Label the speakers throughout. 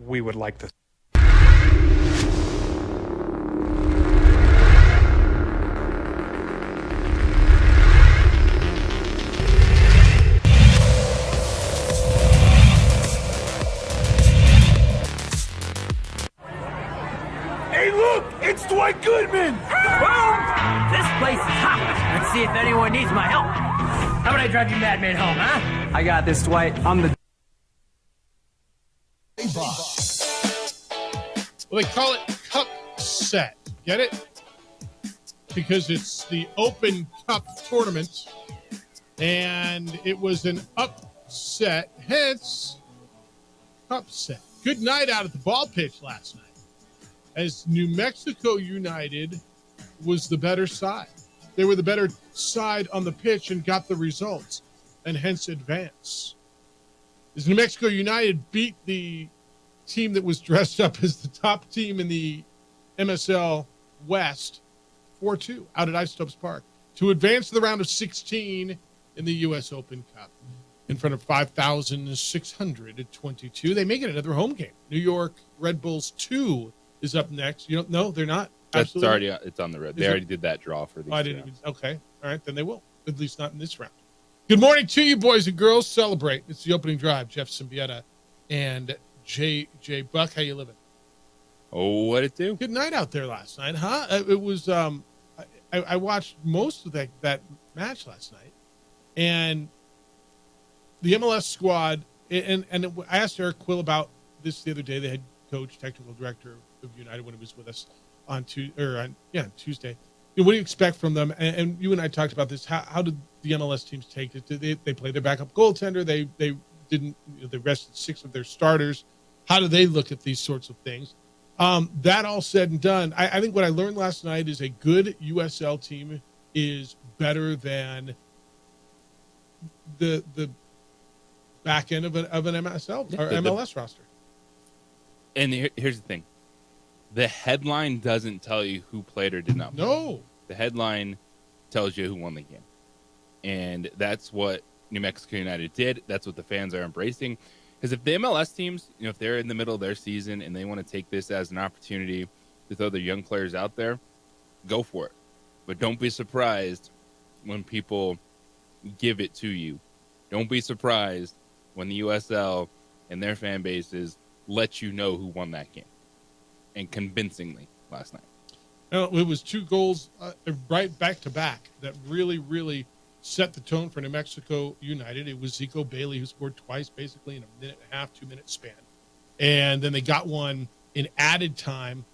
Speaker 1: we would like to.
Speaker 2: Hey, look! It's Dwight Goodman!
Speaker 3: This place is hot. Let's see if anyone needs my help. How about I drive you madman home, huh?
Speaker 4: I got this, Dwight. I'm the...
Speaker 5: Well, they call it Cup Set. Get it? Because it's the Open Cup tournament, and it was an upset, hence Cup Set. Good night out at the ball pitch last night, as New Mexico United was the better side. They were the better side on the pitch and got the results, and hence advance. As New Mexico United beat the team that was dressed up as the top team in the MSL West 4-2 out at Isotopes Park to advance to the round of 16 in the U.S. Open Cup in front of 5,622. They make it another home game. New York Red Bulls 2 is up next. You don't know? They're not?
Speaker 6: That's
Speaker 5: Absolutely.
Speaker 6: already, it's on the road. They already did that draw for these.
Speaker 5: I didn't even, okay. All right, then they will. At least not in this round. Good morning to you, boys and girls. Celebrate. It's the opening drive. Jeff Symbieta and J. Buck. How you living?
Speaker 6: Oh, what'd it do?
Speaker 5: Good night out there last night, huh? It was. I watched most of that match last night, and the MLS squad. And I asked Eric Quill about this the other day. The head coach, technical director of United, when he was with us on Tuesday. What do you expect from them? And you and I talked about this. How did the MLS teams take it? Did they play their backup goaltender? They didn't. They rested 6 of their starters. How do they look at these sorts of things? That all said and done, I think what I learned last night is a good USL team is better than the back end of an MSL or MLS roster.
Speaker 6: And here's the thing. The headline doesn't tell you who played or did not play.
Speaker 5: No.
Speaker 6: The headline tells you who won the game. And that's what New Mexico United did. That's what the fans are embracing. Because if the MLS teams, if they're in the middle of their season and they want to take this as an opportunity to throw their young players out there, go for it. But don't be surprised when people give it to you. Don't be surprised when the USL and their fan bases let you know who won that game. And convincingly last night.
Speaker 5: It was 2 goals right back to back that really, really set the tone for New Mexico United. It was Zico Bailey who scored twice, basically in a minute and a half, 2-minute span. And then they got one in added time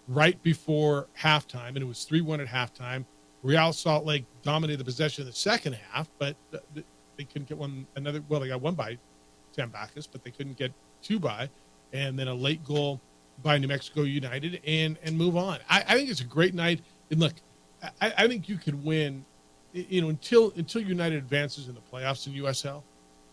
Speaker 5: right before halftime, and it was 3-1 at halftime. Real Salt Lake dominated the possession in the second half, but they couldn't get they got one by Sam Bacchus, but they couldn't get 2 by. And then a late goal by New Mexico United and move on. I think it's a great night. And look, I think you can win, until United advances in the playoffs in USL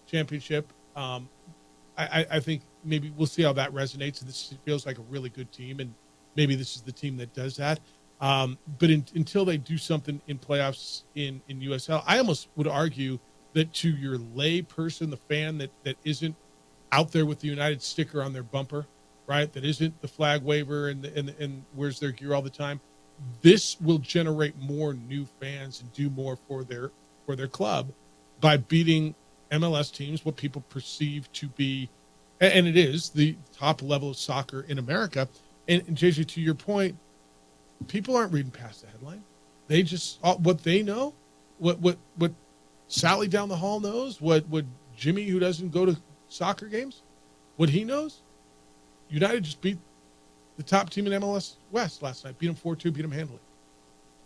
Speaker 5: Championship. I think maybe we'll see how that resonates. And this feels like a really good team, and maybe this is the team that does that. But until they do something in playoffs in USL, I almost would argue that to your lay person, the fan that isn't out there with the United sticker on their bumper, right? That isn't the flag waver and wears their gear all the time. This will generate more new fans and do more for their club by beating MLS teams, what people perceive to be, and it is the top level of soccer in America. And JJ, to your point, people aren't reading past the headline. They just what they know, what Sally down the hall knows, what Jimmy, who doesn't go to soccer games, what he knows. United just beat the top team in MLS West last night. Beat them 4-2, beat them handily.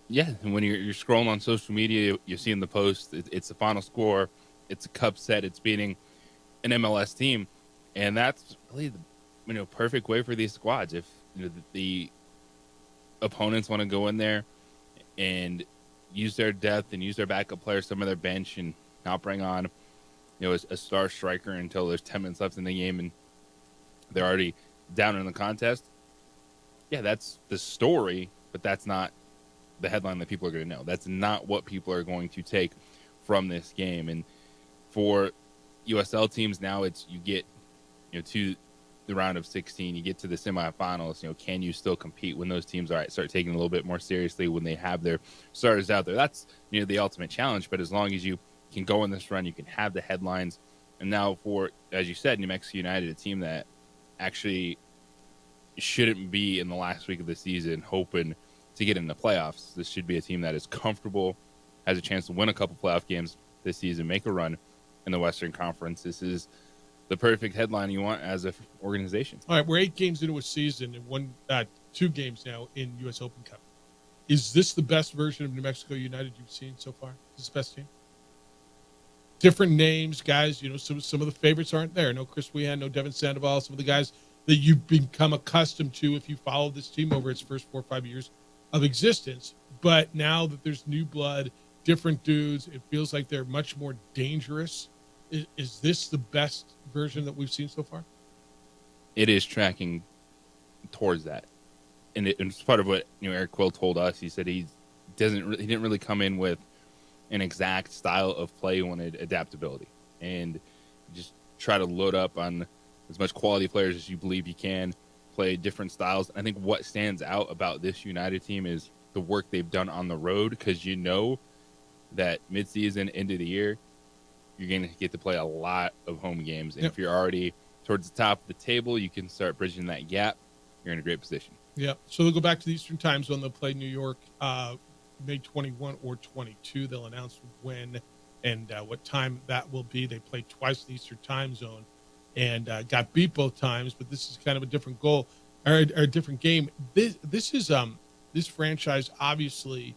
Speaker 6: Yeah, and when you're scrolling on social media, you're seeing the post. It's the final score. It's a cup set. It's beating an MLS team, and that's really the perfect way for these squads. If the opponents want to go in there and use their depth and use their backup players, some of their bench, and not bring on a star striker until there's 10 minutes left in the game and they're already down in the contest. Yeah, that's the story, but that's not the headline that people are going to know. That's not what people are going to take from this game. And for USL teams now, it's you get to the round of 16, you get to the semifinals, can you still compete when those teams start taking it a little bit more seriously when they have their starters out there? That's, the ultimate challenge. But as long as you can go on this run, you can have the headlines. And now for, as you said, New Mexico United, a team that actually shouldn't be in the last week of the season hoping to get in the playoffs. This should be a team that is comfortable, has a chance to win a couple playoff games this season, make a run in the Western Conference. This is the perfect headline you want as an organization.
Speaker 5: All right, we're 8 games into a season and 2 games now in U.S. Open Cup. Is this the best version of New Mexico United you've seen so far? Is this the best team? Different names, guys. Some of the favorites aren't there. No Chris Wehan, no Devin Sandoval. Some of the guys that you've become accustomed to if you follow this team over its first 4 or 5 years of existence. But now that there's new blood, different dudes, it feels like they're much more dangerous. Is this the best version that we've seen so far?
Speaker 6: It is tracking towards that. And it's part of what Eric Quill told us. He said he didn't really come in with an exact style of play. He wanted adaptability and just try to load up on as much quality players as you believe you can, play different styles. I think what stands out about this United team is the work they've done on the road, because that midseason, end of the year, you're going to get to play a lot of home games. And if you're already towards the top of the table, you can start bridging that gap. You're in a great position.
Speaker 5: Yeah. So they'll go back to the Eastern time zone. They'll play New York May 21 or 22. They'll announce when and what time that will be. They play twice the Eastern time zone and got beat both times, but this is kind of a different goal or a different game. This is this franchise, obviously,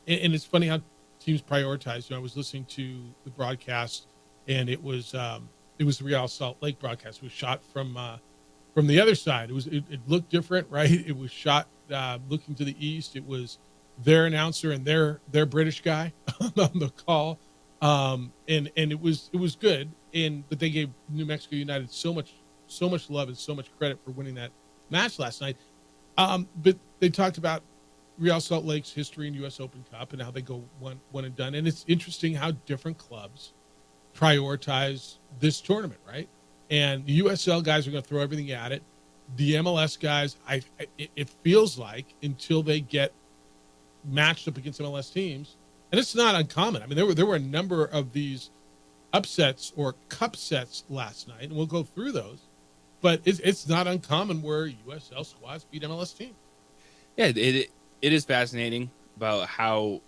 Speaker 5: and it's funny how teams prioritize. I was listening to the broadcast, and it was the Real Salt Lake broadcast. It was shot from the other side. It looked different, right? It was shot looking to the east. It was their announcer and their British guy on the call, and it was good. But they gave New Mexico United so much love and so much credit for winning that match last night. But they talked about Real Salt Lake's history in U.S. Open Cup and how they go one and done. And it's interesting how different clubs prioritize this tournament, right? And the USL guys are going to throw everything at it. The MLS guys, it feels like, until they get matched up against MLS teams, and it's not uncommon. I mean, there were a number of these upsets or cup sets last night, and we'll go through those. But it's not uncommon where USL squads beat MLS teams.
Speaker 6: Yeah, it is fascinating about how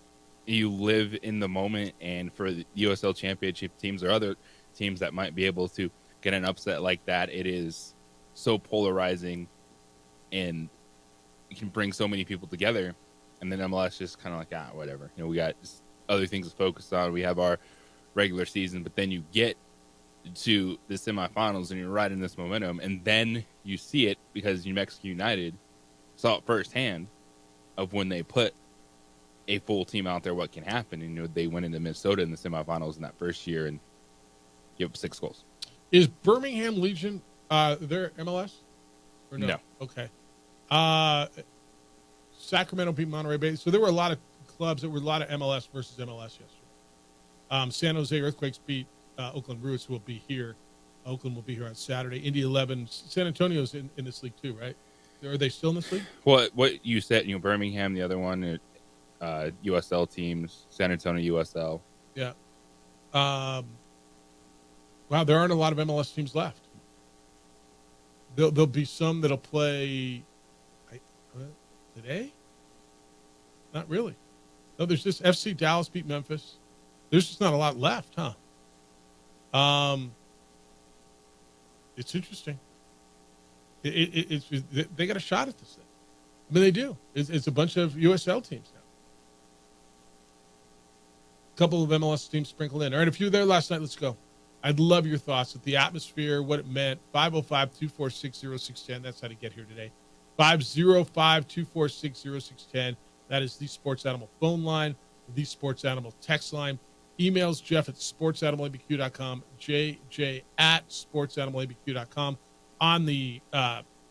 Speaker 6: you live in the moment, and for the USL championship teams or other teams that might be able to get an upset like that, it is so polarizing and you can bring so many people together. And then MLS just kind of like, whatever. We got just other things to focus on. We have our regular season, but then you get to the semifinals and you're riding this momentum, and then you see it because New Mexico United saw it firsthand of when they put a full team out there, what can happen. And they went into Minnesota in the semifinals in that first year and gave up 6 goals.
Speaker 5: Is Birmingham Legion their MLS? Or no? Okay. Sacramento beat Monterey Bay. So there were a lot of clubs that were a lot of MLS versus MLS yesterday. San Jose Earthquakes beat Oakland Roots, who will be here. Oakland will be here on Saturday. Indy 11. San Antonio's in this league too, right? Are they still in this league?
Speaker 6: What you said, Birmingham, the other one, USL teams, San Antonio USL.
Speaker 5: Yeah. Wow, there aren't a lot of MLS teams left. There'll be some that'll play today? Not really. No, there's just FC Dallas beat Memphis. There's just not a lot left, huh? It's interesting. It's they got a shot at this thing. I mean, they do. It's a bunch of USL teams now. A couple of MLS teams sprinkled in. All right, if you were there last night, let's go. I'd love your thoughts at the atmosphere, what it meant. 505-246-0610. That's how to get here today. 505-246-0610. That is the Sports Animal phone line, the Sports Animal text line. Emails Jeff at sportsanimалabq.com, JJ at sportsanimалabq.com. On the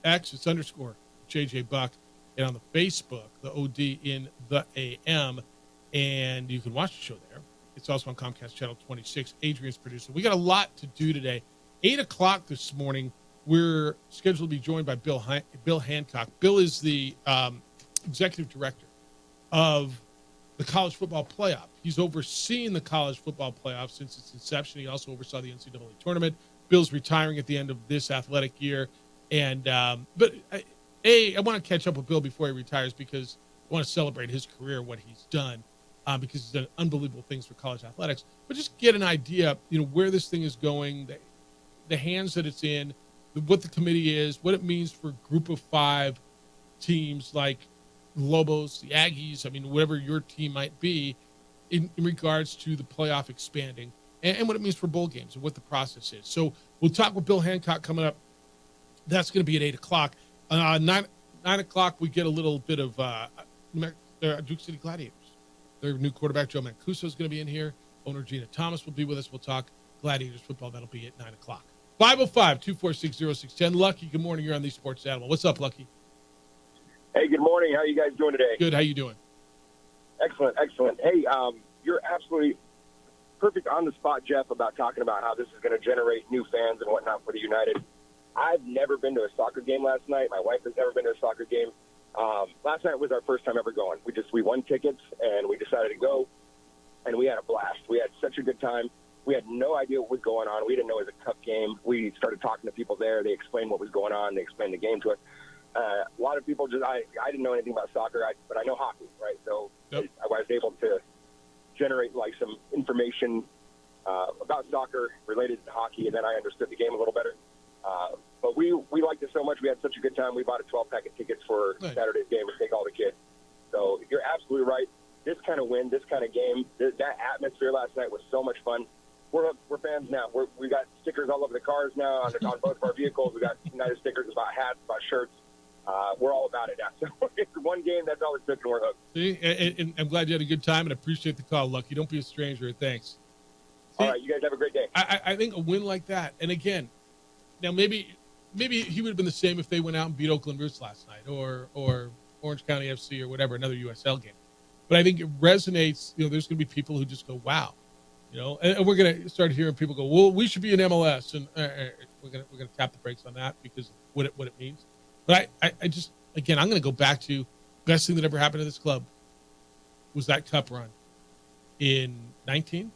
Speaker 5: X, it's _ JJ Buck. And on the Facebook, the OD in the AM. And you can watch the show there. It's also on Comcast Channel 26. Adrian's producer. We got a lot to do today. 8 o'clock this morning, we're scheduled to be joined by Bill Hancock. Bill is the executive director of the college football playoff. He's overseen the college football playoff since its inception. He also oversaw the NCAA tournament. Bill's retiring at the end of this athletic year. And but I want to catch up with Bill before he retires because I want to celebrate his career, what he's done, because he's done unbelievable things for college athletics. But just get an idea, where this thing is going, the hands that it's in, what the committee is, what it means for Group of 5 teams like Lobos, the Aggies, whatever your team might be, in regards to the playoff expanding, and what it means for bowl games and what the process is. So we'll talk with Bill Hancock coming up. That's going to be at 8 o'clock. 9 o'clock, we get a little bit of Duke City Gladiators. Their new quarterback, Joe Mancuso, is going to be in here. Owner Gina Thomas will be with us. We'll talk Gladiators football. That'll be at 9 o'clock. 505-246-0610. Lucky, good morning. You're on the Sports Animal. What's up, Lucky?
Speaker 1: Hey, good morning. How are you guys doing today?
Speaker 5: Good. How you doing?
Speaker 1: Excellent. Hey, you're absolutely perfect on the spot, Jeff, about talking about how this is going to generate new fans and whatnot for the United. I've never been to a soccer game last night. My wife has never been to a soccer game. Last night was our first time ever going. We won tickets, and we decided to go, and we had a blast. We had such a good time. We had no idea what was going on. We didn't know it was a cup game. We started talking to people there. They explained what was going on. They explained the game to us. A lot of people I didn't know anything about soccer, but I know hockey, right? So yep. I was able to generate some information about soccer related to hockey, and then I understood the game a little better. But we liked it so much. We had such a good time. We bought a 12-pack of tickets for Saturday's game to take all the kids. So you're absolutely right. This kind of win, this kind of game, that atmosphere last night was so much fun. We're fans now. We got stickers all over the cars now on both of our vehicles. We got United stickers about hats, about shirts. We're all about it now. So it's one game, that's all it took, and we're hooked.
Speaker 5: See, and I'm glad you had a good time, and appreciate the call, Lucky. Don't be a stranger. Thanks. See,
Speaker 1: all right, you guys have a great day.
Speaker 5: I think a win like that, and again, now maybe he would have been the same if they went out and beat Oakland Roots last night, or Orange County FC or whatever, another USL game. But I think it resonates. There's going to be people who just go, wow. And we're going to start hearing people go, well, we should be in MLS, and we're going to tap the brakes on that because what it means. But I just, again, I'm going to go back to best thing that ever happened to this club was that cup run in 19.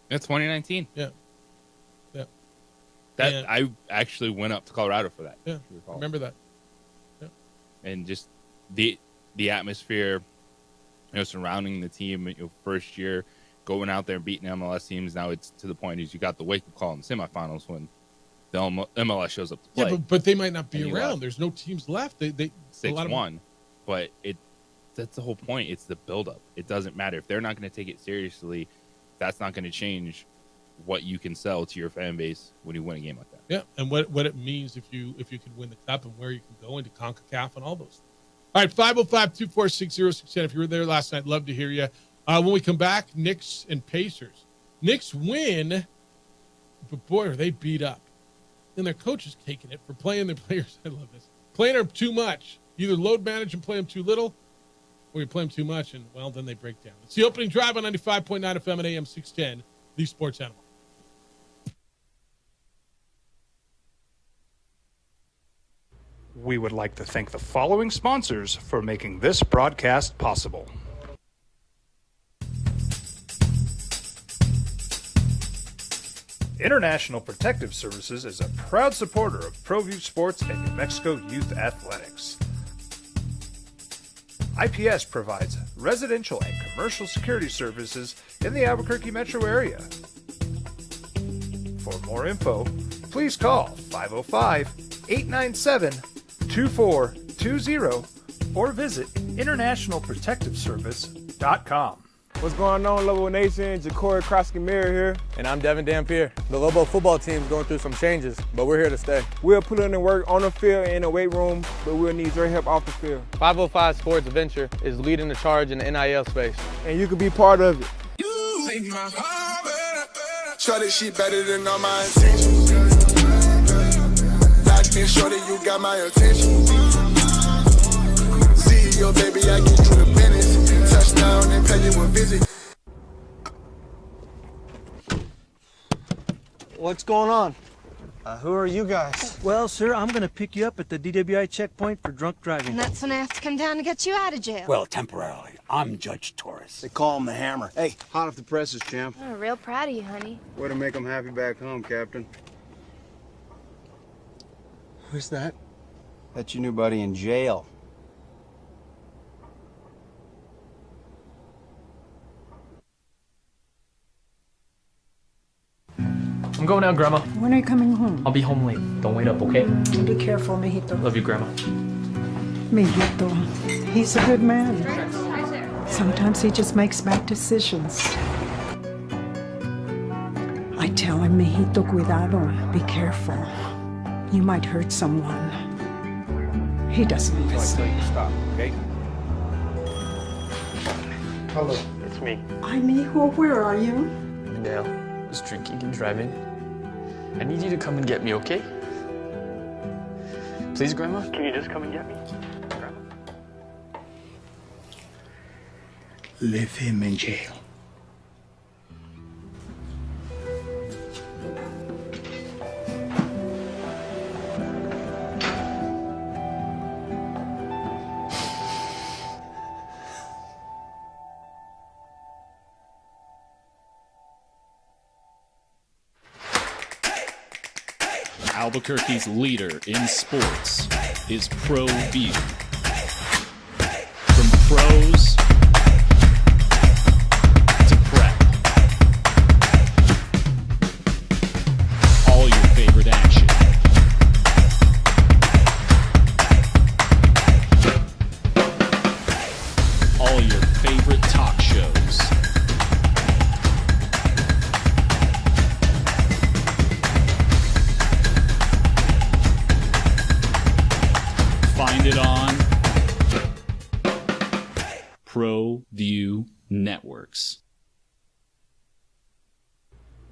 Speaker 6: That's 2019.
Speaker 5: Yeah.
Speaker 6: I actually went up to Colorado for that.
Speaker 5: Yeah, remember that. Yeah.
Speaker 6: And just the atmosphere, surrounding the team. First year, going out there and beating MLS teams. Now it's to the point is you got the wake-up call in the semifinals when the MLS shows up to play.
Speaker 5: Yeah, but they might not be around. There's no teams left. They
Speaker 6: 6-1. But that's the whole point. It's the buildup. It doesn't matter. If they're not going to take it seriously, that's not going to change what you can sell to your fan base when you win a game like that.
Speaker 5: Yeah, and what it means if you can win the cup and where you can go into CONCACAF and all those things. All right, 505-246-0610. If you were there last night, love to hear you. When we come back, Knicks and Pacers. Knicks win, but boy, are they beat up. And their coach is taking it for playing their players. I love this. Playing them too much. Either load manage and play them too little, or you play them too much, and, well, then they break down. It's the opening drive on 95.9 FM and AM 610, the Sports Animal.
Speaker 4: We would like to thank the following sponsors for making this broadcast possible. International Protective Services is a proud supporter of ProView Sports and New Mexico Youth Athletics. IPS provides residential and commercial security services in the Albuquerque metro area. For more info, please call 505-897-2420 or visit internationalprotectiveservice.com.
Speaker 7: What's going on, Lobo Nation? Ja'Cory Krosky-Miller here.
Speaker 8: And I'm Devin Dampier. The Lobo football team's going through some changes, but we're here to stay.
Speaker 7: We'll put in the work on the field and in the weight room, but we'll need your help off the field.
Speaker 8: 505 Sports Venture is leading the charge in the NIL space.
Speaker 7: And you can be part of it.
Speaker 9: You make my heart better. Shorty, she better than all my intentions. Locked in, shorty, you got my attention. CEO, baby, I get you the business. Touchdown and pay you a visit.
Speaker 8: What's going on?
Speaker 10: Who are you guys?
Speaker 11: Well, sir, I'm gonna pick you up at the DWI checkpoint for drunk driving.
Speaker 12: And that's when I have to come down to get you out of jail.
Speaker 10: Well, temporarily. I'm Judge Torres. They call him the Hammer. Hey, hot off the presses, champ.
Speaker 12: I'm real proud of you, honey.
Speaker 10: Way to make them happy back home, Captain. Who's that? That's your new buddy in jail.
Speaker 13: I'm going out, Grandma.
Speaker 14: When are you coming home?
Speaker 13: I'll be home late. Don't wait up, okay?
Speaker 14: Be careful, mijito.
Speaker 13: Love you, Grandma.
Speaker 14: Mijito. He's a good man. Sometimes he just makes bad decisions. I tell him, mijito, cuidado. Be careful. You might hurt someone. He doesn't listen.
Speaker 4: Stop, okay?
Speaker 13: Hello. It's me.
Speaker 14: Hi, mijo. Where are you?
Speaker 13: Dale was drinking and driving. I need you to come and get me, okay? Please, Grandma? Can you just come and get me? Grandma?
Speaker 10: Leave him in jail.
Speaker 15: Albuquerque's leader in sports is Pro View. From pros to prep. All your favorite action. All your favorite talk shows. Find it on Pro View Networks.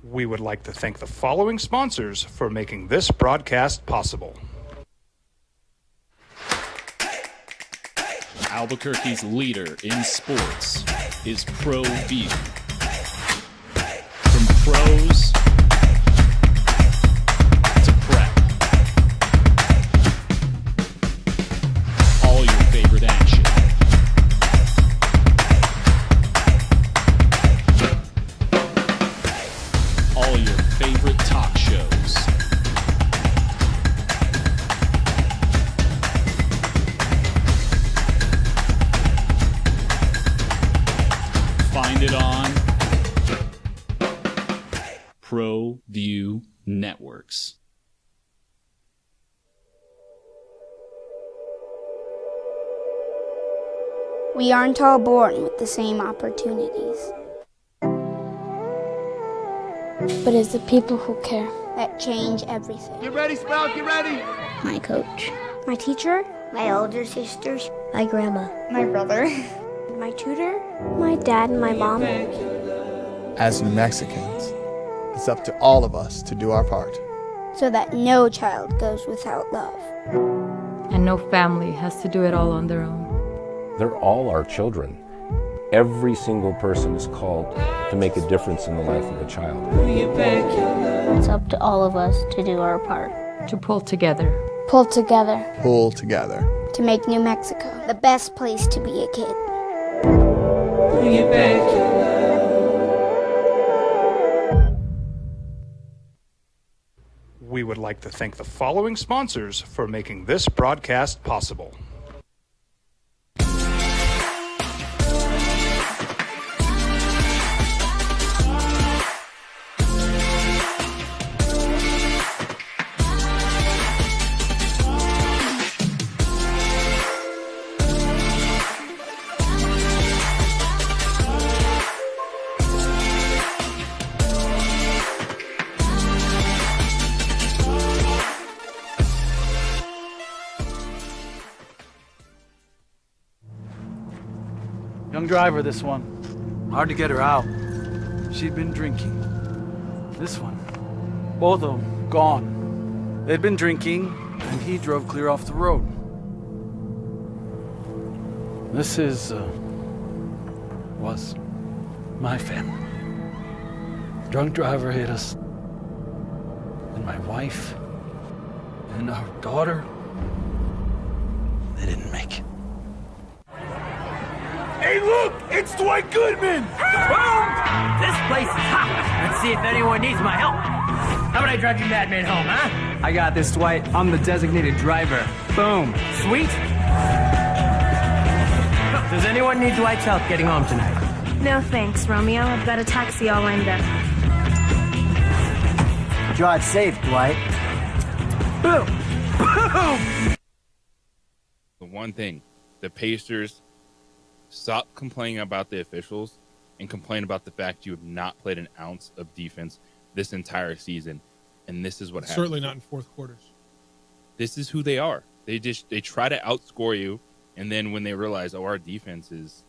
Speaker 4: We would like to thank the following sponsors for making this broadcast possible.
Speaker 15: Albuquerque's leader in sports is Pro View. From pros to prep. All your favorite action. All your favorite talk shows. Find it on Pro View Networks.
Speaker 16: We aren't all born with the same opportunities. But it's the people who care that change everything.
Speaker 2: Get ready, Sprout, get ready!
Speaker 16: My coach, my teacher, my older sisters, my grandma, my brother, my tutor, my dad and my mom.
Speaker 8: As New Mexicans, it's up to all of us to do our part.
Speaker 16: So that no child goes without love.
Speaker 17: And no family has to do it all on their own.
Speaker 18: They're all our children. Every single person is called to make a difference in the life of a child.
Speaker 16: It's up to all of us to do our part.
Speaker 17: To pull together.
Speaker 16: Pull together.
Speaker 8: Pull together.
Speaker 16: To make New Mexico the best place to be a kid.
Speaker 4: We would like to thank the following sponsors for making this broadcast possible.
Speaker 11: Young driver, this one. Hard to get her out. She'd been drinking. This one. Both of them gone. They'd been drinking, and he drove clear off the road. This was my family. Drunk driver hit us. And my wife and our daughter, they didn't make it.
Speaker 2: Hey, look! It's Dwight Goodman!
Speaker 3: Boom! This place is hot. Let's see if anyone needs my help. How about I drive you madman home, huh?
Speaker 13: I got this, Dwight. I'm the designated driver. Boom.
Speaker 3: Sweet. Does anyone need Dwight's help getting home tonight?
Speaker 16: No thanks, Romeo. I've got a taxi all lined up.
Speaker 13: Drive safe, Dwight.
Speaker 3: Boom! Boom!
Speaker 6: The one thing, the Pacers stop complaining about the officials and complain about the fact you have not played an ounce of defense this entire season, and this is what happens.
Speaker 5: Certainly not in fourth quarters.
Speaker 6: This is who they are. They try to outscore you, and then when they realize, our defense is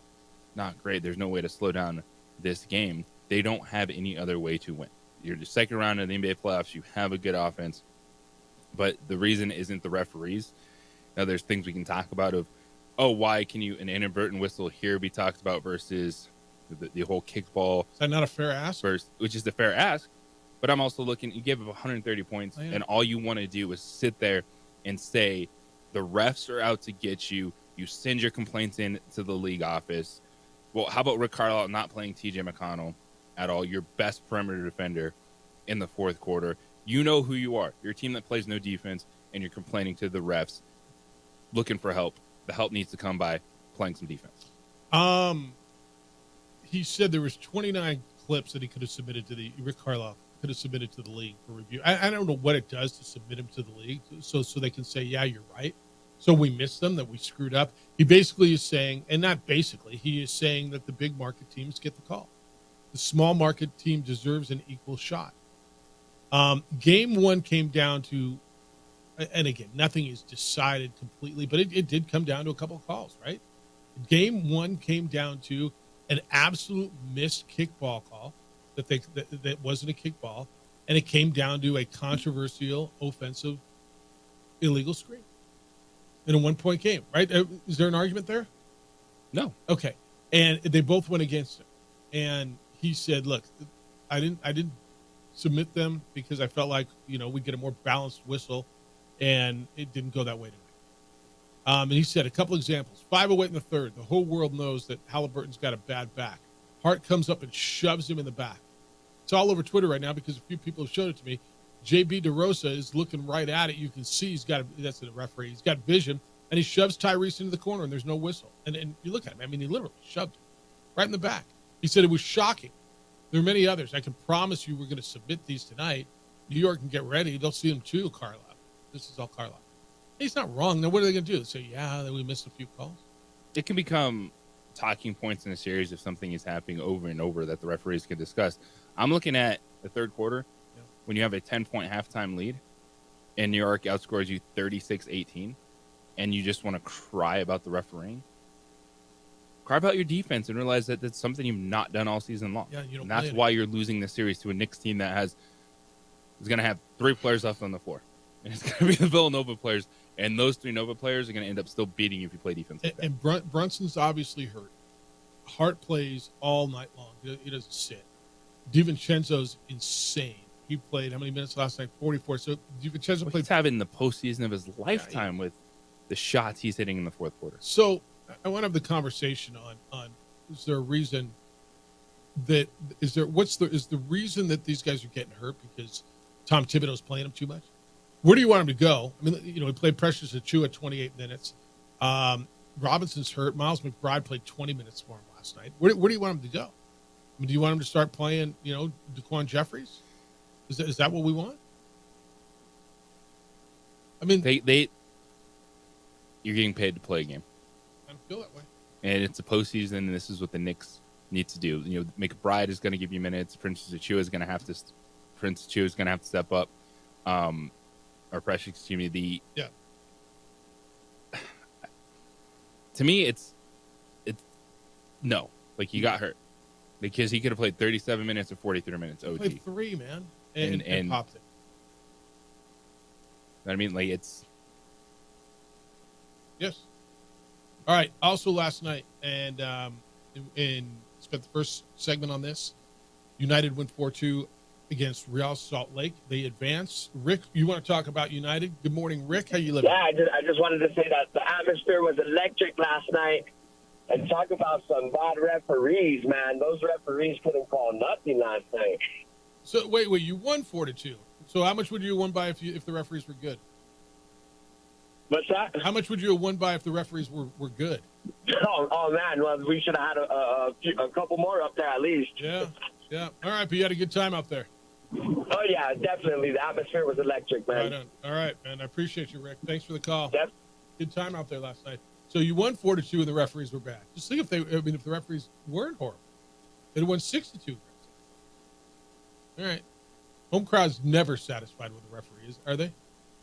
Speaker 6: not great, there's no way to slow down this game, they don't have any other way to win. You're the second round of the NBA playoffs, you have a good offense, but the reason isn't the referees. Now, there's things we can talk about of, why can you an inadvertent whistle here be talked about versus the whole kickball?
Speaker 5: Is that not a fair ask?
Speaker 6: Which is the fair ask. But I'm also looking, you gave up 130 points, and all you want to do is sit there and say, the refs are out to get you. You send your complaints in to the league office. Well, how about Rick Carlisle not playing TJ McConnell at all, your best perimeter defender in the fourth quarter? You know who you are. You're a team that plays no defense, and you're complaining to the refs, looking for help. The help needs to come by playing some defense.
Speaker 5: He said there was 29 clips that he could have submitted to Rick Carlisle could have submitted to the league for review. I don't know what it does to submit them to the league so they can say, yeah, you're right. So we missed them, that we screwed up. He basically is saying, and not basically, he is saying that the big market teams get the call. The small market team deserves an equal shot. Game one came down to, and again, nothing is decided completely, but it did come down to a couple of calls, right? Game one came down to an absolute missed kickball call that wasn't a kickball, and it came down to a controversial offensive illegal screen in a 1-point game, right? Is there an argument there?
Speaker 6: No.
Speaker 5: Okay. And they both went against him. And he said, look, I didn't submit them because I felt like, we'd get a more balanced whistle, and it didn't go that way tonight. And he said a couple examples. 5:08 in the third. The whole world knows that Halliburton's got a bad back. Hart comes up and shoves him in the back. It's all over Twitter right now because a few people have showed it to me. JB DeRosa is looking right at it. You can see that's the referee. He's got vision, and he shoves Tyrese into the corner, and there's no whistle. And you look at him. I mean, he literally shoved him right in the back. He said it was shocking. There are many others. I can promise you we're going to submit these tonight. New York can get ready. They'll see them too, Carlisle. This is all Carlisle. He's not wrong. Now, what are they going to do? They say, yeah, then we missed a few calls.
Speaker 6: It can become talking points in a series if something is happening over and over that the referees can discuss. I'm looking at the third quarter when you have a 10-point halftime lead and New York outscores you 36-18 and you just want to cry about the refereeing. Cry about your defense and realize that that's something you've not done all season long.
Speaker 5: Yeah, you don't
Speaker 6: and that's why you're losing this series to a Knicks team that is going to have 3 players left on the floor. And it's going to be the Villanova players. And those 3 Nova players are going to end up still beating you if you play defense. Like
Speaker 5: and Brunson's obviously hurt. Hart plays all night long. He doesn't sit. DiVincenzo's insane. He played how many minutes last night? 44. So DiVincenzo played.
Speaker 6: He's having the postseason of his lifetime with the shots he's hitting in the fourth quarter.
Speaker 5: So I want to have the conversation on is there a reason that is the reason that these guys are getting hurt because Tom Thibodeau's playing them too much? Where do you want him to go? I mean, he played Precious Achiuwa 28 minutes. Robinson's hurt. Miles McBride played 20 minutes for him last night. Where do you want him to go? I mean, do you want him to start playing, DeQuan Jeffries? Is that what we want? I mean,
Speaker 6: you're getting paid to play a game.
Speaker 5: I don't feel that way.
Speaker 6: And it's a postseason, and this is what the Knicks need to do. McBride is going to give you minutes. Prince Achiuwa is going to have to step up. Or Precious, excuse me. To me, it's no. Like, you got hurt because he could have played 37 minutes or 43 minutes. OG.
Speaker 5: He played 3, man, and popped it.
Speaker 6: I mean, like, it's
Speaker 5: yes. All right. Also, last night, and spent the first segment on this. United went 4-2 against Real Salt Lake. They advance. Rick, you want to talk about United? Good morning, Rick. How you living?
Speaker 19: Yeah, I just wanted to say that the atmosphere was electric last night. And talk about some bad referees, man. Those referees couldn't call nothing last night.
Speaker 5: So wait, you won 4-2. So how much would you have won by if the referees were good?
Speaker 19: What's that?
Speaker 5: How much would you have won by if the referees were good?
Speaker 19: Oh man, well, we should have had a couple more up there at least.
Speaker 5: Yeah. All right, but you had a good time out there.
Speaker 19: Oh yeah, definitely. The atmosphere was electric, man.
Speaker 5: Right on. All right, man. I appreciate you, Rick. Thanks for the call.
Speaker 19: Yep.
Speaker 5: Good time out there last night. So you won 4-2 and the referees were bad. Just think if the referees weren't horrible. They'd won 6-2. All right. Home crowd's never satisfied with the referees, are they?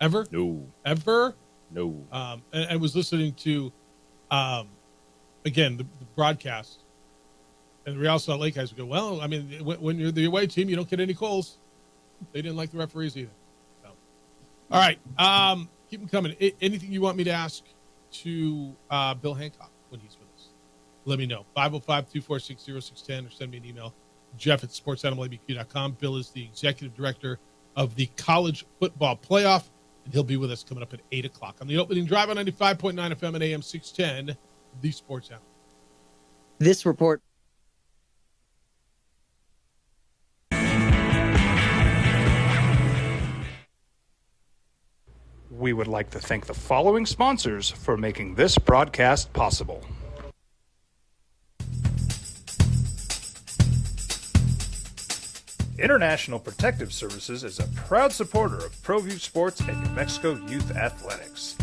Speaker 5: Ever?
Speaker 6: No.
Speaker 5: Ever?
Speaker 6: No.
Speaker 5: And I was listening to, again, the broadcast, and the Real Salt Lake guys would go, well, I mean, when you're the away team, you don't get any calls. They didn't like the referees either. So. All right. Keep them coming. Anything you want me to ask to Bill Hancock when he's with us, let me know. 505-246-0610 or send me an email, jeff@sportsanimalabq.com. Bill is the executive director of the college football playoff, and he'll be with us coming up at 8 o'clock on the opening drive on 95.9 FM and AM 610, the Sports Animal.
Speaker 20: This report.
Speaker 4: We would like to thank the following sponsors for making this broadcast possible. International Protective Services is a proud supporter of ProView Sports and New Mexico Youth Athletics.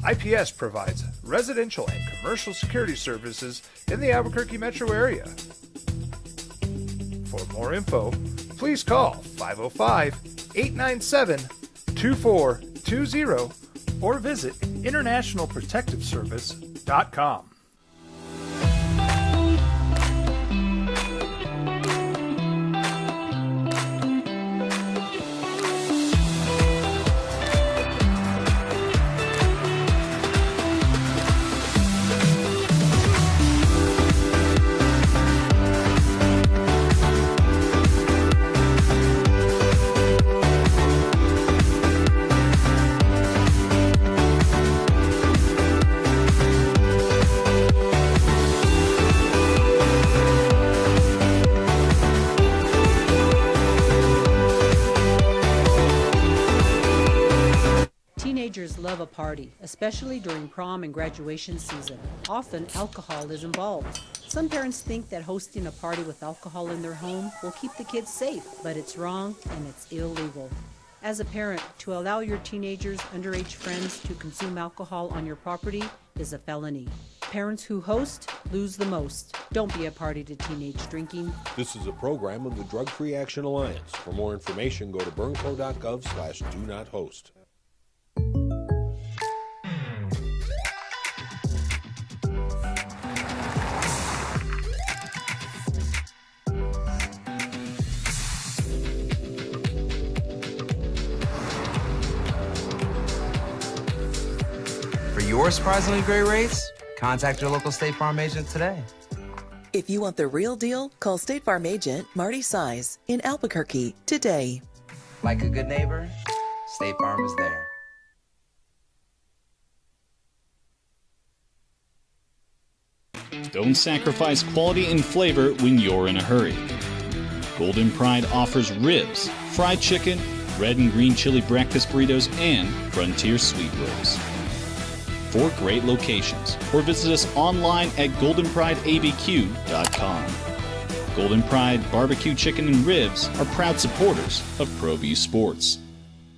Speaker 4: IPS provides residential and commercial security services in the Albuquerque metro area. For more info, please call 505-897-2420 or visit internationalprotectiveservice.com.
Speaker 21: Teenagers love a party, especially during prom and graduation season. Often, alcohol is involved. Some parents think that hosting a party with alcohol in their home will keep the kids safe, but it's wrong and it's illegal. As a parent, to allow your teenagers' underage friends to consume alcohol on your property is a felony. Parents who host lose the most. Don't be a party to teenage drinking.
Speaker 22: This is a program of the Drug Free Action Alliance. For more information, go to burnco.gov/do-not-host.
Speaker 23: For your surprisingly great rates, contact your local State Farm agent today.
Speaker 24: If you want the real deal, call State Farm agent Marty Size in Albuquerque today.
Speaker 23: Like a good neighbor, State Farm is there.
Speaker 15: Don't sacrifice quality and flavor when you're in a hurry. Golden Pride offers ribs, fried chicken, red and green chili breakfast burritos, and frontier sweet rolls. 4 great locations, or visit us online at goldenprideabq.com. Golden Pride Barbecue Chicken and Ribs are proud supporters of ProView Sports.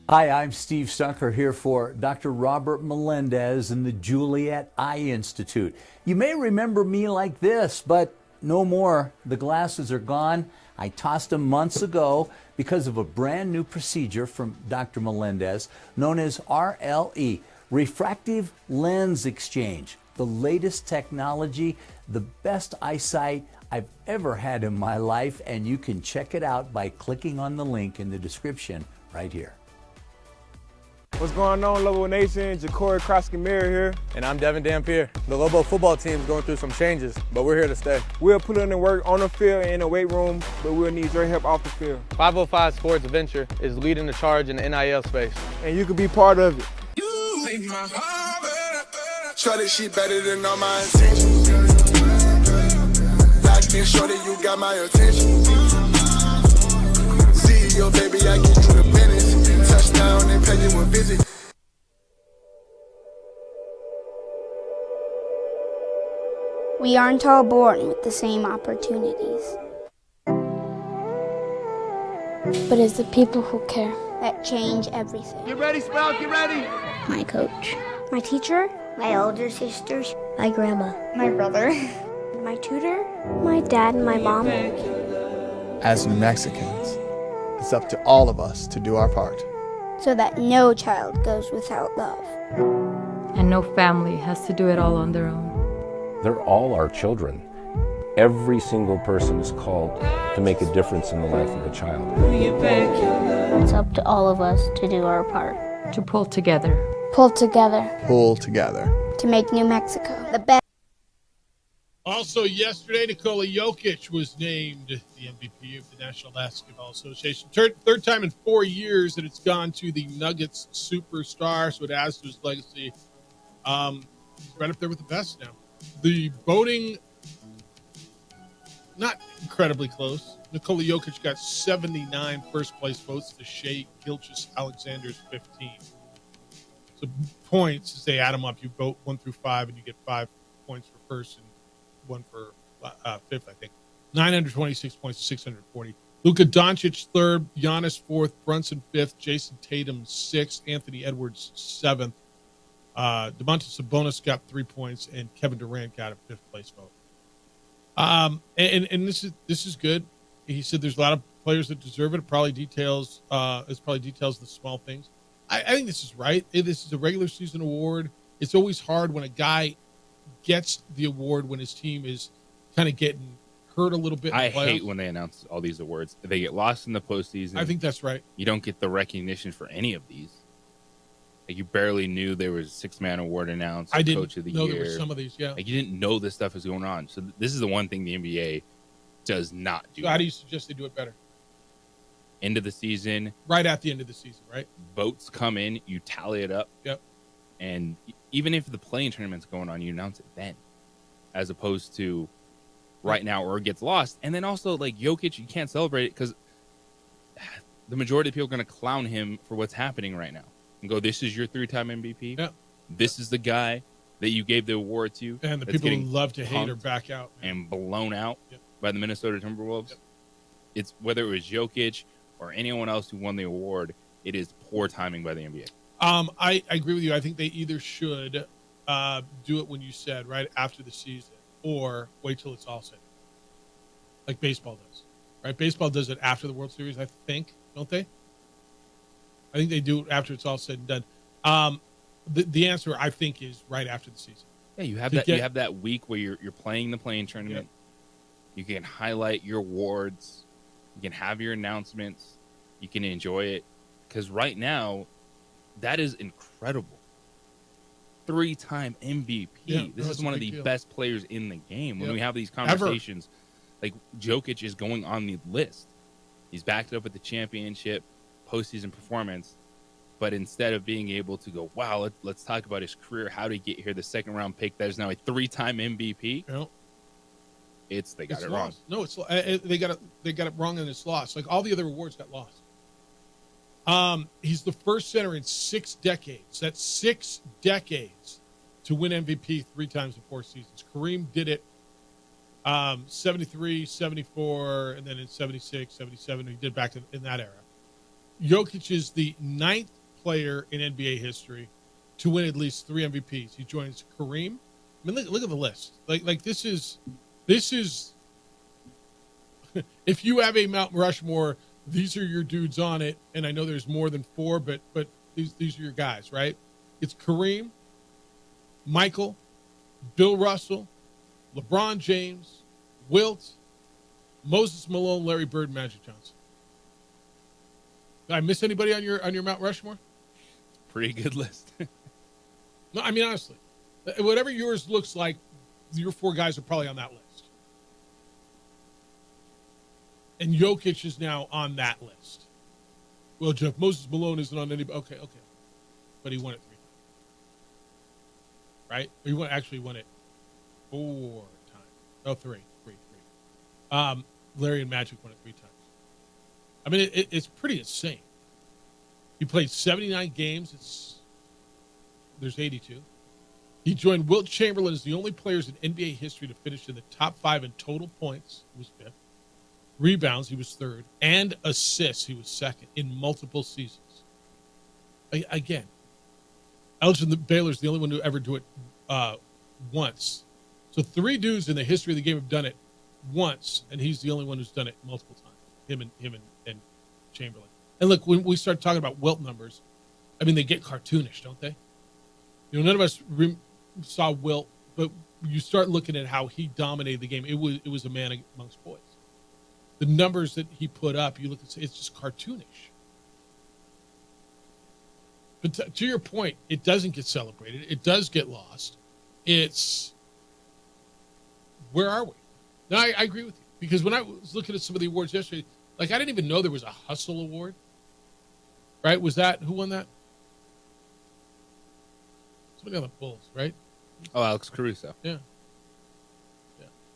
Speaker 25: Hi, I'm Steve Stucker here for Dr. Robert Melendez and the Juliet Eye Institute. You may remember me like this, but no more. The glasses are gone. I tossed them months ago because of a brand new procedure from Dr. Melendez known as RLE, Refractive Lens Exchange. The latest technology, the best eyesight I've ever had in my life, and you can check it out by clicking on the link in the description right here.
Speaker 8: What's going on, Lobo Nation? Ja'Cory Krosky-Mir here. And I'm Devin Dampier. The Lobo football team's going through some changes, but we're here to stay. We'll put in the work on the field and in the weight room, but we'll need your help off the field. 505 Sports Venture is leading the charge in the NIL space. And you can be part of it.
Speaker 2: Try this shit better than all my intentions. Locked in, shorty, you got my attention. See your baby, I get you the business. Touchdown and pay you a visit.
Speaker 16: We aren't all born with the same opportunities. But it's the people who care that change everything.
Speaker 2: Get ready, Spell, get ready.
Speaker 16: My coach, my teacher, my older sisters, my grandma, my brother, my tutor, my dad, and my mom.
Speaker 1: As New Mexicans, it's up to all of us to do our part.
Speaker 16: So that no child goes without love.
Speaker 17: And no family has to do it all on their own.
Speaker 18: They're all our children. Every single person is called to make a difference in the life of a child.
Speaker 16: It's up to all of us to do our part.
Speaker 17: To pull together.
Speaker 16: Pull together.
Speaker 1: Pull together.
Speaker 16: To make New Mexico the best.
Speaker 5: Also yesterday, Nikola Jokic was named the MVP of the National Basketball Association. Third time in 4 years that it's gone to the Nuggets superstar, so it adds to his legacy. He's right up there with the best now. The voting, not incredibly close. Nikola Jokic got 79 first-place votes to Shai Gilgeous-Alexander's 15. So points, as they add them up, you vote 1 through 5, and you get 5 points for first and 1 for fifth, I think. 926 points to 640. Luka Doncic third, Giannis fourth, Brunson fifth, Jason Tatum sixth, Anthony Edwards seventh. Domantas Sabonis got 3 points, and Kevin Durant got a fifth-place vote. And this is good. He said there's a lot of players that deserve it. It probably details the small things. I think this is right. This is a regular season award. It's always hard when a guy gets the award when his team is kind of getting hurt a little bit.
Speaker 6: I hate when they announce all these awards. They get lost in the postseason.
Speaker 5: I think that's right.
Speaker 6: You don't get the recognition for any of these. Like, you barely knew there was a 6-man award announced.
Speaker 5: I didn't
Speaker 6: Coach of the
Speaker 5: know
Speaker 6: year.
Speaker 5: there was some of these. Yeah,
Speaker 6: like, you didn't know this stuff was going on. So this is the one thing the NBA does not do.
Speaker 5: So how do you suggest they do it better?
Speaker 6: End of the season,
Speaker 5: right at the end of the season, right?
Speaker 6: Votes come in, you tally it up.
Speaker 5: Yep.
Speaker 6: And even if the playing tournament's going on, you announce it then, as opposed to right now, or it gets lost. And then also, like, Jokic, you can't celebrate it because the majority of people are going to clown him for what's happening right now and go, "This is your 3-time MVP.
Speaker 5: Yep.
Speaker 6: This is the guy that you gave the award to."
Speaker 5: And the people who love to hate or back out
Speaker 6: and blown out by the Minnesota Timberwolves.
Speaker 5: Yep.
Speaker 6: It's whether it was Jokic or anyone else who won the award, it is poor timing by the NBA.
Speaker 5: I agree with you. I think they either should do it when you said right after the season, or wait till it's all set, like baseball does. Right? Baseball does it after the World Series, I think, don't they? I think they do it after it's all said and done. The answer, I think, is right after the season.
Speaker 6: Yeah, you have you have that week where you're playing the playing tournament. Yep. You can highlight your awards. You can have your announcements. You can enjoy it. Because right now, that is incredible. 3-time MVP.
Speaker 5: Yeah,
Speaker 6: this is one of the best players in the game. When we have these conversations, like, Jokic is going on the list. He's backed up with the championship, postseason performance. But instead of being able to go, wow, let's talk about his career, how did he get here, the second-round pick that is now a 3-time MVP, they got it wrong.
Speaker 5: No, they got it wrong, and it's lost. Like, all the other awards got lost. He's the first center in 6 decades. That's 6 decades to win MVP 3 times in 4 seasons. Kareem did it 73, 74, and then in 76, 77. He did back in that era. Jokic is the 9th player in NBA history to win at least 3 MVPs. He joins Kareem. I mean, look at the list. Like this is if you have a Mount Rushmore, these are your dudes on it. And I know there's more than 4, but these are your guys, right? It's Kareem, Michael, Bill Russell, LeBron James, Wilt, Moses Malone, Larry Bird, Magic Johnson. Did I miss anybody on your Mount Rushmore?
Speaker 6: pretty good list.
Speaker 5: No, I mean, honestly, whatever yours looks like, your 4 guys are probably on that list. And Jokic is now on that list. Well, Jeff, Moses Malone isn't on anybody. Okay. But he won it 3 times. Right? He won it 4 times. Oh, 3. Larry and Magic won it 3 times. I mean, it's pretty insane. He played 79 games. There's 82. He joined Wilt Chamberlain as the only players in NBA history to finish in the top 5 in total points. He was 5th. Rebounds, he was 3rd. And assists, he was 2nd in multiple seasons. Again, Elgin Baylor's the only one to ever do it once. So 3 dudes in the history of the game have done it once, and he's the only one who's done it multiple times. Him and Chamberlain. And look, when we start talking about Wilt numbers, I mean, they get cartoonish, don't they? You know, none of us saw Wilt, but you start looking at how he dominated the game. It was a man amongst boys. The numbers that he put up, you look and say it's just cartoonish. But to your point, it doesn't get celebrated. It does get lost. It's, where are we? No, I agree with you. Because when I was looking at some of the awards yesterday, like, I didn't even know there was a Hustle Award. Right? Was that, who won that? Somebody on the Bulls, right?
Speaker 6: Oh, Alex Caruso.
Speaker 5: Yeah.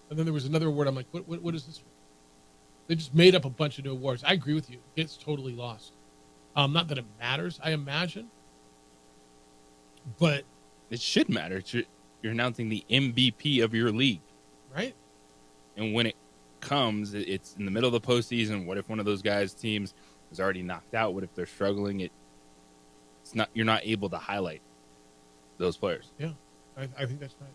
Speaker 5: And then there was another award. I'm like, what is this? They just made up a bunch of new awards. I agree with you. It gets totally lost. Not that it matters, I imagine. But
Speaker 6: it should matter. You're announcing the MVP of your league.
Speaker 5: Right.
Speaker 6: And when it comes, it's in the middle of the postseason. What if one of those guys' teams is already knocked out? What if they're struggling? You're not able to highlight those players.
Speaker 5: Yeah, I think that's right.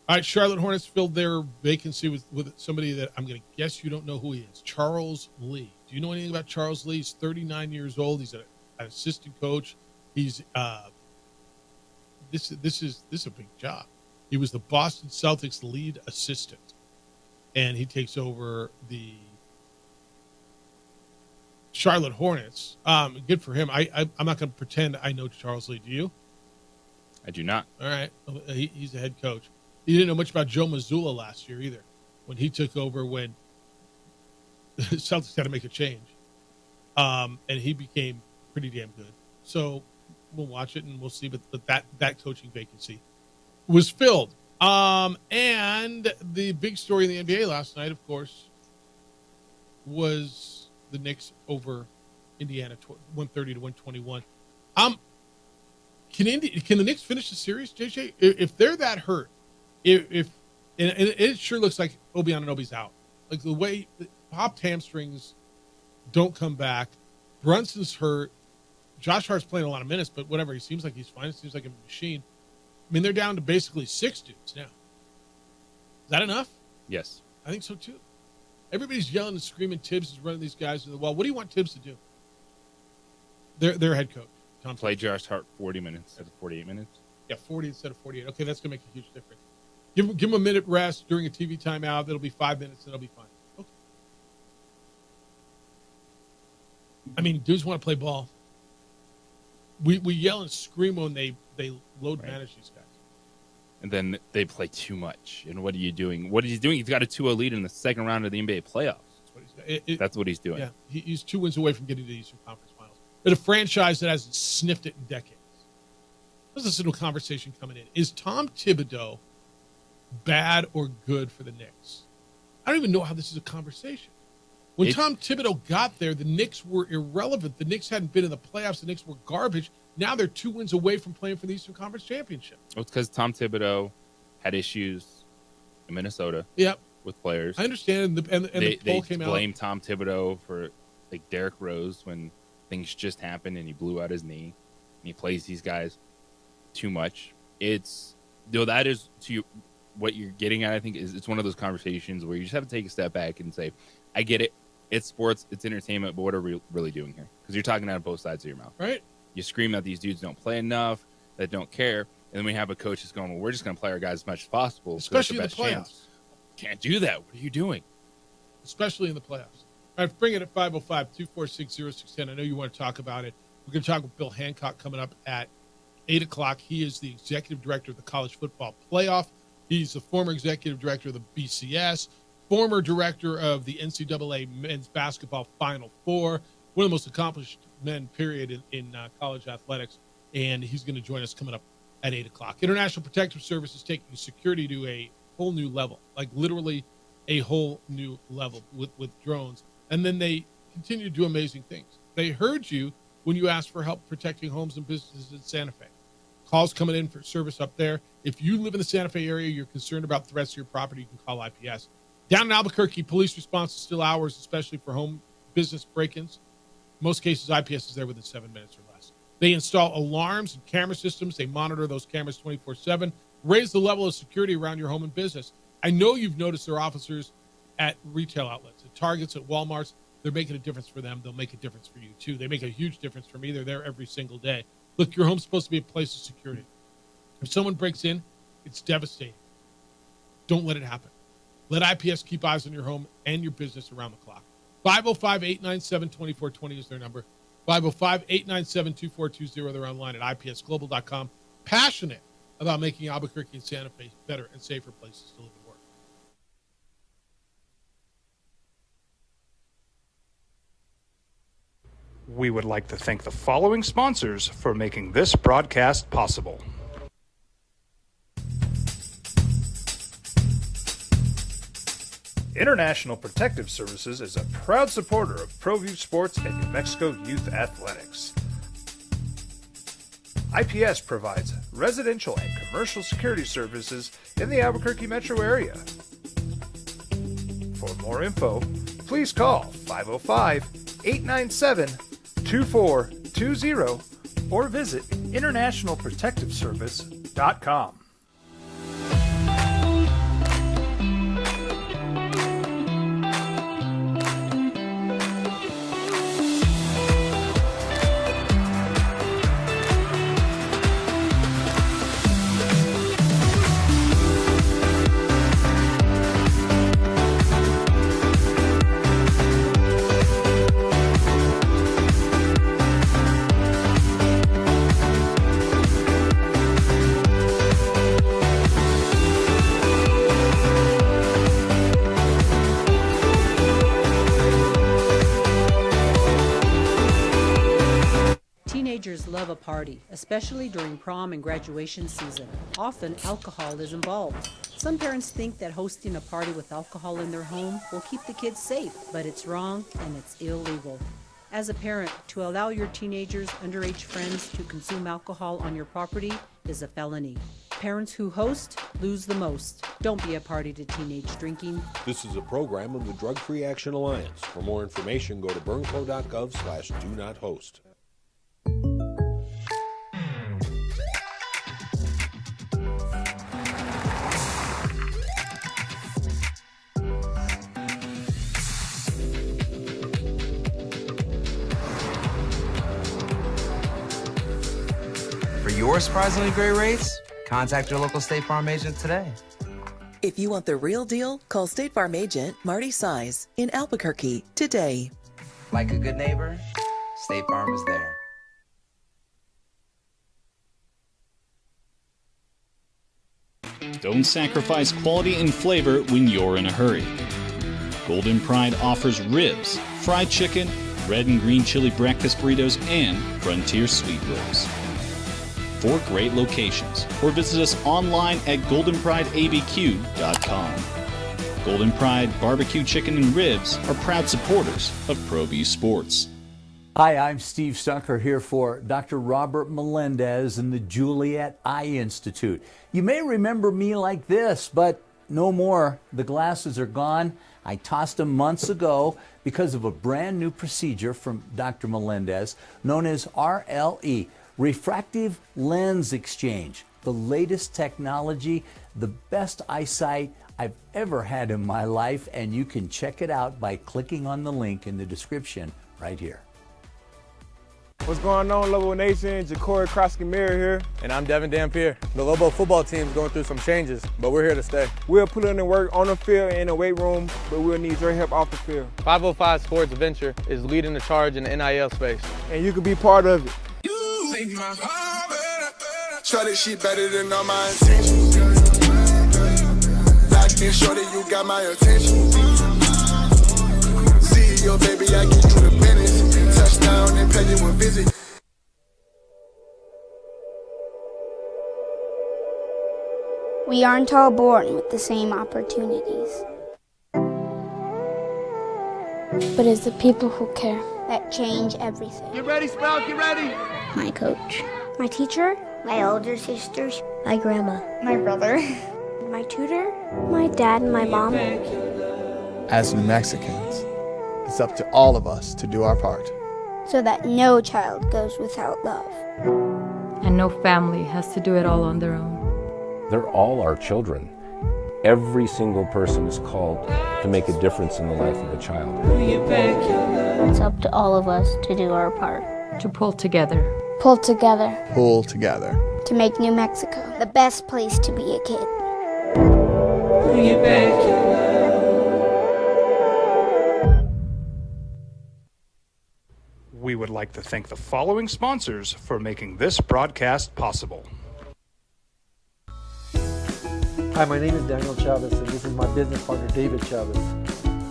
Speaker 5: All right, Charlotte Hornets filled their vacancy with somebody that I'm going to guess you don't know who he is. Charles Lee. Do you know anything about Charles Lee? He's 39 years old. He's an assistant coach. He's this is a big job. He was the Boston Celtics lead assistant, and he takes over the Charlotte Hornets. Good for him. I'm not going to pretend I know Charles Lee. Do you?
Speaker 6: I do not.
Speaker 5: All right. He's the head coach. He didn't know much about Joe Mazzulla last year either, when he took over when the Celtics had to make a change. And he became pretty damn good. So we'll watch it and we'll see. But that coaching vacancy was filled. And the big story in the NBA last night, of course, was the Knicks over Indiana, 130 to 121. Can the Knicks finish the series, JJ? If they're that hurt, if it sure looks like Obi Anunoby's out. Like, the way popped hamstrings don't come back. Brunson's hurt. Josh Hart's playing a lot of minutes, but whatever. He seems like he's fine. It seems like a machine. I mean, they're down to basically 6 dudes now. Is that enough?
Speaker 6: Yes.
Speaker 5: I think so, too. Everybody's yelling and screaming. Tibbs is running these guys to the wall. What do you want Tibbs to do? Their head coach. Tom
Speaker 6: Play Josh Hart 40 minutes instead of 48 minutes.
Speaker 5: Yeah, 40 instead of 48. Okay, that's going to make a huge difference. Give him a minute rest during a TV timeout. That'll be 5 minutes, and it'll be fine. Okay. I mean, dudes want to play ball. We yell and scream when they load manage these guys.
Speaker 6: And then they play too much. And what are you doing? What is he doing? He's got a 2-0 lead in the second round of the NBA playoffs. That's what he's doing.
Speaker 5: Yeah, he's 2 wins away from getting to the Eastern Conference Finals. But a franchise that hasn't sniffed it in decades. Let's listen to a conversation coming in. Is Tom Thibodeau bad or good for the Knicks? I don't even know how this is a conversation. When Tom Thibodeau got there, the Knicks were irrelevant. The Knicks hadn't been in the playoffs. The Knicks were garbage. Now they're 2 wins away from playing for the Eastern Conference Championship.
Speaker 6: Well, it's because Tom Thibodeau had issues in Minnesota.
Speaker 5: Yep.
Speaker 6: With players.
Speaker 5: I understand. The poll came out.
Speaker 6: They blame Tom Thibodeau for, like, Derrick Rose when things just happened and he blew out his knee. And he plays these guys too much. That is to what you're getting at. I think it's one of those conversations where you just have to take a step back and say, I get it. It's sports. It's entertainment. But what are we really doing here? Because you're talking out of both sides of your mouth.
Speaker 5: Right.
Speaker 6: You scream that these dudes don't play enough, that don't care. And then we have a coach that's going, well, we're just going to play our guys as much as possible.
Speaker 5: Especially in the playoffs.
Speaker 6: Chance. Can't do that. What are you doing?
Speaker 5: Especially in the playoffs. All right, bring it at 505-246-0610. I know you want to talk about it. We're going to talk with Bill Hancock coming up at 8 o'clock. He is the executive director of the College Football Playoff. He's the former executive director of the BCS, former director of the NCAA Men's Basketball Final Four, one of the most accomplished men, period, in college athletics. And he's going to join us coming up at 8 o'clock. International Protective Service is taking security to a whole new level, like literally a whole new level with drones. And then they continue to do amazing things. They heard you when you asked for help protecting homes and businesses in Santa Fe. Calls coming in for service up there. If you live in the Santa Fe area, you're concerned about threats to your property, you can call IPS. Down in Albuquerque, police response is still hours, especially for home business break-ins. In most cases, IPS is there within 7 minutes or less. They install alarms and camera systems. They monitor those cameras 24/7, raise the level of security around your home and business. I know you've noticed their officers at retail outlets, at Targets, at Walmarts. They're making a difference for them. They'll make a difference for you, too. They make a huge difference for me. They're there every single day. Look, your home's supposed to be a place of security. If someone breaks in, it's devastating. Don't let it happen. Let IPS keep eyes on your home and your business around the clock. 505-897-2420 is their number. 505-897-2420. They're online at ipsglobal.com. Passionate about making Albuquerque and Santa Fe better and safer places to live and work.
Speaker 4: We would like to thank the following sponsors for making this broadcast possible. International Protective Services is a proud supporter of ProView Sports and New Mexico Youth Athletics. IPS provides residential and commercial security services in the Albuquerque metro area. For more info, please call 505-897-2420 or visit internationalprotectiveservice.com.
Speaker 21: Teenagers love a party, especially during prom and graduation season. Often, alcohol is involved. Some parents think that hosting a party with alcohol in their home will keep the kids safe, but it's wrong and it's illegal. As a parent, to allow your teenagers' underage friends to consume alcohol on your property is a felony. Parents who host lose the most. Don't be a party to teenage drinking.
Speaker 22: This is a program of the Drug Free Action Alliance. For more information, go to burnco.gov/do-not-host.
Speaker 23: For your surprisingly great rates, contact your local State Farm agent today.
Speaker 24: If you want the real deal, call State Farm agent Marty Size in Albuquerque today.
Speaker 23: Like a good neighbor, State Farm is there.
Speaker 15: Don't sacrifice quality and flavor when you're in a hurry. Golden Pride offers ribs, fried chicken, red and green chili breakfast burritos, and Frontier sweet rolls. 4 great locations, or visit us online at goldenprideabq.com. Golden Pride Barbecue Chicken and Ribs are proud supporters of ProView Sports.
Speaker 25: Hi, I'm Steve Stucker here for Dr. Robert Melendez and the Juliet Eye Institute. You may remember me like this, but no more. The glasses are gone. I tossed them months ago because of a brand new procedure from Dr. Melendez known as RLE, Refractive Lens Exchange. The latest technology, the best eyesight I've ever had in my life, and you can check it out by clicking on the link in the description right here.
Speaker 8: What's going on, Lobo Nation? Ja'Cory Krosky-Miller here. And I'm Devin Dampier. The Lobo football team's going through some changes, but we're here to stay. We'll put in the work on the field and in the weight room, but we'll need your help off the field. 505 Sports Venture is leading the charge in the NIL space. And you can be part of it.
Speaker 2: You make my heart better. Shorty, she better than all my intentions. Locked in, shorty, you got my attention. CEO, baby, I get you the business. Touchdown and pay you a visit.
Speaker 16: We aren't all born with the same opportunities. But it's the people who care that change everything.
Speaker 3: Get ready, Sprout, get ready.
Speaker 16: My coach, my teacher, my older sisters, my grandma, my brother, my tutor, my dad, and my mom.
Speaker 1: As New Mexicans, it's up to all of us to do our part.
Speaker 16: So that no child goes without love.
Speaker 17: And no family has to do it all on their own.
Speaker 18: They're all our children. Every single person is called to make a difference in the life of a child.
Speaker 16: It's up to all of us to do our part.
Speaker 17: To pull together.
Speaker 16: Pull together.
Speaker 1: Pull together.
Speaker 16: To make New Mexico the best place to be a kid.
Speaker 4: We would like to thank the following sponsors for making this broadcast possible.
Speaker 7: Hi, my name is Daniel Chavez, and this is my business partner, David Chavez.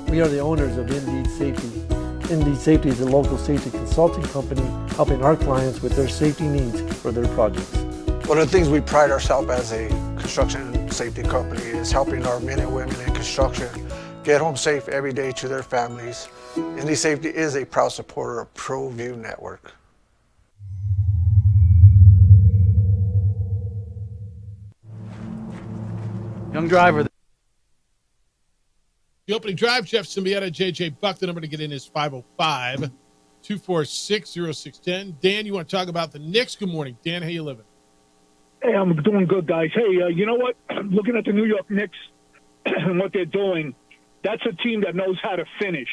Speaker 7: We are the owners of Indeed Safety. Indeed Safety is a local safety consulting company helping our clients with their safety needs for their projects.
Speaker 9: One of the things we pride ourselves as a construction safety company is helping our men and women in construction get home safe every day to their families. Indeed Safety is a proud supporter of ProView Network.
Speaker 11: Young driver.
Speaker 5: The opening drive, Jeff Symbieta, J.J. Buck. The number to get in is 505-246-0610. Dan, you want to talk about the Knicks? Good morning. Dan, how you living?
Speaker 10: Hey, I'm doing good, guys. Hey, you know what? Looking at the New York Knicks and what they're doing, that's a team that knows how to finish.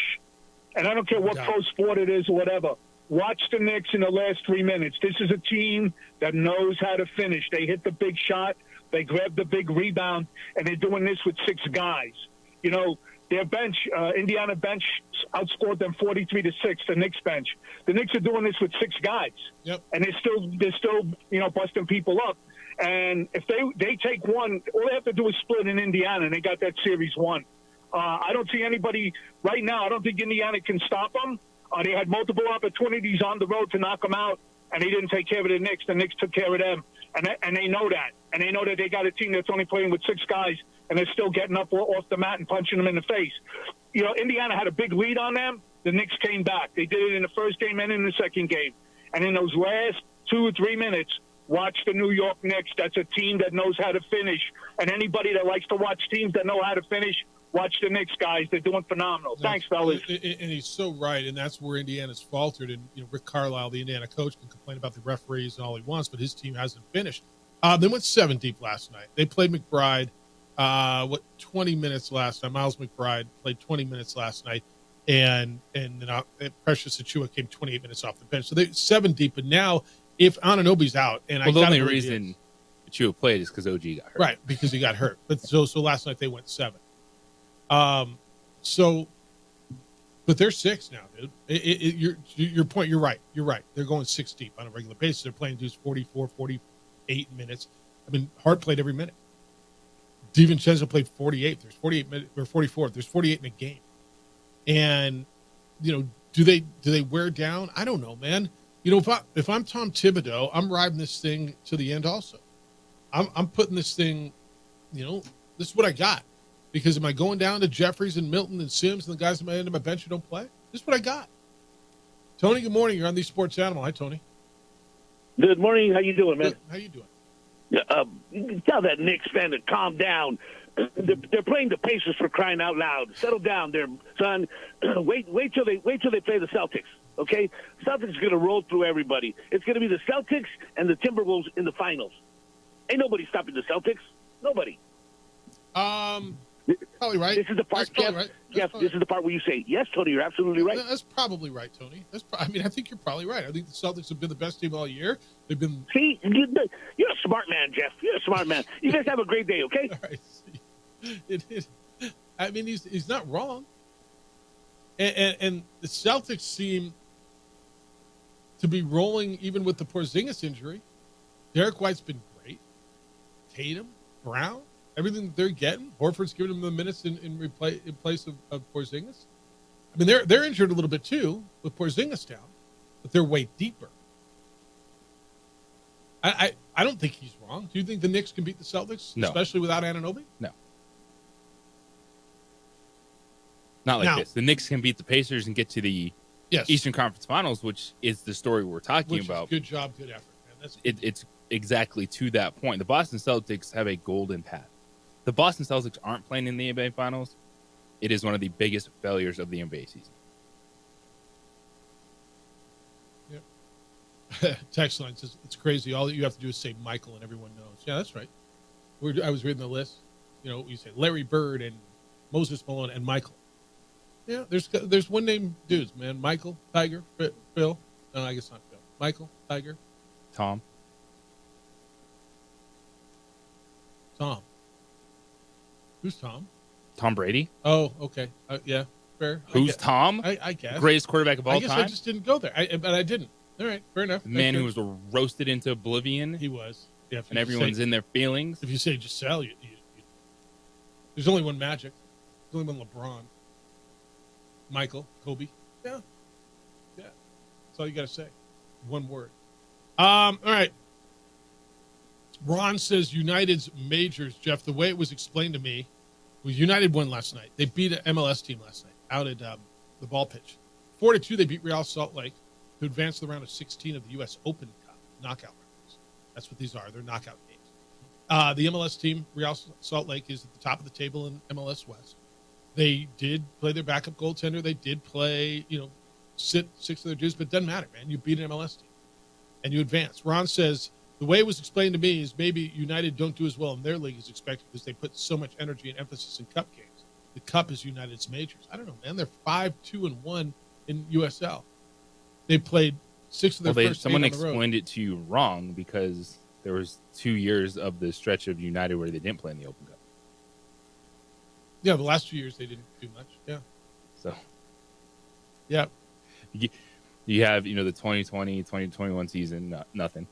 Speaker 10: And I don't care what pro sport it is or whatever. Watch the Knicks in the last 3 minutes. This is a team that knows how to finish. They hit the big shot. They grabbed the big rebound, and they're doing this with 6 guys. You know, their bench, Indiana bench, outscored them 43-6. The Knicks bench. The Knicks are doing this with 6 guys, and they're still, you know, busting people up. And if they take one, all they have to do is split in Indiana, and they got that series won. I don't see anybody right now. I don't think Indiana can stop them. They had multiple opportunities on the road to knock them out, and they didn't take care of the Knicks. The Knicks took care of them, and they know that. And they know that they got a team that's only playing with 6 guys, and they're still getting up off the mat and punching them in the face. You know, Indiana had a big lead on them. The Knicks came back. They did it in the first game and in the second game. And in those last 2 or 3 minutes, watch the New York Knicks. That's a team that knows how to finish. And anybody that likes to watch teams that know how to finish, watch the Knicks, guys. They're doing phenomenal. Thanks, fellas.
Speaker 5: And he's so right, and that's where Indiana's faltered. And you know, Rick Carlisle, the Indiana coach, can complain about the referees and all he wants, but his team hasn't finished. They went 7 deep last night. They played McBride, 20 minutes last night. Miles McBride played 20 minutes last night, and then Precious Achiuwa came 28 minutes off the bench. So they're 7 deep, but now if Anunoby's out, and
Speaker 6: the only reason Achiuwa played is because OG got hurt.
Speaker 5: Right, because he got hurt. But so last night they went 7. But they're 6 now, dude. Your point, you're right. You're right. They're going 6 deep on a regular basis. They're playing dudes 44, 48 minutes. I mean, Hart played every minute. DiVincenzo played 48. There's 48 minutes or 44. There's 48 in a game. And, you know, do they wear down? I don't know, man. You know, if I'm Tom Thibodeau, I'm riding this thing to the end also. I'm putting this thing, you know, this is what I got. Because am I going down to Jeffries and Milton and Sims and the guys at my end of my bench who don't play? This is what I got. Tony, good morning. You're on the Sports Animal. Hi, Tony.
Speaker 12: Good morning. How you doing, man?
Speaker 5: Good. How you doing?
Speaker 12: Tell that Knicks fan to calm down. They're playing the Pacers, for crying out loud. Settle down there, son. Wait till they play the Celtics. Okay, Celtics are gonna roll through everybody. It's gonna be the Celtics and the Timberwolves in the finals. Ain't nobody stopping the Celtics. Nobody.
Speaker 5: Probably right.
Speaker 12: This is the part, Jeff.
Speaker 5: Right.
Speaker 12: Jeff, this is the part where you say, yes, Tony, you're absolutely right.
Speaker 5: That's probably right, Tony. I mean, I think you're probably right. I think the Celtics have been the best team all year. They've been.
Speaker 12: See, you're a smart man, Jeff. You're a smart man. You guys have a great day, okay?
Speaker 5: All right. I mean, he's not wrong. And the Celtics seem to be rolling even with the Porzingis injury. Derek White's been great. Tatum, Brown, everything that they're getting. Horford's giving them the minutes in place of Porzingis. I mean, they're injured a little bit too with Porzingis down, but they're way deeper. I don't think he's wrong. Do you think the Knicks can beat the Celtics,
Speaker 6: No.
Speaker 5: especially without Anunoby?
Speaker 6: No. Not like this. The Knicks can beat the Pacers and get to the Eastern Conference Finals, which is the story we're talking about.
Speaker 5: Good job, good effort, man. That's
Speaker 6: It's exactly to that point. The Boston Celtics have a golden path. The Boston Celtics aren't playing in the NBA Finals. It is one of the biggest failures of the NBA season.
Speaker 5: Text line says it's crazy. All you have to do is say Michael and everyone knows. Yeah, that's right. I was reading the list. You say Larry Bird and Moses Malone and Michael. Yeah, there's one name dudes, man. Michael, Tiger, Phil. No, I guess not Phil. Michael, Tiger,
Speaker 6: Tom.
Speaker 5: Who's Tom?
Speaker 6: Tom Brady.
Speaker 5: Oh, okay. Yeah, fair.
Speaker 6: Who's Tom?
Speaker 5: I guess.
Speaker 6: Greatest quarterback of all
Speaker 5: I guess
Speaker 6: time.
Speaker 5: I just didn't go there. But I didn't. All right, fair enough.
Speaker 6: The man who was roasted into oblivion.
Speaker 5: He was. Yeah,
Speaker 6: and everyone's in their feelings.
Speaker 5: If you say Giselle, there's only one Magic. There's only one LeBron. Michael, Kobe. Yeah. That's all you got to say. One word. All right. Ron says United's majors, Jeff, the way it was explained to me, was United won last night. They beat an MLS team last night out at the ball pitch. 4-2, they beat Real Salt Lake to advance to the round of 16 of the U.S. Open Cup knockout rounds. That's what these are. They're knockout games. The MLS team, Real Salt Lake, is at the top of the table in MLS West. They did play their backup goaltender. They did play, sit 6 of their dudes, but it doesn't matter, man. You beat an MLS team, and you advance. Ron says, the way it was explained to me is maybe United don't do as well in their league as expected because they put so much energy and emphasis in cup games. The cup is United's majors. I don't know, man. They're 5-2-1 in USL. They played 6 of their first
Speaker 6: someone
Speaker 5: 8 on the road.
Speaker 6: explained it to you wrong because there was 2 years of the stretch of United where they didn't play in the Open Cup.
Speaker 5: Yeah, the last 2 years they didn't do much. Yeah.
Speaker 6: So,
Speaker 5: yeah.
Speaker 6: You have, the 2020, 2021 season, nothing.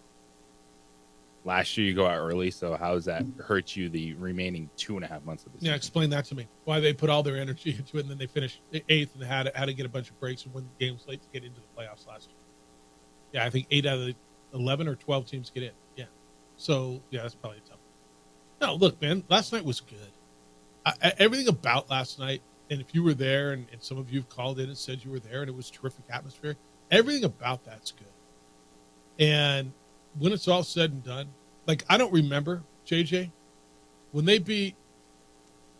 Speaker 6: Last year you go out early, so how does that hurt you the remaining 2.5 months of the season?
Speaker 5: Yeah, explain that to me. Why they put all their energy into it and then they finished 8th and had to get a bunch of breaks and win games late to get into the playoffs last year. Yeah, I think 8 out of the 11 or 12 teams get in. Yeah. So, yeah, that's probably tough. No, look, man, last night was good. Everything about last night, and if you were there and some of you have called in and said you were there and it was terrific atmosphere, everything about that's good. And when it's all said and done, like I don't remember, JJ, when they beat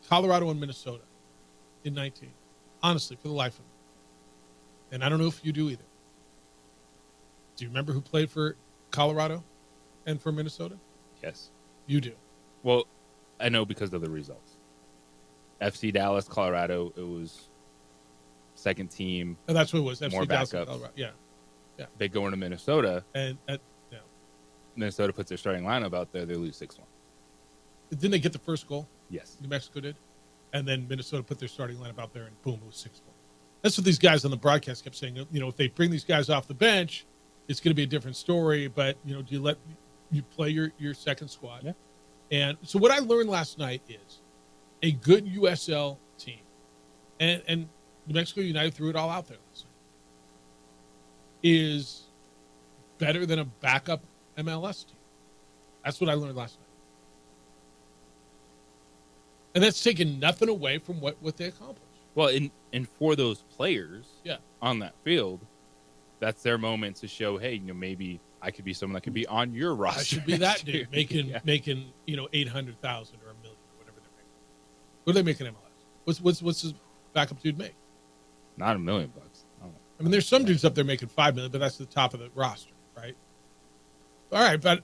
Speaker 5: Colorado and Minnesota in 19, honestly, for the life of me. And I don't know if you do either. Do you remember who played for Colorado and for Minnesota?
Speaker 6: Yes.
Speaker 5: You do.
Speaker 6: Well, I know because of the results. FC Dallas, Colorado, it was second team.
Speaker 5: And that's what it was. FC
Speaker 6: more
Speaker 5: Dallas,
Speaker 6: backups.
Speaker 5: Colorado. Yeah.
Speaker 6: They go into Minnesota.
Speaker 5: And
Speaker 6: Minnesota puts their starting lineup out there. They lose 6-1.
Speaker 5: Didn't they get the first goal?
Speaker 6: Yes.
Speaker 5: New Mexico did. And then Minnesota put their starting lineup out there and boom, it was 6-1. That's what these guys on the broadcast kept saying. If they bring these guys off the bench, it's going to be a different story. But, do you let you play your second squad?
Speaker 6: Yeah.
Speaker 5: And so what I learned last night is a good USL team. And New Mexico United threw it all out there last night. Is better than a backup MLS team. That's what I learned last night. And that's taking nothing away from what they accomplished.
Speaker 6: Well, and for those players
Speaker 5: Yeah.
Speaker 6: on that field, that's their moment to show, hey, maybe I could be someone that could be on your roster.
Speaker 5: I should be that
Speaker 6: next year.
Speaker 5: dude making 800,000 or $1 million or whatever they're making. What do they make in MLS? What's his backup dude make?
Speaker 6: Not $1 million.
Speaker 5: I mean, there's some dudes up there making $5 million, but that's the top of the roster, right? All right, but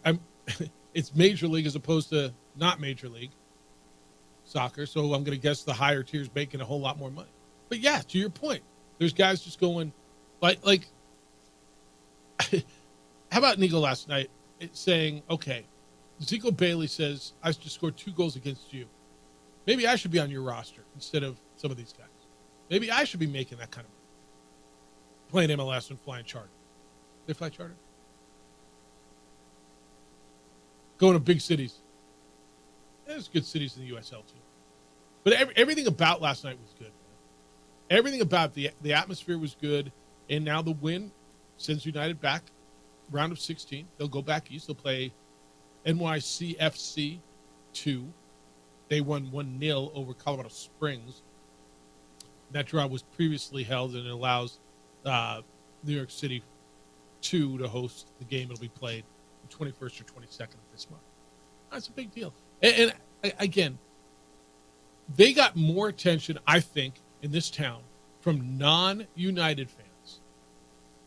Speaker 5: it's major league as opposed to not major league soccer, so I'm going to guess the higher tiers making a whole lot more money. But yeah, to your point, there's guys just going like how about Nico last night saying, okay, Ezekiel Bailey says, I just scored 2 goals against you. Maybe I should be on your roster instead of some of these guys. Maybe I should be making that kind of money. Playing MLS and flying charter. They fly charter? Going to big cities. there's good cities in the USL too. But everything about last night was good. Everything about the atmosphere was good. And now the win sends United back, round of 16. They'll go back east. They'll play NYCFC 2. They won 1-0 over Colorado Springs. That draw was previously held, and it allows New York City 2 to host the game. It'll be played the 21st or 22nd of this month. That's a big deal. And again, they got more attention, I think, in this town from non-United fans,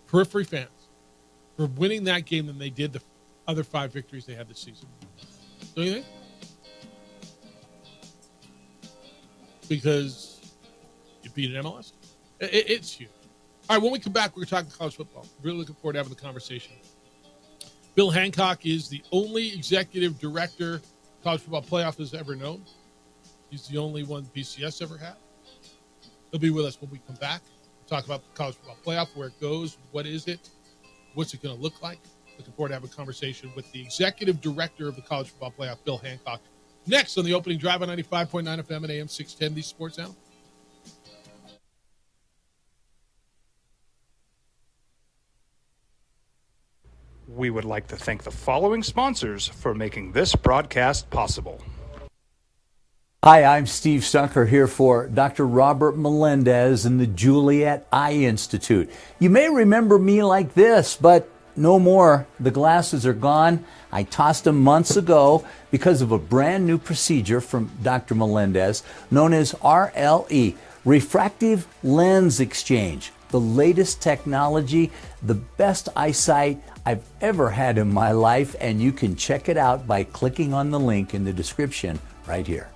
Speaker 5: periphery fans, for winning that game than they did the other 5 victories they had this season. Don't you think? Because you beat an MLS. It's huge. All right, when we come back, we're talking college football. Really looking forward to having the conversation. Bill Hancock is the only executive director college football playoff has ever known. He's the only one BCS ever had. He'll be with us when we come back. We'll talk about the college football playoff, where it goes, what is it, what's it going to look like. Looking forward to having a conversation with the executive director of the college football playoff, Bill Hancock. Next on the opening drive on 95.9 FM and AM 610, the Sports Sound.
Speaker 4: We would like to thank the following sponsors for making this broadcast possible.
Speaker 25: Hi, I'm Steve Stucker here for Dr. Robert Melendez and the Juliet Eye Institute. You may remember me like this, but no more. The glasses are gone. I tossed them months ago because of a brand new procedure from Dr. Melendez known as RLE, Refractive Lens Exchange. The latest technology, the best eyesight I've ever had in my life, and you can check it out by clicking on the link in the description right here.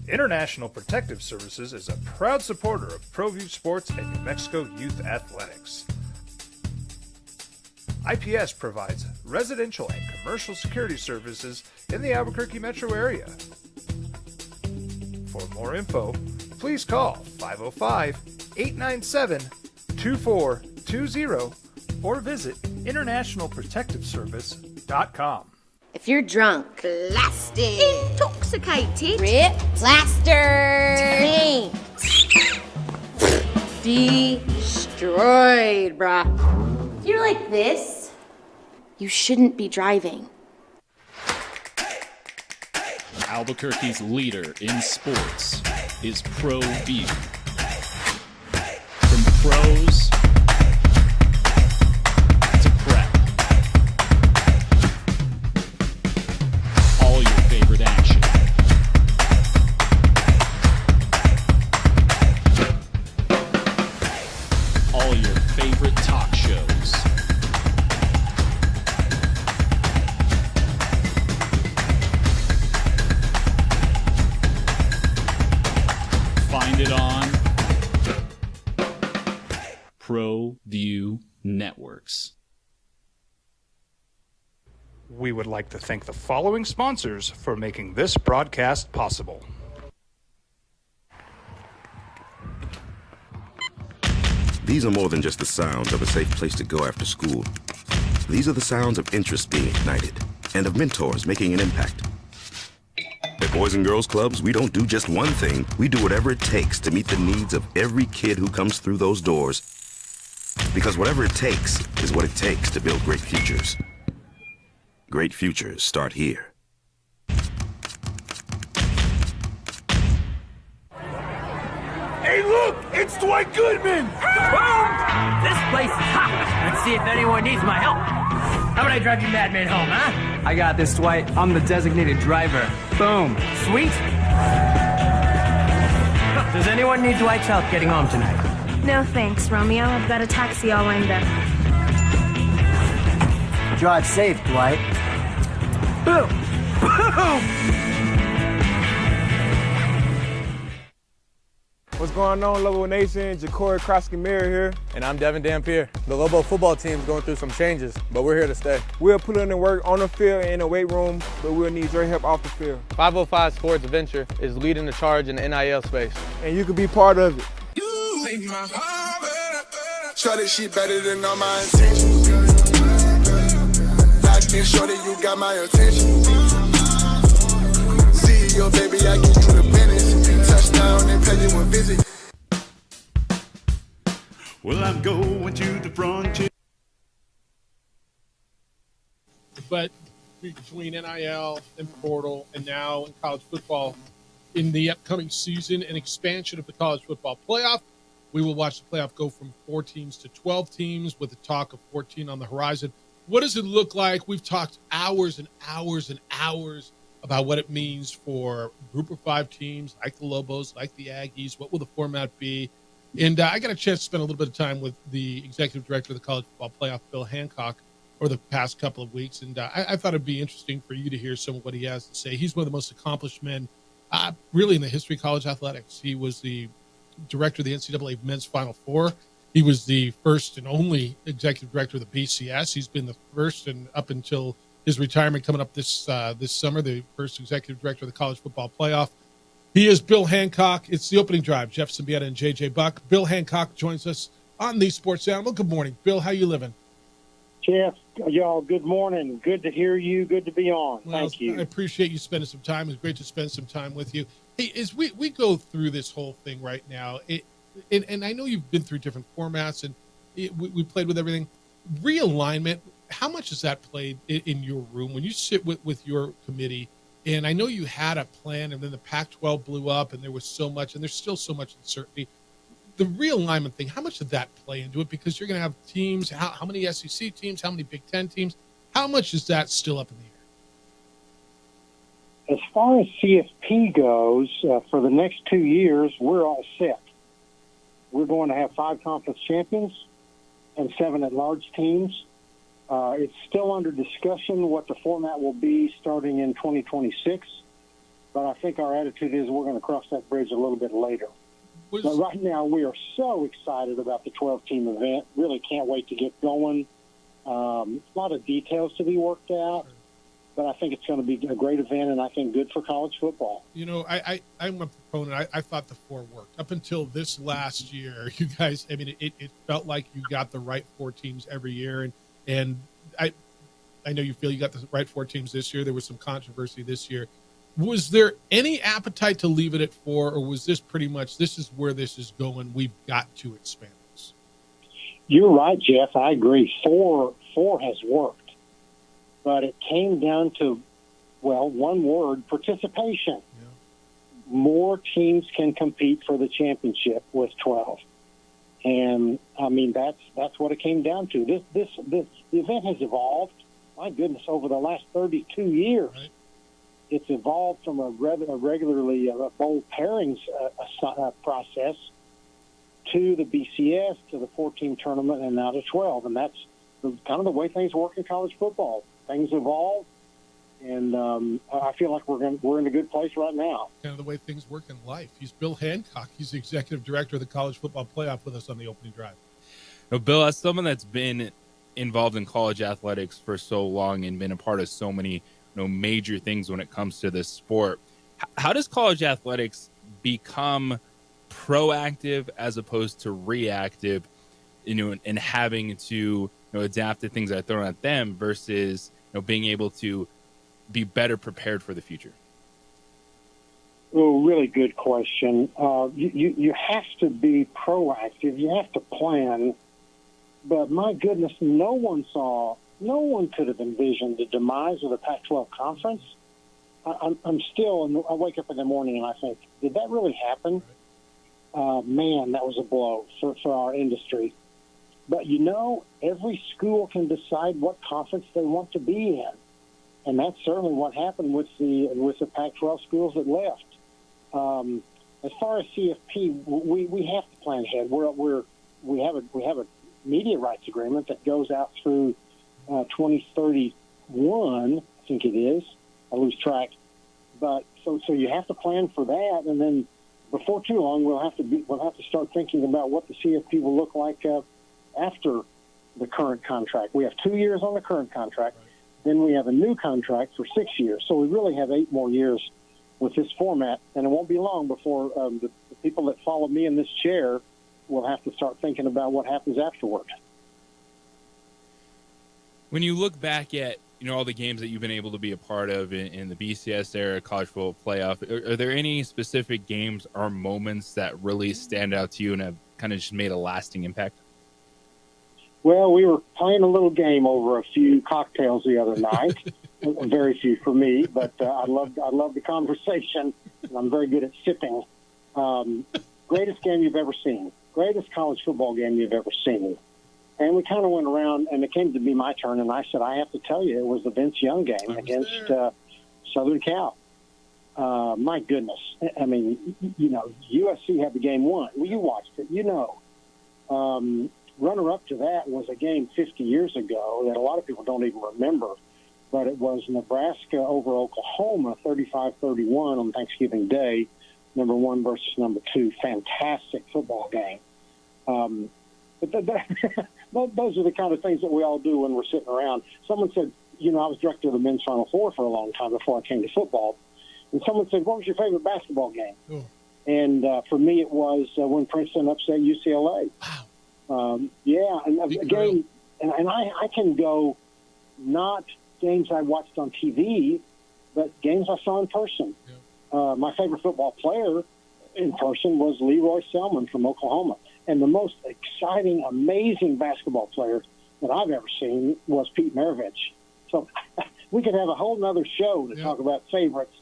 Speaker 4: International Protective Services is a proud supporter of ProView Sports and New Mexico Youth Athletics. IPS provides residential and commercial security services in the Albuquerque metro area. For more info, please call 505-897-2420 or visit internationalprotectiveservice.com.
Speaker 13: If you're drunk, blasted, intoxicated, ripped, plastered, taint, destroyed, bruh. If you're like this, you shouldn't be driving.
Speaker 15: Albuquerque's leader in sports is ProView. From pros to prep, all your favorite action. All your favorite talk shows. Find it on ProView Networks.
Speaker 4: We would like to thank the following sponsors for making this broadcast possible.
Speaker 14: These are more than just the sounds of a safe place to go after school. These are the sounds of interest being ignited and of mentors making an impact. At Boys and Girls Clubs, we don't do just one thing. We do whatever it takes to meet the needs of every kid who comes through those doors. Because whatever it takes is what it takes to build great futures. Great futures start here.
Speaker 3: Hey, look! It's Dwight Goodman! This place is hot. Let's see if anyone needs my help. How about I drive you madman home, huh?
Speaker 19: I got this, Dwight. I'm the designated driver. Boom.
Speaker 3: Sweet. Does anyone need Dwight's help getting home tonight?
Speaker 16: No thanks, Romeo. I've got a taxi all lined up.
Speaker 19: Drive safe, Dwight.
Speaker 3: Boom! Boom!
Speaker 8: What's going on, Lobo Nation? Ja'Cory Krosky-Miller here.
Speaker 20: And I'm Devin Dampier. The Lobo football team is going through some changes, but we're here to stay.
Speaker 8: We'll put in the work on the field and in the weight room, but we'll need your help off the field.
Speaker 20: 505 Sports Venture is leading the charge in the NIL space.
Speaker 8: And you can be part of it.
Speaker 2: Try this shit better than all my intentions. Ensure that you got my attention. CEO, baby, I give you the business. Touchdown and pay you a visit.
Speaker 18: Well, I'm going to the frontier.
Speaker 5: But between NIL and portal and now in college football, in the upcoming season, an expansion of the college football playoff, we will watch the playoff go from 4 teams to 12 teams with the talk of 14 on the horizon. What does it look like? We've talked hours and hours and hours about what it means for group of 5 teams like the Lobos, like the Aggies. What will the format be? And I got a chance to spend a little bit of time with the executive director of the college football playoff, Bill Hancock, over the past couple of weeks. And I thought it'd be interesting for you to hear some of what he has to say. He's one of the most accomplished men really in the history of college athletics. He was the director of the NCAA Men's Final Four. He was the first and only executive director of the BCS. He's been the first, and up until his retirement coming up this summer, the first executive director of the college football playoff. He is Bill Hancock. It's the opening drive. Jeff Symbieta and JJ Buck. Bill Hancock joins us on the Sports Animal. Good morning, Bill. How you living?
Speaker 21: Jeff, y'all, good morning. Good to hear you. Good to be on. Thank you.
Speaker 5: I appreciate you spending some time. It's great to spend some time with you. Hey, as we go through this whole thing right now, and I know you've been through different formats, and we played with everything. Realignment, how much has that played in your room when you sit with your committee? And I know you had a plan, and then the Pac-12 blew up, and there was so much, and there's still so much uncertainty. The realignment thing, how much did that play into it? Because you're going to have teams, how many SEC teams, how many Big Ten teams? How much is that still up in the air?
Speaker 21: As far as CFP goes, for the next 2 years, we're all set. We're going to have 5 conference champions and 7 at-large teams. It's still under discussion what the format will be starting in 2026, but I think our attitude is we're going to cross that bridge a little bit later. But right now, we are so excited about the 12-team event. Really can't wait to get going. A lot of details to be worked out, but I think it's going to be a great event, and I think good for college football.
Speaker 5: You know, I'm a proponent. I thought the 4 worked. Up until this last year, you guys, I mean, it felt like you got the right 4 teams every year, and I know you feel you got the right 4 teams this year. There was some controversy this year. Was there any appetite to leave it at 4, or was this pretty much, this is where this is going, we've got to expand this?
Speaker 21: You're right, Jeff. I agree. 4 has worked. But it came down to, well, one word, participation. Yeah. More teams can compete for the championship with 12. And, I mean, that's what it came down to. This event has evolved, my goodness, over the last 32 years. Right. It's evolved from a regularly bowl pairings process to the BCS, to the 4-team tournament, and now to 12. And that's kind of the way things work in college football. Things evolve, and I feel like we're in a good place right now.
Speaker 5: Kind of the way things work in life. He's Bill Hancock. He's the executive director of the college football playoff with us on the opening drive.
Speaker 6: Now, Bill, as someone that's been involved in college athletics for so long and been a part of so many major things when it comes to this sport, how does college athletics become proactive as opposed to reactive, and having to adapt to things that are thrown at them versus being able to be better prepared for the future?
Speaker 21: Oh, really good question. You have to be proactive. You have to plan. But my goodness, no one could have envisioned the demise of the Pac-12 conference. I'm still, I wake up in the morning and I think, did that really happen? Man, that was a blow for our industry. But every school can decide what conference they want to be in, and that's certainly what happened with the Pac-12 schools that left. As far as CFP, we have to plan ahead. We have a media rights agreement that goes out through 2031, I think it is. I lose track, but so you have to plan for that, and then before too long, we'll have to start thinking about what the CFP will look like after the current contract. We have 2 years on the current contract. Right. Then we have a new contract for 6 years. So we really have 8 more years with this format, and it won't be long before the people that follow me in this chair will have to start thinking about what happens afterward.
Speaker 6: When you look back at all the games that you've been able to be a part of in the BCS era, college football playoff, are there any specific games or moments that really stand out to you and have kind of just made a lasting impact?
Speaker 21: Well, we were playing a little game over a few cocktails the other night. Very few for me, but I love the conversation. And I'm very good at sipping. Greatest game you've ever seen. Greatest college football game you've ever seen. And we kind of went around, and it came to be my turn, and I said, I have to tell you, it was the Vince Young game against Southern Cal. My goodness. I mean, USC had the game won. Well, you watched it. Runner-up to that was a game 50 years ago that a lot of people don't even remember, but it was Nebraska over Oklahoma, 35-31 on Thanksgiving Day, number 1 versus number 2. Fantastic football game. But those are the kind of things that we all do when we're sitting around. Someone said, I was director of the men's Final Four for a long time before I came to football. And someone said, what was your favorite basketball game?
Speaker 5: Oh.
Speaker 21: And for me, it was when Princeton upset UCLA.
Speaker 5: Wow.
Speaker 21: And again, and I can go not games I watched on TV, but games I saw in person. Yeah. My favorite football player in person was Leroy Selman from Oklahoma. And the most exciting, amazing basketball player that I've ever seen was Pete Maravich. So we could have a whole nother show to talk about favorites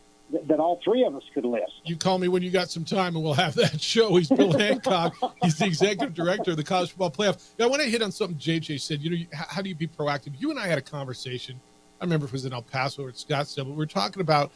Speaker 21: that all three of us could list.
Speaker 5: You call me when you got some time, and we'll have that show. He's Bill Hancock. He's the executive director of the College Football Playoff. I want to hit on something JJ said. How do you be proactive? You and I had a conversation. I remember if it was in El Paso or at Scottsdale, but we were talking about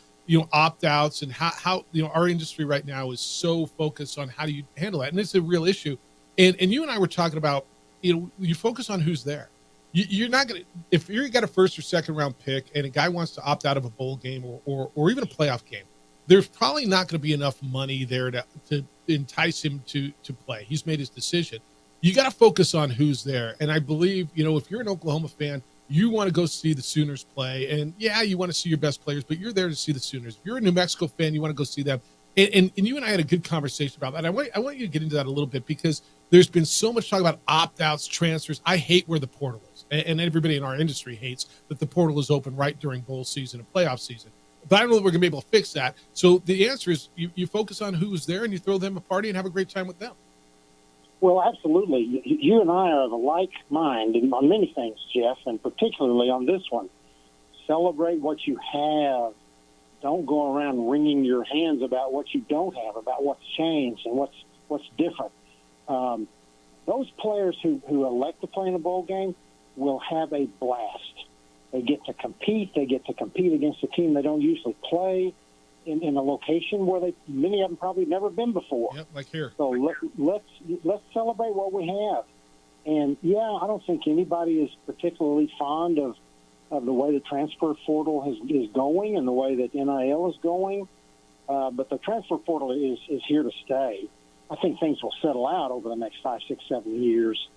Speaker 5: opt-outs and how our industry right now is so focused on how do you handle that, and it's a real issue. And you and I were talking about you focus on who's there. You're not going to, if you got a first or second round pick and a guy wants to opt out of a bowl game or even a playoff game, there's probably not going to be enough money there to entice him to play. He's made his decision. You got to focus on who's there. And I believe, if you're an Oklahoma fan, you want to go see the Sooners play. And you want to see your best players, but you're there to see the Sooners. If you're a New Mexico fan, you want to go see them. And you and I had a good conversation about that. I want you to get into that a little bit because there's been so much talk about opt-outs, transfers. I hate where the portal is, and everybody in our industry hates that the portal is open right during bowl season and playoff season. But I don't know that we're going to be able to fix that. So the answer is you focus on who's there and you throw them a party and have a great time with them.
Speaker 21: Well, absolutely. You and I are of a like mind on many things, Jeff, and particularly on this one. Celebrate what you have. Don't go around wringing your hands about what you don't have, about what's changed and what's different. Those players who elect to play in a bowl game will have a blast. They get to compete. They get to compete against a team they don't usually play in a location where many of them probably never been before.
Speaker 5: Yep, like here.
Speaker 21: So let's celebrate what we have. And I don't think anybody is particularly fond of the way the transfer portal is going and the way that NIL is going. But the transfer portal is here to stay. I think things will settle out over the next 5, 6, 7 years.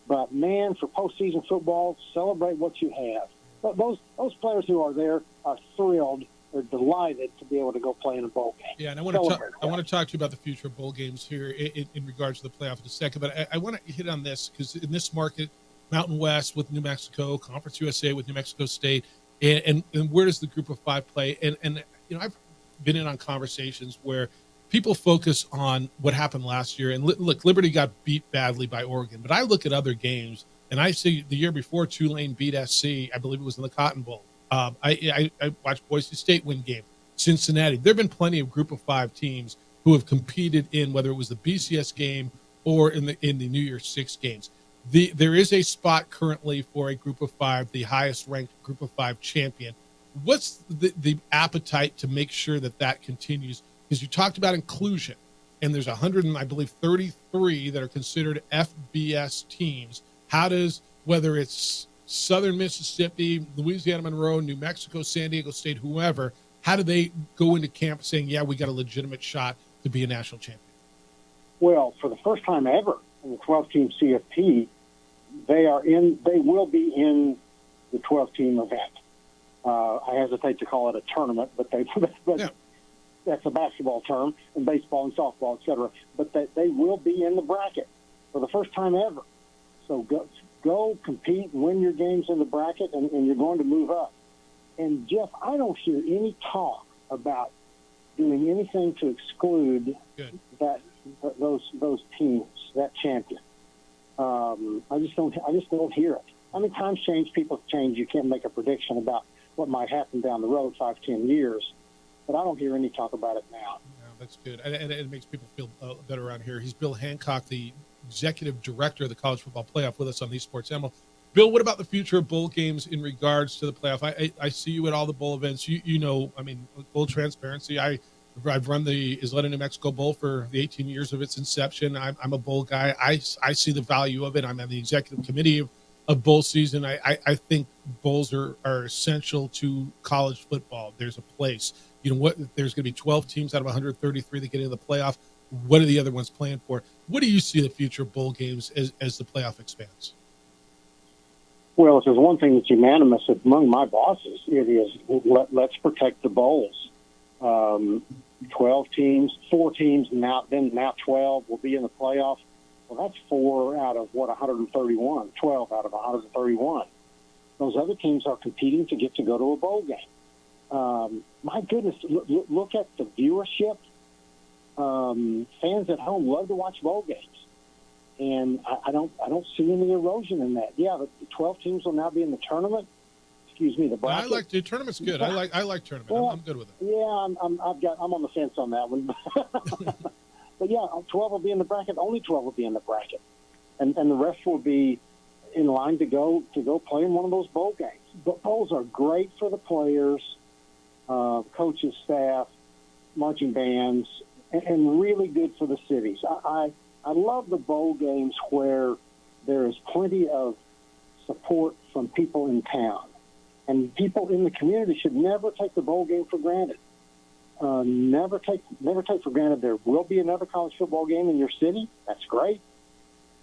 Speaker 21: But, man, for postseason football, celebrate what you have. But those players who are there are thrilled. They're delighted to be able to go play in a bowl game.
Speaker 5: Yeah, and I want to talk to you about the future of bowl games here in regards to the playoff in a second. But I want to hit on this because in this market, Mountain West with New Mexico, Conference USA with New Mexico State, and where does the Group of Five play? And I've been in on conversations where people focus on what happened last year. And look, Liberty got beat badly by Oregon. But I look at other games, and I see the year before Tulane beat SC. I believe it was in the Cotton Bowl. I watched Boise State win game, Cincinnati. There have been plenty of Group of Five teams who have competed in whether it was the BCS game or in the New Year's Six games. There is a spot currently for a Group of Five, the highest ranked Group of Five champion. What's the appetite to make sure that continues? Because you talked about inclusion, and there's 133 that are considered FBS teams. How does, whether it's Southern Mississippi, Louisiana Monroe, New Mexico, San Diego State, whoever, how do they go into camp saying, we got a legitimate shot to be a national champion?
Speaker 21: Well, for the first time ever in the 12-team CFP, they will be in the 12-team event. I hesitate to call it a tournament, but that's a basketball term, and baseball and softball, et cetera. But they will be in the bracket for the first time ever. So go compete, win your games in the bracket, and you're going to move up. And Jeff, I don't hear any talk about doing anything to exclude those teams, that champion. I just don't hear it. I mean, times change, people change. You can't make a prediction about what might happen down the road 5-10 years, but I don't hear any talk about it now.
Speaker 5: Yeah, that's good, and it makes people feel better around here. He's Bill Hancock, the executive director of the College Football Playoff, with us on the Sports Animal. Bill, what about the future of bowl games in regards to the playoff? I see you at all the bowl events. You know, I mean, full transparency. I've run the Isleta New Mexico Bowl for the 18 years of its inception. I'm a bowl guy. I see the value of it. I'm on the executive committee of bowl season. I think bowls are essential to college football. There's a place. You know what? There's going to be 12 teams out of 133 that get into the playoff. What are the other ones playing for? What do you see the future of bowl games as the playoff expands?
Speaker 21: Well, if there's one thing that's unanimous among my bosses, it is let's protect the bowls. 12 teams, 4 teams, now 12 will be in the playoff. Well, that's 4 out of 131, 12 out of 131. Those other teams are competing to get to go to a bowl game. My goodness, look at the viewership. Fans at home love to watch bowl games. And I don't see any erosion in that. Yeah, the 12 teams will now be in the tournament. Excuse me, the bracket.
Speaker 5: I like the tournament's good. I like tournament.
Speaker 21: Well,
Speaker 5: I'm good with it.
Speaker 21: Yeah, I'm on the fence on that one. But yeah, 12 will be in the bracket. Only 12 will be in the bracket, and the rest will be in line to go play in one of those bowl games. But bowls are great for the players, coaches, staff, marching bands, and really good for the cities. I love the bowl games where there is plenty of support from people in town. And people in the community should never take the bowl game for granted. Never take for granted there will be another college football game in your city. That's great.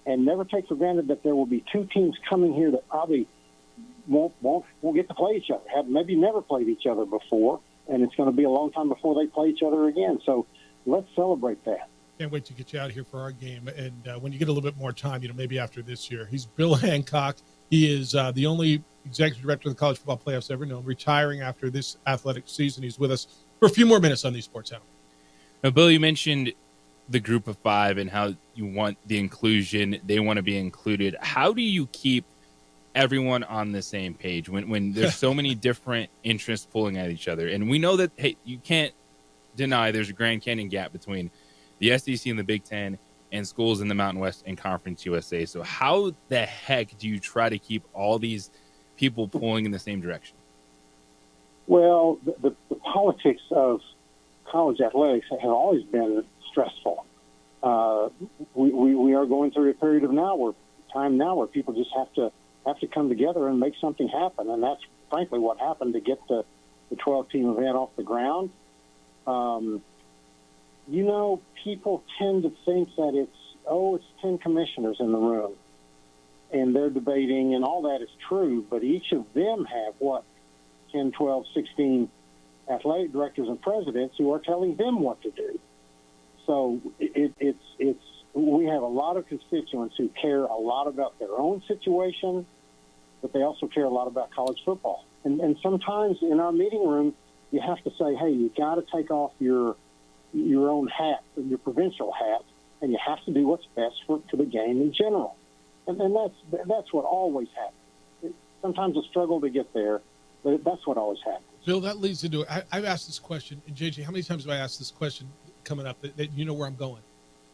Speaker 21: And never take for granted that there will be 2 teams coming here that probably won't get to play each other, have maybe never played each other before, and it's going to be a long time before they play each other again. So let's celebrate that.
Speaker 5: Can't wait to get you out here for our game. And when you get a little bit more time, maybe after this year. He's Bill Hancock. He is the only executive director of the College Football Playoffs ever known, retiring after this athletic season. He's with us for a few more minutes on the Sports Animal.
Speaker 6: Now, Bill, you mentioned the group of 5 and how you want the inclusion. They want to be included. How do you keep everyone on the same page when there's so many different interests pulling at each other? And we know that, hey, you can't deny there's a Grand Canyon gap between the SEC and the Big Ten and schools in the Mountain West and Conference USA. So how the heck do you try to keep all these people pulling in the same direction?
Speaker 21: Well, the politics of college athletics have always been stressful. We are going through a period of time now where people just have to come together and make something happen, and that's frankly what happened to get the 12-team event off the ground. People tend to think that it's 10 commissioners in the room, and they're debating, and all that is true, but each of them have, 10, 12, 16 athletic directors and presidents who are telling them what to do. So we have a lot of constituents who care a lot about their own situation, but they also care a lot about college football. And sometimes in our meeting room, you have to say, hey, you got to take off your own hat, your provincial hat, and you have to do what's best for the game in general. And that's what always happens. Sometimes a struggle to get there, but that's what always happens.
Speaker 5: Bill, that leads into I've asked this question, and JJ, how many times have I asked this question coming up that you know where I'm going?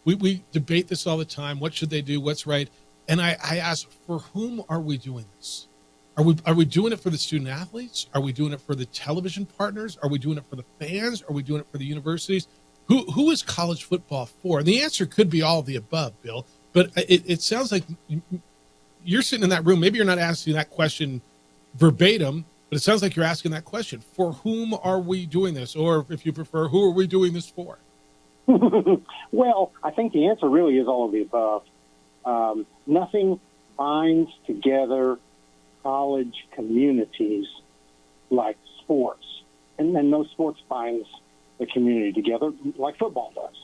Speaker 5: We debate this all the time. What should they do? What's right? And I ask, for whom are we doing this? Are we doing it for the student athletes? Are we doing it for the television partners? Are we doing it for the fans? Are we doing it for the universities? Who is college football for? And the answer could be all of the above, Bill. But it sounds like you're sitting in that room. Maybe you're not asking that question verbatim, but it sounds like you're asking that question. For whom are we doing this? Or if you prefer, who are we doing this for?
Speaker 21: Well, I think the answer really is all of the above. Nothing binds together college communities like sports. And no sports binds the community together like football does.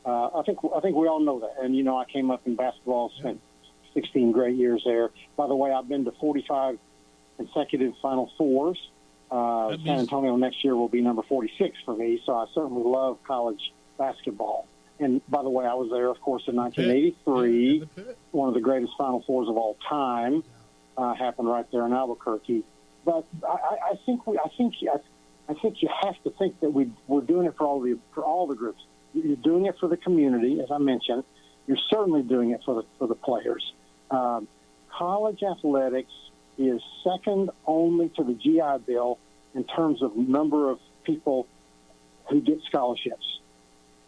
Speaker 21: I think we all know that. And, I came up in basketball, spent 16 great years there. By the way, I've been to 45 consecutive Final Fours. San Antonio next year will be number 46 for me, so I certainly love college basketball. And by the way, I was there, of course, in 1983. One of the greatest Final Fours of all time happened right there in Albuquerque. But I think you have to think that we're doing it for all the groups. You're doing it for the community, as I mentioned. You're certainly doing it for the players. College athletics is second only to the GI Bill in terms of number of people who get scholarships.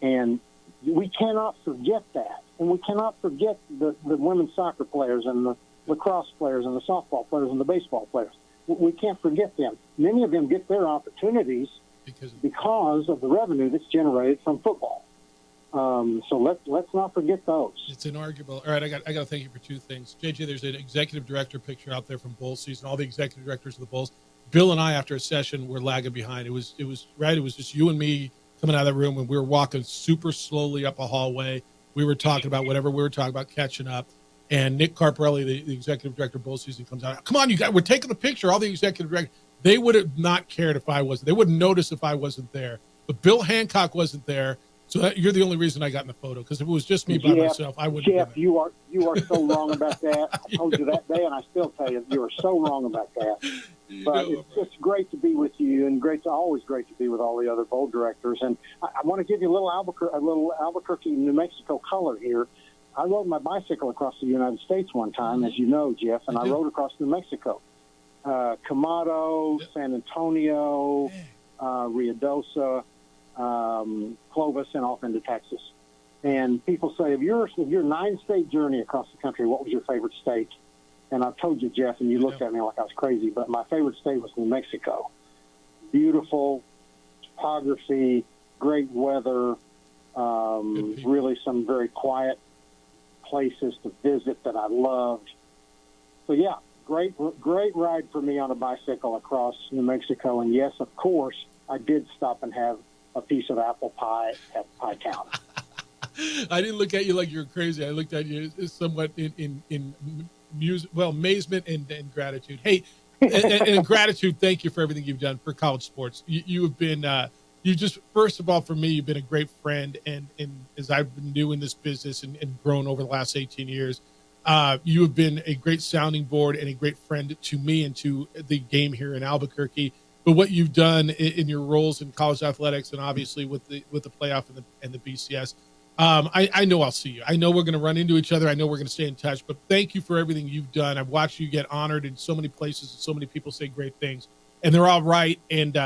Speaker 21: And we cannot forget that. And we cannot forget the women's soccer players and the lacrosse players and the softball players and the baseball players. We can't forget them. Many of them get their opportunities because of the revenue that's generated from football. So let's not forget those.
Speaker 5: It's inarguable. All right, I got to thank you for two things. JJ, there's an executive director picture out there from bowl season, all the executive directors of the Bulls. Bill and I, after a session, were lagging behind. It was just you and me coming out of the room, and we were walking super slowly up a hallway. We were talking about whatever we were talking about, catching up. And Nick Carparelli, the executive director of bowl season, comes out. Come on, you guys, we're taking the picture. All the executive directors, they would have not cared if I wasn't. They wouldn't notice if I wasn't there. But Bill Hancock wasn't there. So you're the only reason I got in the photo, because if it was just me by myself, I wouldn't.
Speaker 21: Jeff, you are so wrong about that. I told you that day, and I still tell you are so wrong about that. But it's great to be with you, and always great to be with all the other bowl directors. And I want to give you a little Albuquerque, New Mexico color here. I rode my bicycle across the United States one time, as you know, Jeff, and I rode across New Mexico, Camado, San Antonio, Ruidoso. Clovis, and off into Texas. And people say, of your 9-state journey across the country, what was your favorite state? And I told you, Jeff, and you looked at me like I was crazy, but my favorite state was New Mexico. Beautiful topography, great weather, really some very quiet places to visit that I loved. So, yeah, great ride for me on a bicycle across New Mexico. And, yes, of course, I did stop and have a piece of apple pie at Pie Town.
Speaker 5: I didn't look at you like you were crazy. I looked at you somewhat in amazement and gratitude. Hey, and gratitude, thank you for everything you've done for college sports. You have been, first of all, for me, you've been a great friend. And as I've been doing this business and grown over the last 18 years, you have been a great sounding board and a great friend to me and to the game here in Albuquerque. But what you've done in your roles in college athletics and obviously with the playoff and the BCS, I know I'll see you. I know we're going to run into each other. I know we're going to stay in touch. But thank you for everything you've done. I've watched you get honored in so many places, and so many people say great things, and they're all right. And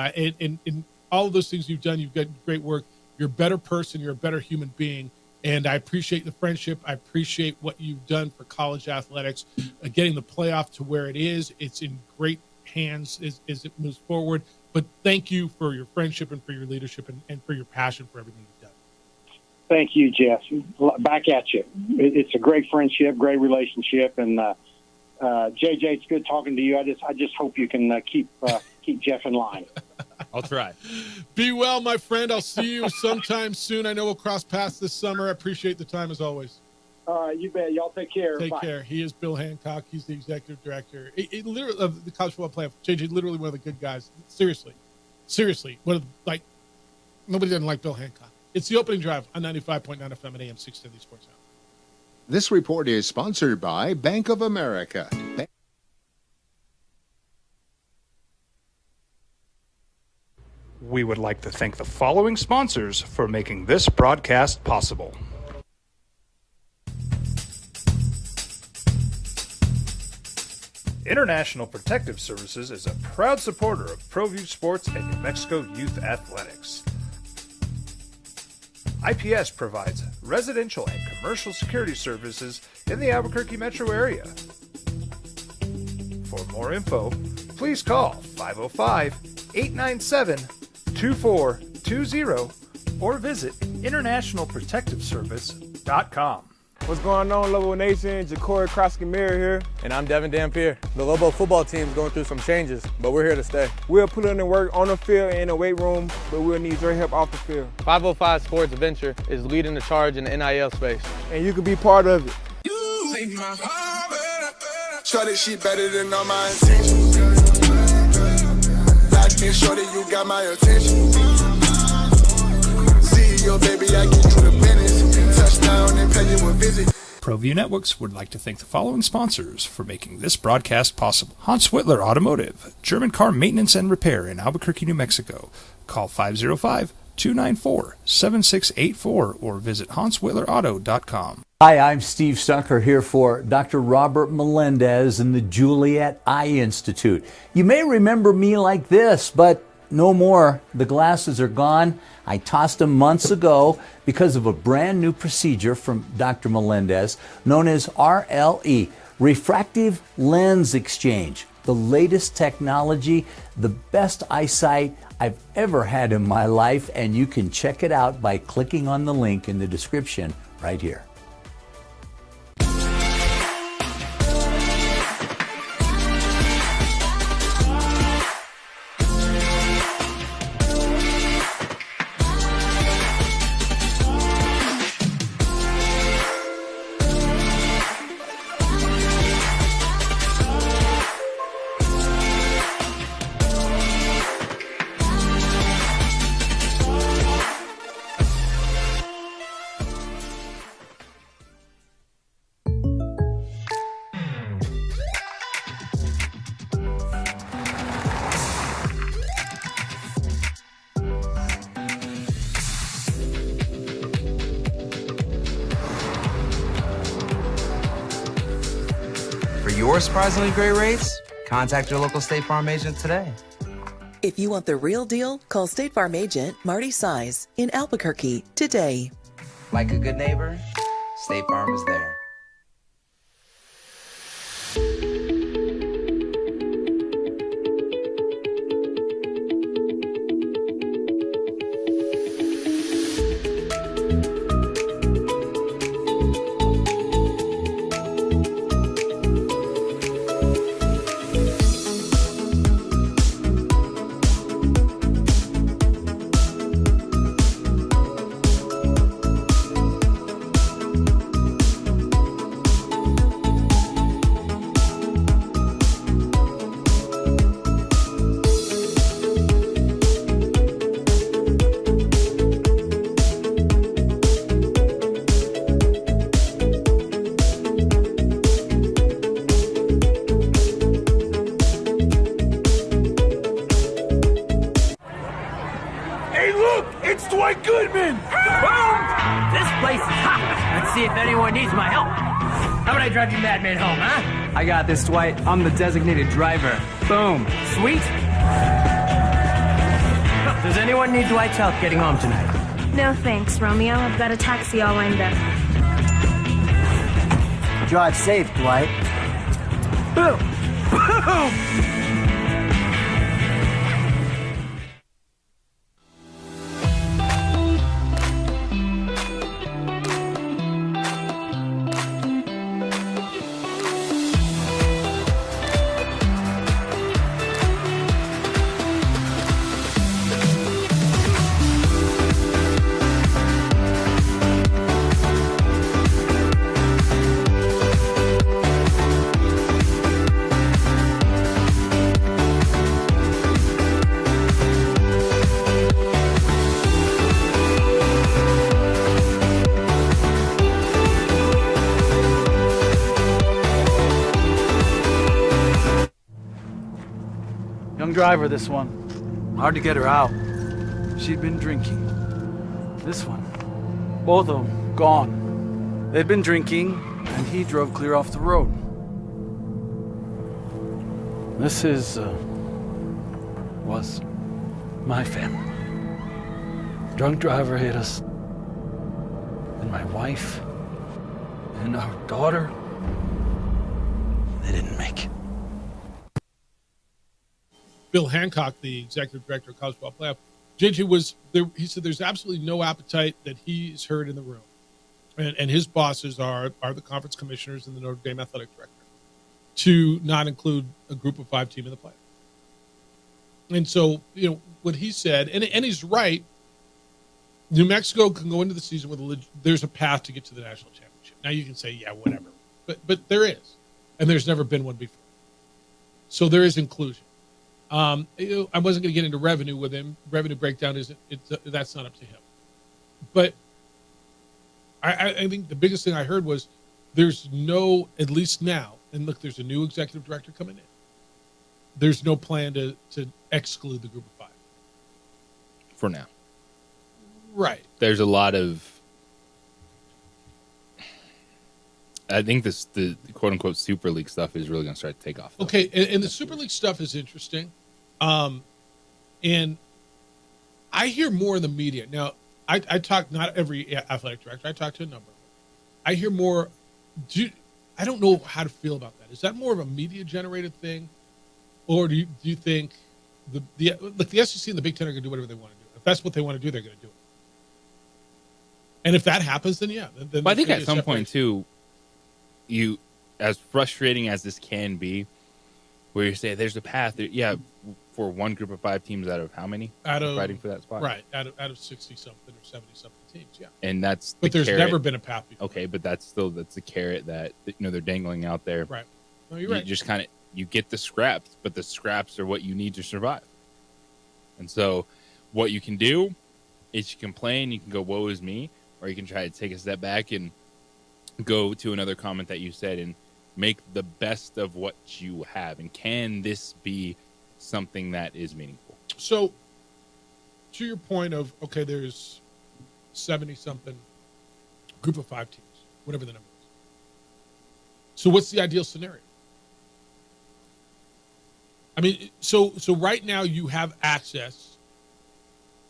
Speaker 5: all of those things you've done, you've got great work. You're a better person. You're a better human being. And I appreciate the friendship. I appreciate what you've done for college athletics, getting the playoff to where it is. It's in great hands as it moves forward. But thank you for your friendship and for your leadership and for your passion for everything you've done.
Speaker 21: Thank you, Jeff. Back at you. It's a great friendship, great relationship, and JJ, it's good talking to you. I just hope you can keep Jeff in line.
Speaker 6: I'll try.
Speaker 5: Be well, my friend. I'll see you sometime soon. I know we'll cross paths this summer. I appreciate the time as always.
Speaker 21: All right, you bet. Y'all take care.
Speaker 5: Take
Speaker 21: Bye.
Speaker 5: care. He is Bill Hancock. He's the executive director literally of the college football playoff. JJ, literally one of the good guys. Seriously. Nobody doesn't like Bill Hancock. It's the opening drive on 95.9 FM and AM 670 Sports Hour.
Speaker 1: This report is sponsored by Bank of America.
Speaker 4: We would like to thank the following sponsors for making this broadcast possible. International Protective Services is a proud supporter of ProView Sports and New Mexico Youth Athletics. IPS provides residential and commercial security services in the Albuquerque metro area. For more info, please call 505-897-2420 or visit internationalprotectiveservice.com.
Speaker 8: What's going on, Lobo Nation? Ja'Cory Krosky-Miller here.
Speaker 20: And I'm Devin Dampier. The Lobo football team's going through some changes, but we're here to stay.
Speaker 8: We'll put in the work on the field and in the weight room, but we'll need your help off the field.
Speaker 20: 505 Sports Venture is leading the charge in the NIL space.
Speaker 8: And you can be part of it.
Speaker 2: Shorty, she better than all my intentions. Like Ensure that you got my attention. CEO, baby, I give you the business. Touchdown and pay you a visit.
Speaker 4: ProView Networks would like to thank the following sponsors for making this broadcast possible. Hans Whitler Automotive, German car maintenance and repair in Albuquerque, New Mexico. Call 505-294-7684 or visit hanswhitlerauto.com.
Speaker 25: Hi, I'm Steve Stucker here for Dr. Robert Melendez and the Juliet Eye Institute. You may remember me like this, but no more. The glasses are gone. I tossed them months ago because of a brand new procedure from Dr. Melendez known as RLE, Refractive Lens Exchange. The latest technology, the best eyesight I've ever had in my life, and you can check it out by clicking on the link in the description right here.
Speaker 7: For your surprisingly great rates, contact your local State Farm agent today.
Speaker 17: If you want the real deal, call State Farm agent Marty Size in Albuquerque today.
Speaker 7: Like a good neighbor, State Farm is there.
Speaker 3: Hey, look! It's Dwight Goodman! Boom! This place is hot. Let's see if anyone needs my help. How about I drive you madman home, huh?
Speaker 19: I got this, Dwight. I'm the designated driver. Boom.
Speaker 3: Sweet. Does anyone need Dwight's help getting home tonight?
Speaker 16: No thanks, Romeo. I've got a taxi all lined up.
Speaker 19: Drive safe, Dwight.
Speaker 3: Boom! Boom!
Speaker 11: Young driver, this one. Hard to get her out. She'd been drinking. This one. Both of them gone. They'd been drinking, and he drove clear off the road. This was my family. Drunk driver hit us. And my wife and our daughter, they didn't make it.
Speaker 5: Bill Hancock, the executive director of College Football Playoff, JJ was there. He said there's absolutely no appetite that he's heard in the room, and his bosses are the conference commissioners and the Notre Dame athletic director, to not include a group of 5 team in the playoff. And so, you know, what he said, and he's right. New Mexico can go into the season with there's a path to get to the national championship. Now you can say, yeah, whatever, but there is, and there's never been one before. So there is inclusion. I wasn't going to get into revenue with him. Revenue breakdown that's not up to him. But I think the biggest thing I heard was there's no, at least now, and look, there's a new executive director coming in. There's no plan to exclude the group of 5.
Speaker 6: For now.
Speaker 5: Right.
Speaker 6: There's a lot of, I think the quote unquote Super League stuff is really going to start to take off. Though.
Speaker 5: Okay. And the Super League stuff is interesting. And I hear more in the media. Now, I talk, not every athletic director, I talk to a number of them. I hear more. I don't know how to feel about that. Is that more of a media generated thing? Or do you think the SEC and the Big Ten are going to do whatever they want to do? If that's what they want to do, they're going to do it. And if that happens, then yeah. Then
Speaker 6: I think at some point too, you, as frustrating as this can be, where you say there's a path. For one group of 5 teams out of how many fighting for that spot?
Speaker 5: Right, out of 60 something or 70 something teams. Yeah.
Speaker 6: And that's
Speaker 5: but there's
Speaker 6: carrot.
Speaker 5: Never been a path before.
Speaker 6: Okay, but that's the carrot that they're dangling out there.
Speaker 5: Right. No, you're right.
Speaker 6: Just kind of you get the scraps, but the scraps are what you need to survive. And so, what you can do is you complain, you can go, "Woe is me," or you can try to take a step back and go to another comment that you said and make the best of what you have. And can this be something that is meaningful?
Speaker 5: So, to your point of, okay, there's 70 something group of 5 teams, whatever the number is. So what's the ideal scenario? I mean, so right now you have access,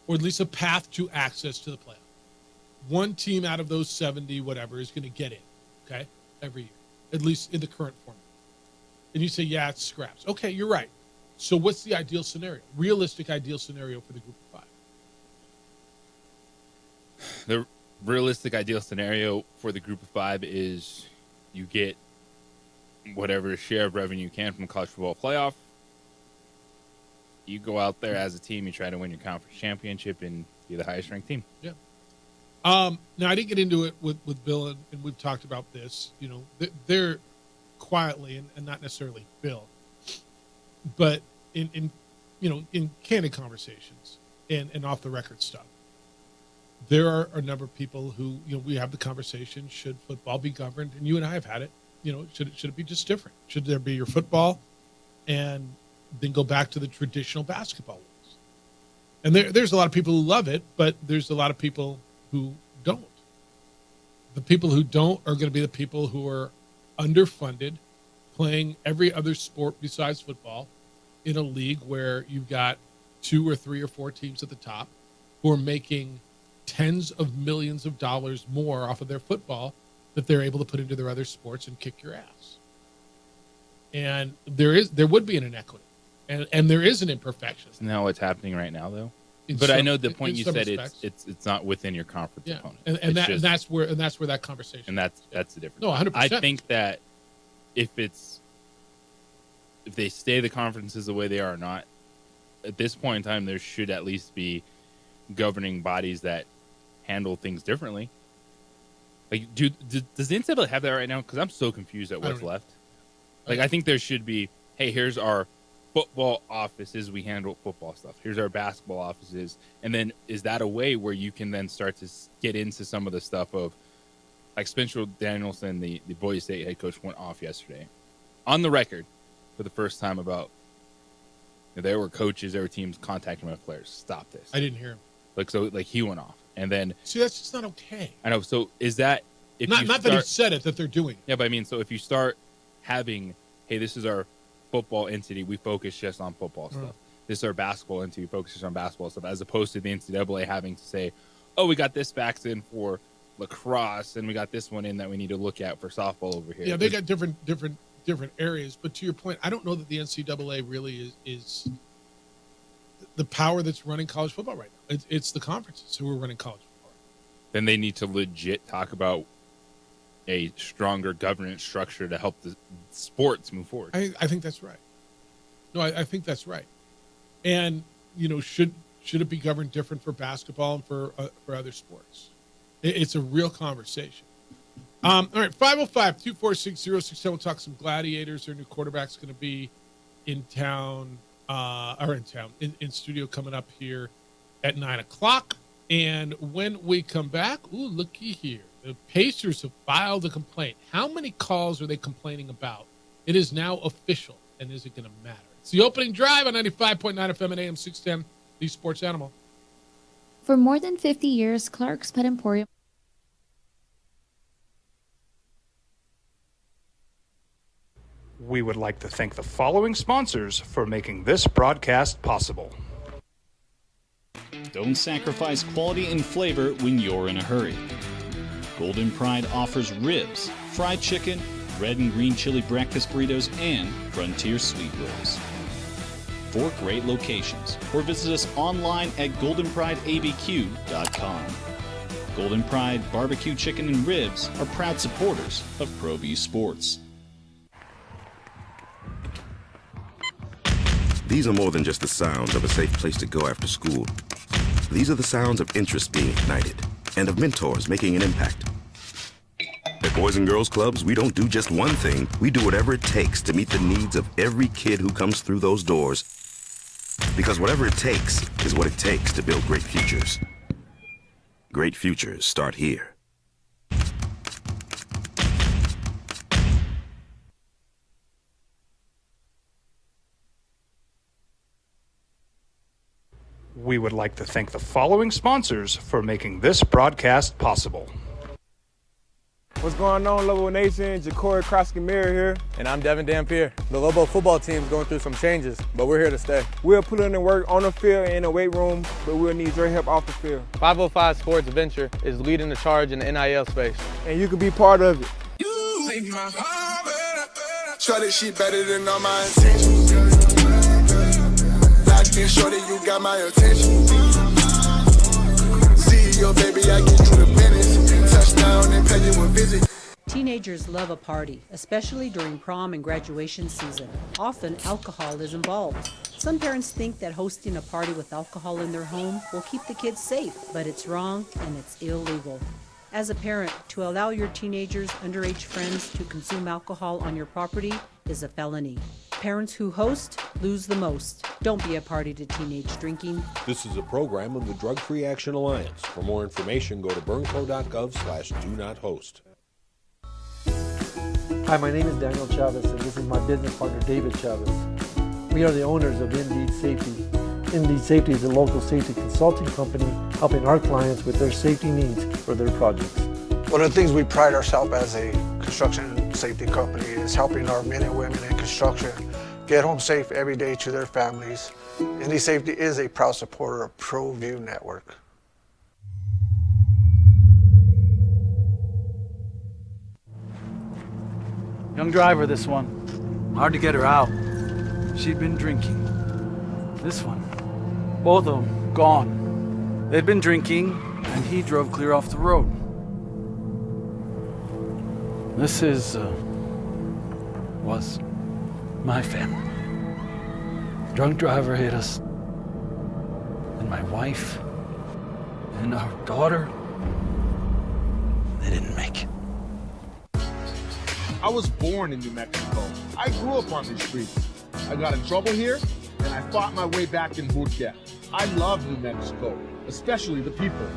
Speaker 5: or at least a path to access to the playoff. One team out of those 70, whatever, is going to get in, okay, every year, at least in the current format. And you say, yeah, it's scraps. Okay, you're right. So what's the ideal scenario? Realistic ideal scenario for the group of 5?
Speaker 6: The realistic ideal scenario for the group of 5 is you get whatever share of revenue you can from the college football playoff. You go out there as a team, you try to win your conference championship and be the highest ranked team.
Speaker 5: Yeah. Now, I didn't get into it with Bill, and we've talked about this. You know, they're quietly, and not necessarily Bill, but in candid conversations and off the record stuff, there are a number of people who, we have the conversation, should football be governed? And you and I have had it, should it be just different? Should there be your football and then go back to the traditional basketball rules? And there's a lot of people who love it, but there's a lot of people who don't. The people who don't are going to be the people who are underfunded, playing every other sport besides football in a league where you've got 2 or 3 or 4 teams at the top who are making tens of millions of dollars more off of their football that they're able to put into their other sports and kick your ass. And there would be an inequity, and there is an imperfection.
Speaker 6: Isn't that what's happening right now, though? But I know the point you said, it's not within your conference opponent.
Speaker 5: And that's where that conversation.
Speaker 6: And that's the difference.
Speaker 5: No, 100%.
Speaker 6: I think that if they stay the conferences the way they are or not, at this point in time, there should at least be governing bodies that handle things differently. Like, does the NCAA have that right now? Because I'm so confused at what's left. Like, I think there should be, hey, here's our football offices, we handle football stuff. Here's our basketball offices. And then is that a way where you can then start to get into some of the stuff of, like, Spencer Danielson, the Boise State head coach, went off yesterday on the record for the first time about there were coaches, there were teams contacting my players. Stop this.
Speaker 5: I didn't hear him.
Speaker 6: Like he went off. And then
Speaker 5: see, that's just not okay.
Speaker 6: I know. So is that
Speaker 5: not that he said it, that they're doing it.
Speaker 6: Yeah, but I mean, so if you start having, hey, this is our football entity, we focus just on football stuff. This is our basketball entity, we focus just on basketball stuff, as opposed to the NCAA having to say, oh, we got this vaccine for lacrosse, and we got this one in that we need to look at for softball over here.
Speaker 5: Yeah, they got different areas. But to your point, I don't know that the NCAA really is the power that's running college football right now. It's the conferences who are running college football.
Speaker 6: Then they need to legit talk about a stronger governance structure to help the sports move forward.
Speaker 5: I think that's right. No, I think that's right. And, should it be governed different for basketball and for other sports? It's a real conversation. All right, 505-246-0610. We'll talk some Gladiators. Their new quarterback's going to be in town in studio coming up here at 9 o'clock. And when we come back, looky here. The Pacers have filed a complaint. How many calls are they complaining about? It is now official, and is it going to matter? It's the opening drive on 95.9 FM and AM 610, the Sports Animal.
Speaker 9: For more than 50 years, Clark's Pet Emporium.
Speaker 4: We would like to thank the following sponsors for making this broadcast possible.
Speaker 15: Don't sacrifice quality and flavor when you're in a hurry. Golden Pride offers ribs, fried chicken, red and green chili breakfast burritos, and Frontier Sweet Rolls. 4 great locations, or visit us online at goldenprideabq.com. Golden Pride Barbecue Chicken and Ribs are proud supporters of ProView Sports.
Speaker 14: These are more than just the sounds of a safe place to go after school. These are the sounds of interest being ignited and of mentors making an impact. At Boys and Girls Clubs, we don't do just one thing. We do whatever it takes to meet the needs of every kid who comes through those doors. Because whatever it takes is what it takes to build great futures. Great futures start here.
Speaker 4: We would like to thank the following sponsors for making this broadcast possible.
Speaker 8: What's going on, Lobo Nation? Ja'Cory Krosky-Miller here.
Speaker 20: And I'm Devin Dampier. The Lobo football team is going through some changes, but we're here to stay.
Speaker 8: We'll put in the work on the field and in the weight room, but we'll need your help off the field.
Speaker 20: 505 Sports Venture is leading the charge in the NIL space.
Speaker 8: And you can be part of it.
Speaker 2: Shorty, she better than all my intentions. Locked in, shorty, you got my attention. CEO, baby, I get you the business. Touchdown and pay you a visit.
Speaker 10: Teenagers love a party, especially during prom and graduation season. Often, alcohol is involved. Some parents think that hosting a party with alcohol in their home will keep the kids safe, but it's wrong and it's illegal. As a parent, to allow your teenagers' underage friends to consume alcohol on your property is a felony. Parents who host lose the most. Don't be a party to teenage drinking.
Speaker 22: This is a program of the Drug Free Action Alliance. For more information, go to burnco.gov/do-not-host.
Speaker 23: Hi, my name is Daniel Chavez, and this is my business partner, David Chavez. We are the owners of Indeed Safety. Indeed Safety is a local safety consulting company helping our clients with their safety needs for their projects.
Speaker 24: One of the things we pride ourselves as a construction safety company is helping our men and women in construction get home safe every day to their families. Indeed Safety is a proud supporter of ProView Network.
Speaker 11: Young driver, this one. Hard to get her out. She'd been drinking. This one. Both of them gone. They'd been drinking, and he drove clear off the road. This was my family. Drunk driver hit us. And my wife and our daughter, they didn't make it.
Speaker 26: I was born in New Mexico. I grew up on these streets. I got in trouble here, and I fought my way back in boot camp. I love New Mexico, especially the people.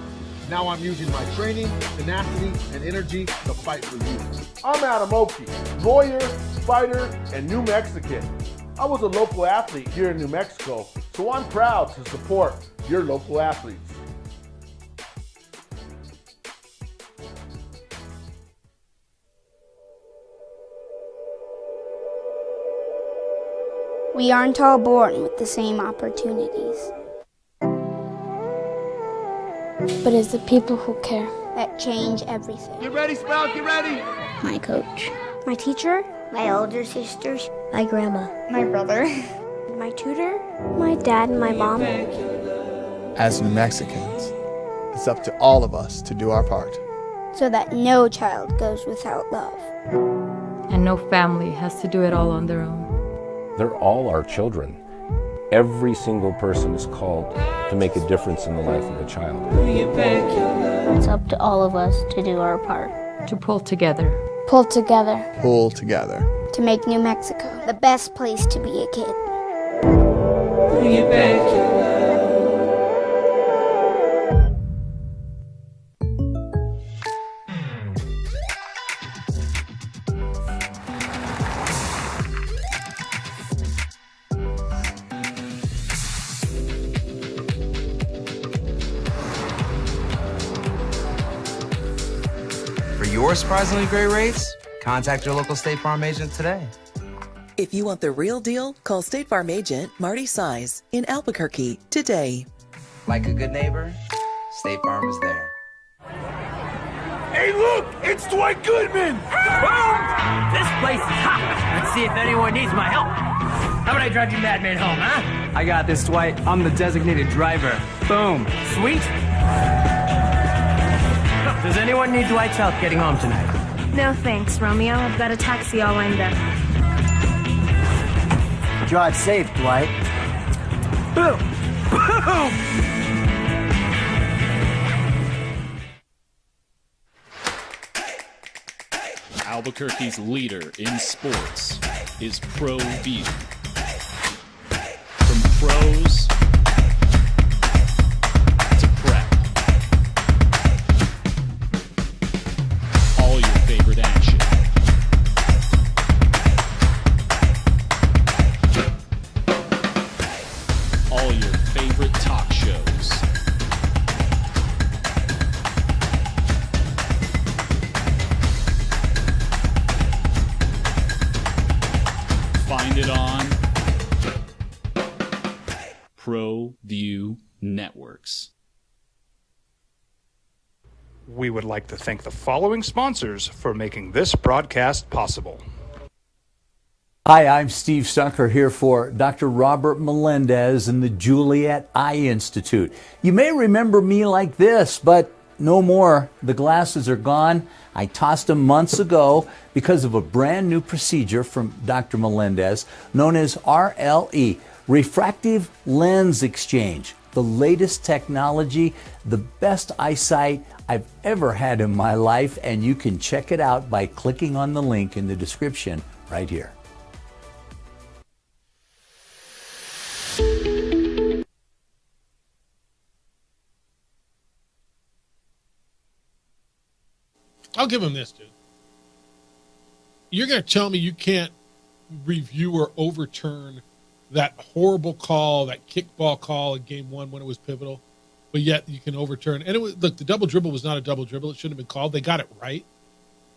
Speaker 26: Now I'm using my training, tenacity, and energy to fight for you.
Speaker 27: I'm Adam Oki, lawyer, fighter, and New Mexican. I was a local athlete here in New Mexico, so I'm proud to support your local athletes.
Speaker 16: We aren't all born with the same opportunities. But it's the people who care that change everything.
Speaker 27: Get ready, Sprout, get ready!
Speaker 16: My coach. My teacher. My older sisters. My grandma. My brother. My tutor. My dad and my mom.
Speaker 28: As New Mexicans, it's up to all of us to do our part.
Speaker 16: So that no child goes without love.
Speaker 29: And no family has to do it all on their own.
Speaker 30: They're all our children. Every single person is called to make a difference in the life of a child.
Speaker 16: It's up to all of us to do our part.
Speaker 29: To pull together.
Speaker 16: Pull together.
Speaker 28: Pull together.
Speaker 16: To make New Mexico the best place to be a kid.
Speaker 1: bring it back to love.
Speaker 3: For your surprisingly great rates, contact your local State Farm agent today.
Speaker 7: If you want the real deal, call State Farm agent Marty Size in Albuquerque today.
Speaker 3: Like a good neighbor, State Farm is there.
Speaker 12: Hey, look! It's Dwight Goodman! Boom!
Speaker 13: This place is hot. Let's see if anyone needs my help. How about I drive you madman home, huh?
Speaker 12: I got this, Dwight. I'm the designated driver. Boom.
Speaker 13: Sweet. Does anyone need Dwight's help getting home tonight?
Speaker 16: No thanks, Romeo. I've got a taxi all lined up.
Speaker 13: Drive safe, Dwight. Boom! Boom!
Speaker 15: Albuquerque's leader in sports is ProView. From pros to prep, all your favorite action. All your favorite talk shows. Find it on ProView Networks.
Speaker 4: We would like to thank the following sponsors for making this broadcast possible.
Speaker 17: Hi, I'm Steve Stucker here for Dr. Robert Melendez and the Juliet Eye Institute. You may remember me like this, but no more. The glasses are gone. I tossed them months ago because of a brand new procedure from Dr. Melendez known as RLE, Refractive Lens Exchange. The latest technology, the best eyesight I've ever had in my life, and you can check it out by clicking on the link in the description right here.
Speaker 5: I'll give him this, dude. You're going to tell me you can't review or overturn that horrible call, that kickball call in game one when it was pivotal, but yet you can overturn. And it was, look, the double dribble was not a double dribble. It shouldn't have been called. They got it right.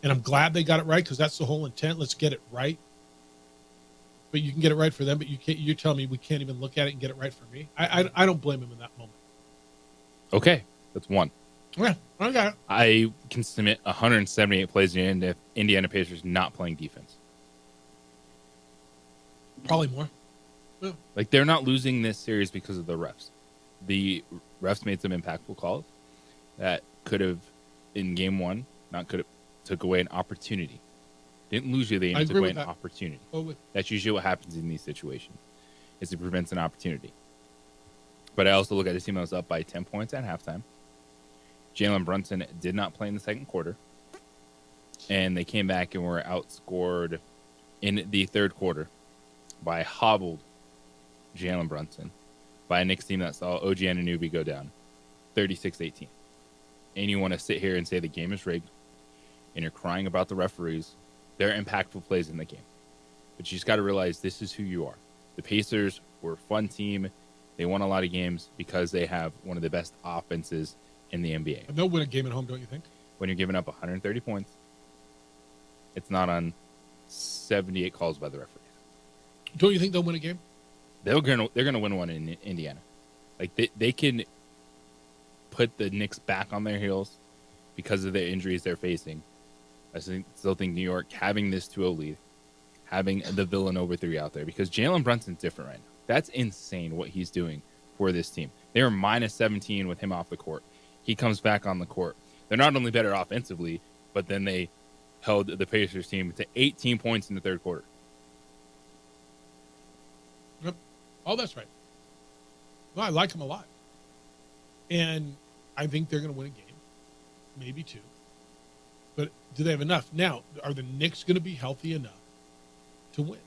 Speaker 5: And I'm glad they got it right because that's the whole intent. Let's get it right. But you can get it right for them, but you can't. You're telling me we can't even look at it and get it right for me? I don't blame him in that moment.
Speaker 6: Okay, that's one.
Speaker 5: Yeah, I got it.
Speaker 6: I can submit 178 plays in if Indiana Pacers not playing defense.
Speaker 5: Probably more. Yeah.
Speaker 6: Like, they're not losing this series because of the refs. The refs made some impactful calls that could have, in game one, took away an opportunity. Didn't lose you the game, took away an opportunity. That's usually what happens in these situations, is it prevents an opportunity. But I also look at a team that was up by 10 points at halftime. Jalen Brunson did not play in the second quarter. And they came back and were outscored in the third quarter by hobbled Jalen Brunson by a Knicks team that saw OG Anunoby go down 36-18. And you want to sit here and say the game is rigged and you're crying about the referees. They're impactful plays in the game. But you just got to realize this is who you are. The Pacers were a fun team. They won a lot of games because they have one of the best offenses in the NBA.
Speaker 5: And they'll win a game at home, don't you think?
Speaker 6: When you're giving up 130 points, it's not on 78 calls by the referees.
Speaker 5: Don't you think they'll win a game?
Speaker 6: They're gonna win one in Indiana. Like they can put the Knicks back on their heels because of the injuries they're facing. I still think New York having this 2-0 lead, having the Villanova 3 out there, because Jalen Brunson's different right now. That's insane what he's doing for this team. They were minus 17 with him off the court. He comes back on the court. They're not only better offensively, but then they held the Pacers team to 18 points in the third quarter.
Speaker 5: Yep. Oh, that's right. Well, I like him a lot. And I think they're going to win a game, maybe two. But do they have enough? Now, are the Knicks going to be healthy enough to win?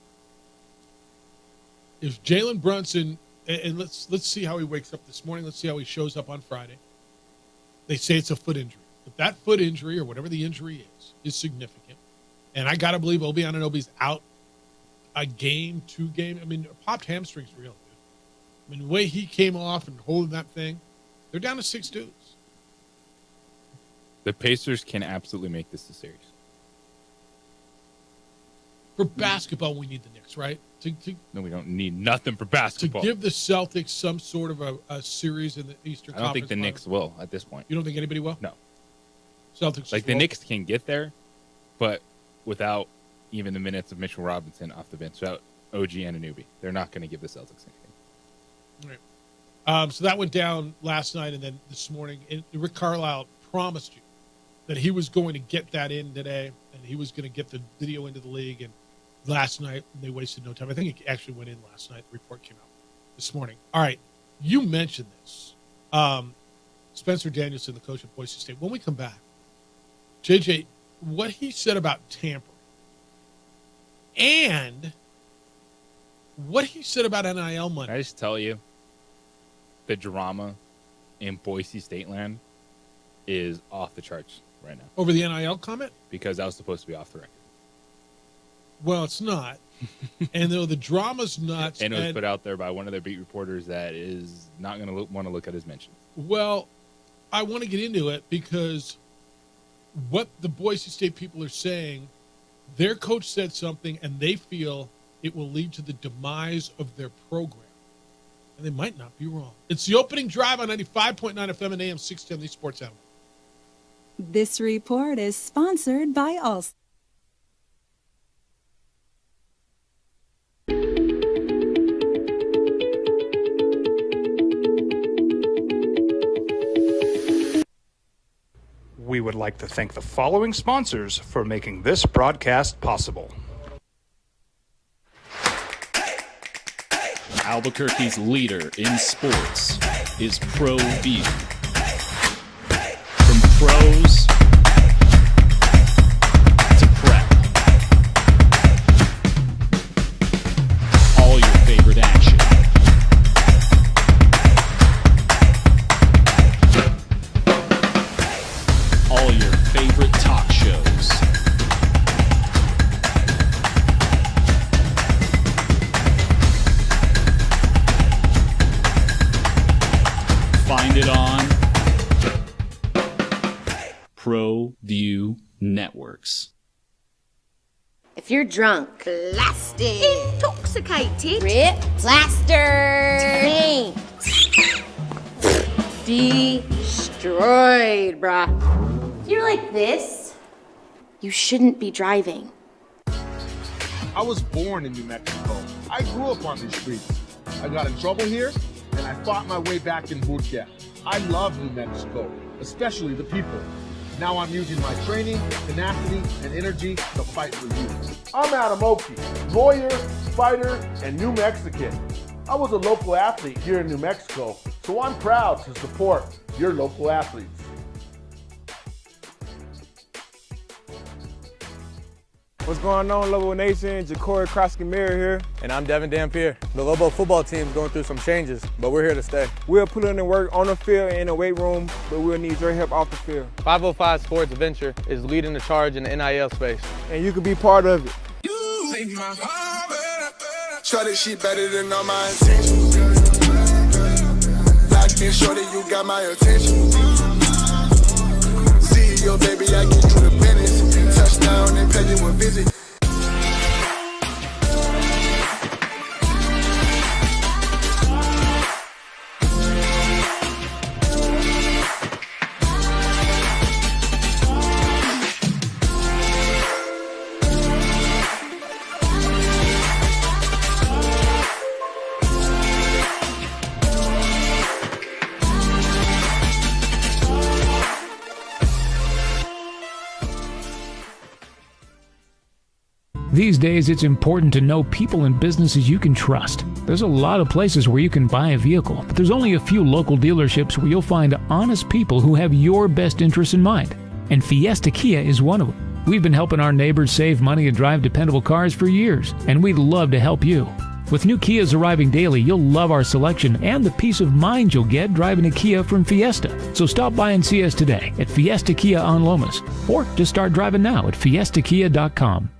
Speaker 5: If Jalen Brunson And let's see how he wakes up this morning. Let's see how he shows up on Friday. They say it's a foot injury. If that foot injury or whatever the injury is significant, and I got to believe Obi Anunoby's out a game, 2 games. I mean, popped hamstring's real, dude. I mean, the way he came off and holding that thing, they're down to 6 dudes.
Speaker 6: The Pacers can absolutely make this a series.
Speaker 5: For basketball, we need the Knicks, right?
Speaker 6: No, we don't need nothing for basketball.
Speaker 5: To give the Celtics some sort of a series in the Eastern Conference.
Speaker 6: I don't think the Knicks will at this point.
Speaker 5: You don't think anybody will?
Speaker 6: No.
Speaker 5: Celtics.
Speaker 6: Like the Knicks can get there, but without even the minutes of Mitchell Robinson off the bench, without OG Anunoby, they're not going to give the Celtics anything.
Speaker 5: All right. So that went down last night, and then this morning, Rick Carlisle promised you that he was going to get that in today, and he was going to get the video into the league. And last night, they wasted no time. I think it actually went in last night. The report came out this morning. All right. You mentioned this. Spencer Danielson, the coach of Boise State. When we come back, JJ, what he said about tampering and what he said about NIL money.
Speaker 6: Can I just tell you, the drama in Boise State land is off the charts right now.
Speaker 5: Over the NIL comment?
Speaker 6: Because that was supposed to be off the record.
Speaker 5: Well, it's not. And though the drama's nuts.
Speaker 6: And it was put out there by one of their beat reporters that is not going to want to look at his mentions.
Speaker 5: Well, I want to get into it because what the Boise State people are saying, their coach said something and they feel it will lead to the demise of their program. And they might not be wrong. It's the opening drive on 95.9 FM and AM 610, the Sports Animal.
Speaker 1: This report is sponsored by Allstate.
Speaker 4: We would like to thank the following sponsors for making this broadcast possible.
Speaker 15: Albuquerque's leader in sports is ProView. From pros to prep, all your favorite action. All your favorite talk shows. Find it on ProView Networks.
Speaker 2: If you're drunk, blasted, intoxicated, ripped, plastered, taint, destroyed, bruh. If you're like this, you shouldn't be driving.
Speaker 26: I was born in New Mexico. I grew up on these streets. I got in trouble here, and I fought my way back in boot camp. I love New Mexico, especially the people. Now I'm using my training, tenacity, and energy to fight for you.
Speaker 27: I'm Adam Oki, lawyer, fighter, and New Mexican. I was a local athlete here in New Mexico, so I'm proud to support your local athletes.
Speaker 8: What's going on, Lobo Nation? Ja'Cory Krosky-Miller here. And I'm Devin Dampier. The Lobo football team is going through some changes, but we're here to stay. We'll put in the work on the field and in the weight room, but we'll need your help off the field. 505 Sports Venture is leading the charge in the NIL space. And you can be part of it.
Speaker 9: Shorty, she better than all my intentions. Locked in, shorty, you got my attention. CEO, baby, I get you the business. Touchdown and pay you a visit.
Speaker 14: These days, it's important to know people and businesses you can trust. There's a lot of places where you can buy a vehicle, but there's only a few local dealerships where you'll find honest people who have your best interests in mind. And Fiesta Kia is one of them. We've been helping our neighbors save money and drive dependable cars for years, and we'd love to help you. With new Kias arriving daily, you'll love our selection and the peace of mind you'll get driving a Kia from Fiesta. So stop by and see us today at Fiesta Kia on Lomas, or just start driving now at fiestakia.com.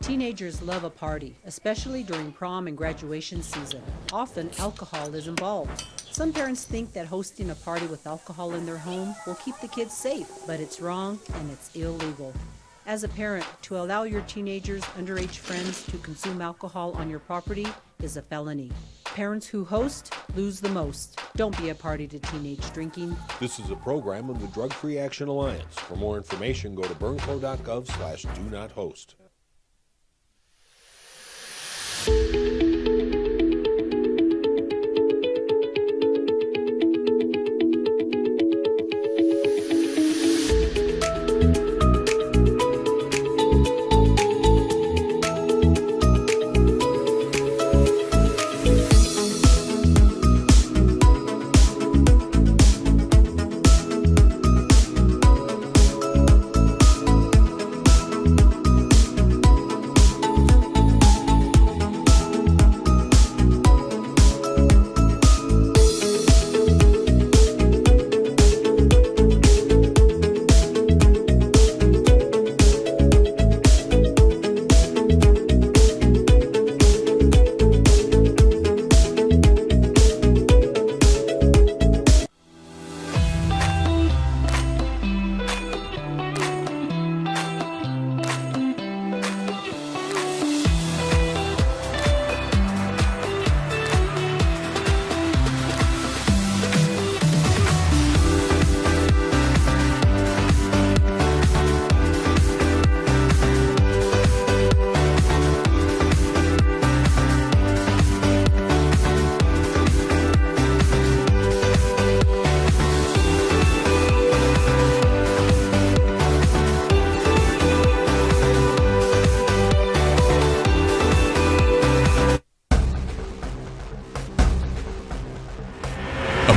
Speaker 10: Teenagers love a party, especially during prom and graduation season. Often, alcohol is involved. Some parents think that hosting a party with alcohol in their home will keep the kids safe, but it's wrong and it's illegal. As a parent, to allow your teenagers' underage friends to consume alcohol on your property is a felony. Parents who host lose the most. Don't be a party to teenage drinking.
Speaker 30: This is a program of the Drug Free Action Alliance. For more information, go to burnco.gov/do-not-host.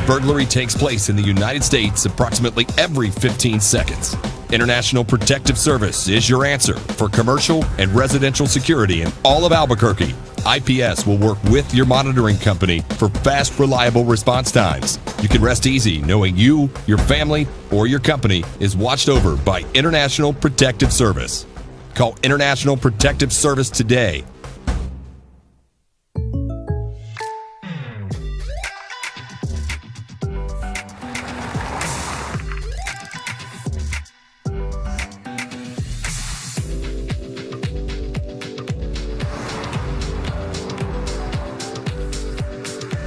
Speaker 11: Burglary takes place in the United States approximately every 15 seconds. International Protective Service is your answer for commercial and residential security in all of Albuquerque. IPS will work with your monitoring company for fast, reliable response times. You can rest easy knowing you, your family, or your company is watched over by International Protective Service. Call International Protective Service today.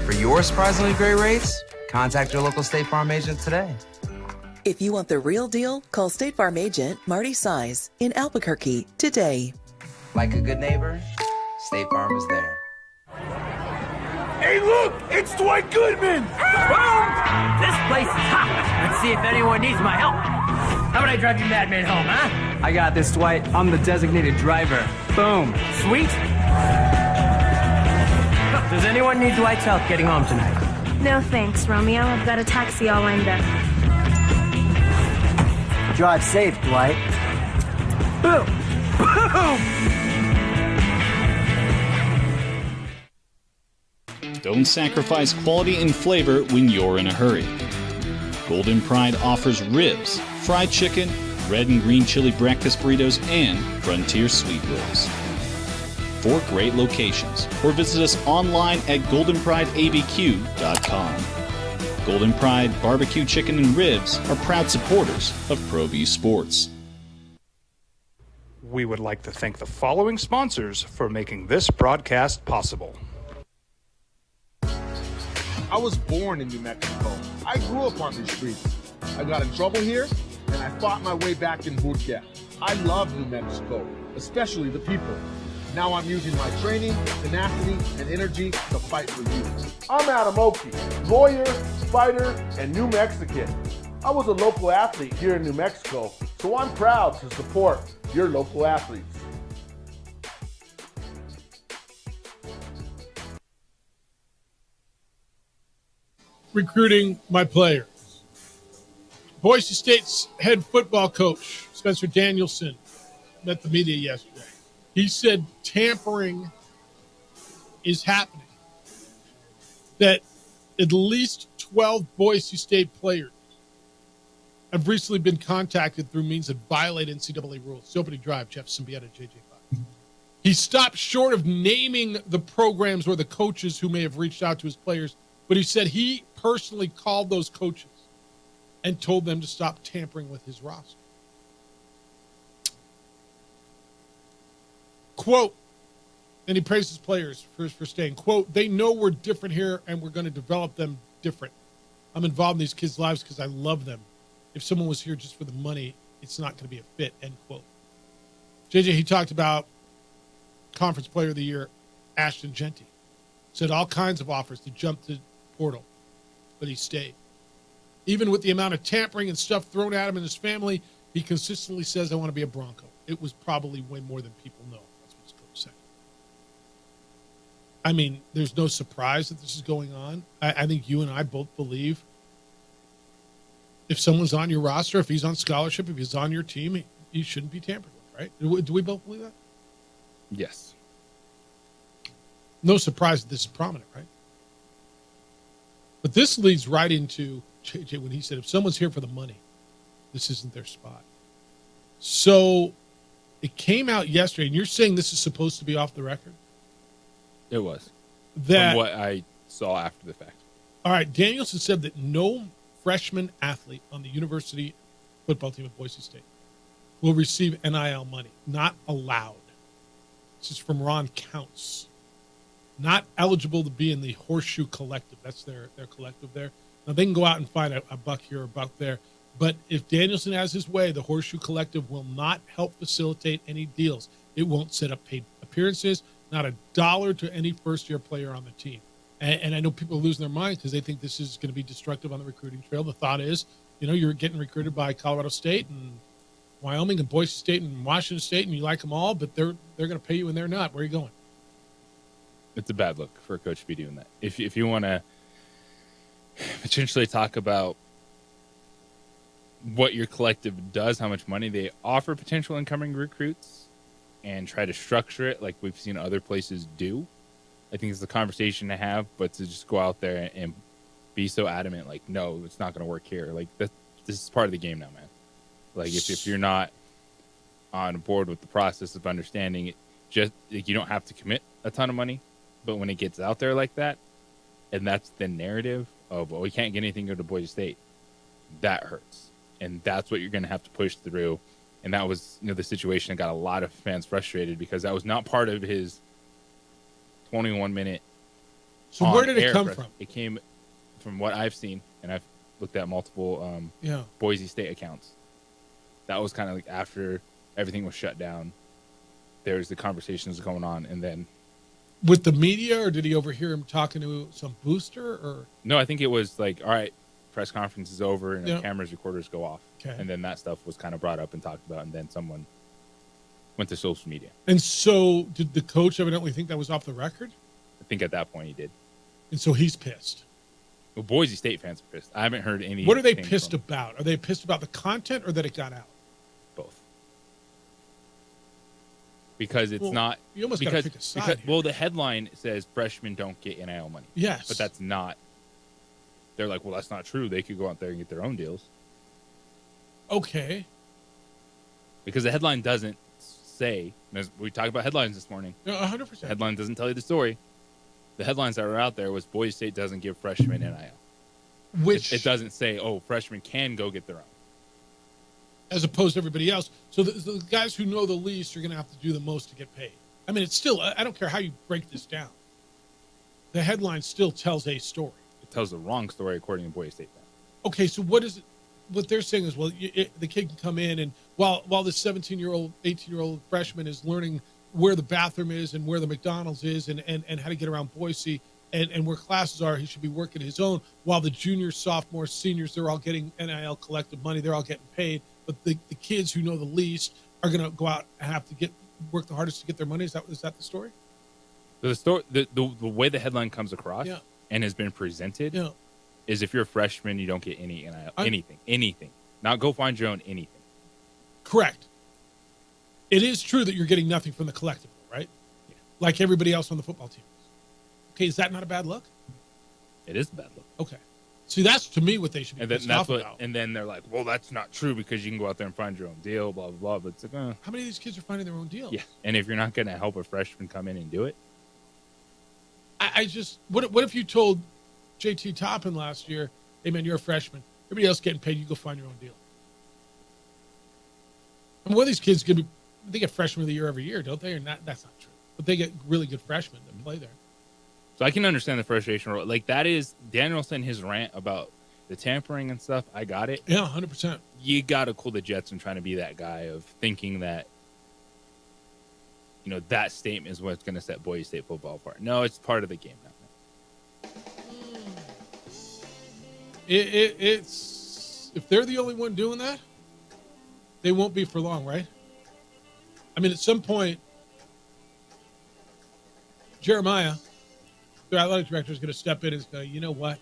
Speaker 3: For your surprisingly great rates, contact your local State Farm agent today.
Speaker 7: If you want the real deal, call State Farm agent Marty Size in Albuquerque today.
Speaker 3: Like a good neighbor, State Farm is there.
Speaker 12: Hey, look! It's Dwight Goodman!
Speaker 13: Boom! This place is hot. Let's see if anyone needs my help. How about I drive you madman home, huh?
Speaker 12: I got this, Dwight. I'm the designated driver. Boom.
Speaker 13: Sweet. Does anyone need Dwight's help getting home tonight?
Speaker 16: No thanks, Romeo. I've got a taxi all lined up.
Speaker 12: Drive safe, Dwight. Boom!
Speaker 15: Boom! Don't sacrifice quality and flavor when you're in a hurry. Golden Pride offers ribs, fried chicken, red and green chili breakfast burritos, and Frontier sweet rolls. 4 great locations, or visit us online at goldenprideabq.com. Golden Pride Barbecue Chicken and Ribs are proud supporters of Pro V Sports.
Speaker 4: We would like to thank the following sponsors for making this broadcast possible.
Speaker 26: I was born in New Mexico. I grew up on these streets. I got in trouble here, and I fought my way back in boot camp. I love New Mexico, especially the people. Now I'm using my training, tenacity, and energy to fight for you.
Speaker 27: I'm Adam Oki, lawyer, fighter, and New Mexican. I was a local athlete here in New Mexico, so I'm proud to support your local athletes.
Speaker 5: Recruiting my players. Boise State's head football coach, Spencer Danielson, met the media yesterday. He said tampering is happening that at least 12 Boise State players have recently been contacted through means that violate NCAA rules. It's the opening drive, Jeff Symbieta, JJ5. He stopped short of naming the programs or the coaches who may have reached out to his players, but he said he personally called those coaches and told them to stop tampering with his roster. Quote, and he praised his players for staying, quote, they know we're different here and we're going to develop them different. I'm involved in these kids' lives because I love them. If someone was here just for the money, it's not going to be a fit, end quote. JJ, he talked about Conference Player of the Year, Ashton Genty. Said all kinds of offers to jump to portal, but he stayed. Even with the amount of tampering and stuff thrown at him and his family, he consistently says, I want to be a Bronco. It was probably way more than people know. That's what his coach said. I mean, there's no surprise that this is going on. I think you and I both believe if someone's on your roster, if he's on scholarship, if he's on your team, he shouldn't be tampered with, right? Do we both believe that?
Speaker 6: Yes.
Speaker 5: No surprise that this is prominent, right? But this leads right into JJ when he said, if someone's here for the money, this isn't their spot. So it came out yesterday, and you're saying this is supposed to be off the record?
Speaker 6: It was.
Speaker 5: That,
Speaker 6: from what I saw after the fact.
Speaker 5: All right, Danielson said that no freshman athlete on the university football team at Boise State will receive NIL money. Not allowed. This is from Ron Counts. Not eligible to be in the Horseshoe Collective. That's their collective there. Now, they can go out and find a buck here or a buck there. But if Danielson has his way, the Horseshoe Collective will not help facilitate any deals. It won't set up paid appearances, not $1 to any first-year player on the team. And I know people are losing their minds because they think this is going to be destructive on the recruiting trail. The thought is, you're getting recruited by Colorado State and Wyoming and Boise State and Washington State, and you like them all, but they're going to pay you and they're not. Where are you going?
Speaker 6: It's a bad look for a coach to be doing that. If you want to potentially talk about what your collective does, how much money they offer potential incoming recruits, and try to structure it like we've seen other places do, I think it's the conversation to have. But to just go out there and be so adamant, like, no, it's not going to work here. Like, this is part of the game now, man. Like, if you're not on board with the process of understanding it, just like, you don't have to commit a ton of money. But when it gets out there like that, and that's the narrative of, we can't get anything to go to Boise State, that hurts. And that's what you're going to have to push through. And that was, the situation that got a lot of fans frustrated because that was not part of his 21-minute.
Speaker 5: So where did it come from?
Speaker 6: It came from what I've seen, and I've looked at multiple Boise State accounts. That was kind of like after everything was shut down. There's the conversations going on, and then
Speaker 5: with the media, or did he overhear him talking to some booster? Or
Speaker 6: no, I think it was like, all right, press conference is over, and the cameras, recorders go off, and then that stuff was kind of brought up and talked about, and then someone went to social media.
Speaker 5: And so, did the coach evidently think that was off the record?
Speaker 6: I think at that point he did,
Speaker 5: and so he's pissed.
Speaker 6: Well, Boise State fans are pissed. I haven't heard any.
Speaker 5: What are they pissed about? Are they pissed about the content or that it got out?
Speaker 6: Both. Because it's not.
Speaker 5: You almost got to pick a side.
Speaker 6: Because, well, the headline says freshmen don't get NIL money.
Speaker 5: Yes,
Speaker 6: but that's not. They're like, well, that's not true. They could go out there and get their own deals.
Speaker 5: Okay.
Speaker 6: Because the headline doesn't say. As we talked about headlines this morning.
Speaker 5: 100%.
Speaker 6: The headline doesn't tell you the story. The headlines that were out there was Boise State doesn't give freshmen NIL.
Speaker 5: Which
Speaker 6: it doesn't say, oh, freshmen can go get their own.
Speaker 5: As opposed to everybody else. So the guys who know the least are going to have to do the most to get paid. I mean, it's still, I don't care how you break this down. The headline still tells a story.
Speaker 6: It tells the wrong story according to Boise State.
Speaker 5: Okay, so what is it? What they're saying is, well, the kid can come in and while the 17-year-old, 18-year-old freshman is learning where the bathroom is and where the McDonald's is and how to get around Boise and where classes are, he should be working his own. While the juniors, sophomores, seniors, they're all getting NIL collective money. They're all getting paid. But the kids who know the least are going to go out and have to work the hardest to get their money. Is that the story?
Speaker 6: The story, the way the headline comes across and has been presented is if you're a freshman, you don't get any NIL, anything. Not go find your own anything.
Speaker 5: Correct. It is true that you're getting nothing from the collective, right? Yeah. Like everybody else on the football team. Okay, is that not a bad look?
Speaker 6: It is a bad look.
Speaker 5: Okay. See, that's to me what they should be
Speaker 6: And then
Speaker 5: pissed off about.
Speaker 6: and then they're like, well, that's not true because you can go out there and find your own deal, blah, blah, blah. But it's like,
Speaker 5: How many of these kids are finding their own deals?
Speaker 6: yeah. And if you're not going to help a freshman come in and do it,
Speaker 5: I just, what if you told JT Toppin last year, hey, man, you're a freshman. Everybody else getting paid, you go find your own deal. And one of these kids going to be, they get freshman of the year every year, don't they? Or not? That's not true. But they get really good freshmen that play there.
Speaker 6: so I can understand the frustration. Like, that is Danielson, his rant about the tampering and stuff. I got it.
Speaker 5: Yeah, 100%.
Speaker 6: You got to cool the jets and trying to be that guy of thinking that, that statement is what's going to set Boise State football apart. No, it's part of the game now.
Speaker 5: It's if they're the only one doing that, they won't be for long, right? I mean, at some point, Jeremiah, their athletic director, is going to step in and go, you know what?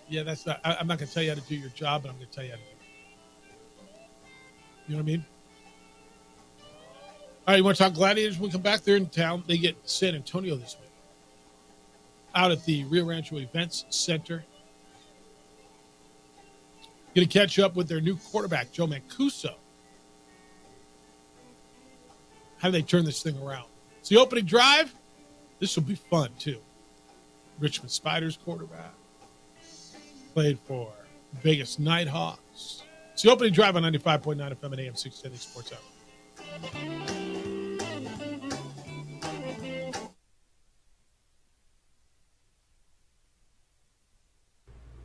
Speaker 5: Yeah, that's not. I'm not going to tell you how to do your job, but I'm going to tell you how to do it. You know what I mean? All right, you want to talk Gladiators when we come back? They're in town. They get San Antonio this week. Out at the Rio Rancho Events Center. Going to catch up with their new quarterback, Joe Mancuso. How do they turn this thing around? It's the opening drive. This will be fun, too. Richmond Spiders quarterback. Played for Vegas Nighthawks. It's the opening drive on 95.9 FM and AM 610 Sports Hour.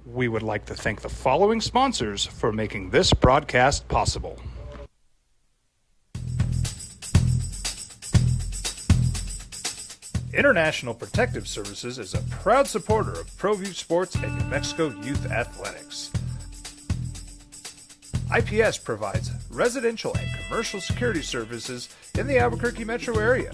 Speaker 4: We would like to thank the following sponsors for making this broadcast possible. International Protective Services is a proud supporter of ProView Sports and New Mexico Youth Athletics. IPS provides residential and commercial security services in the Albuquerque metro area.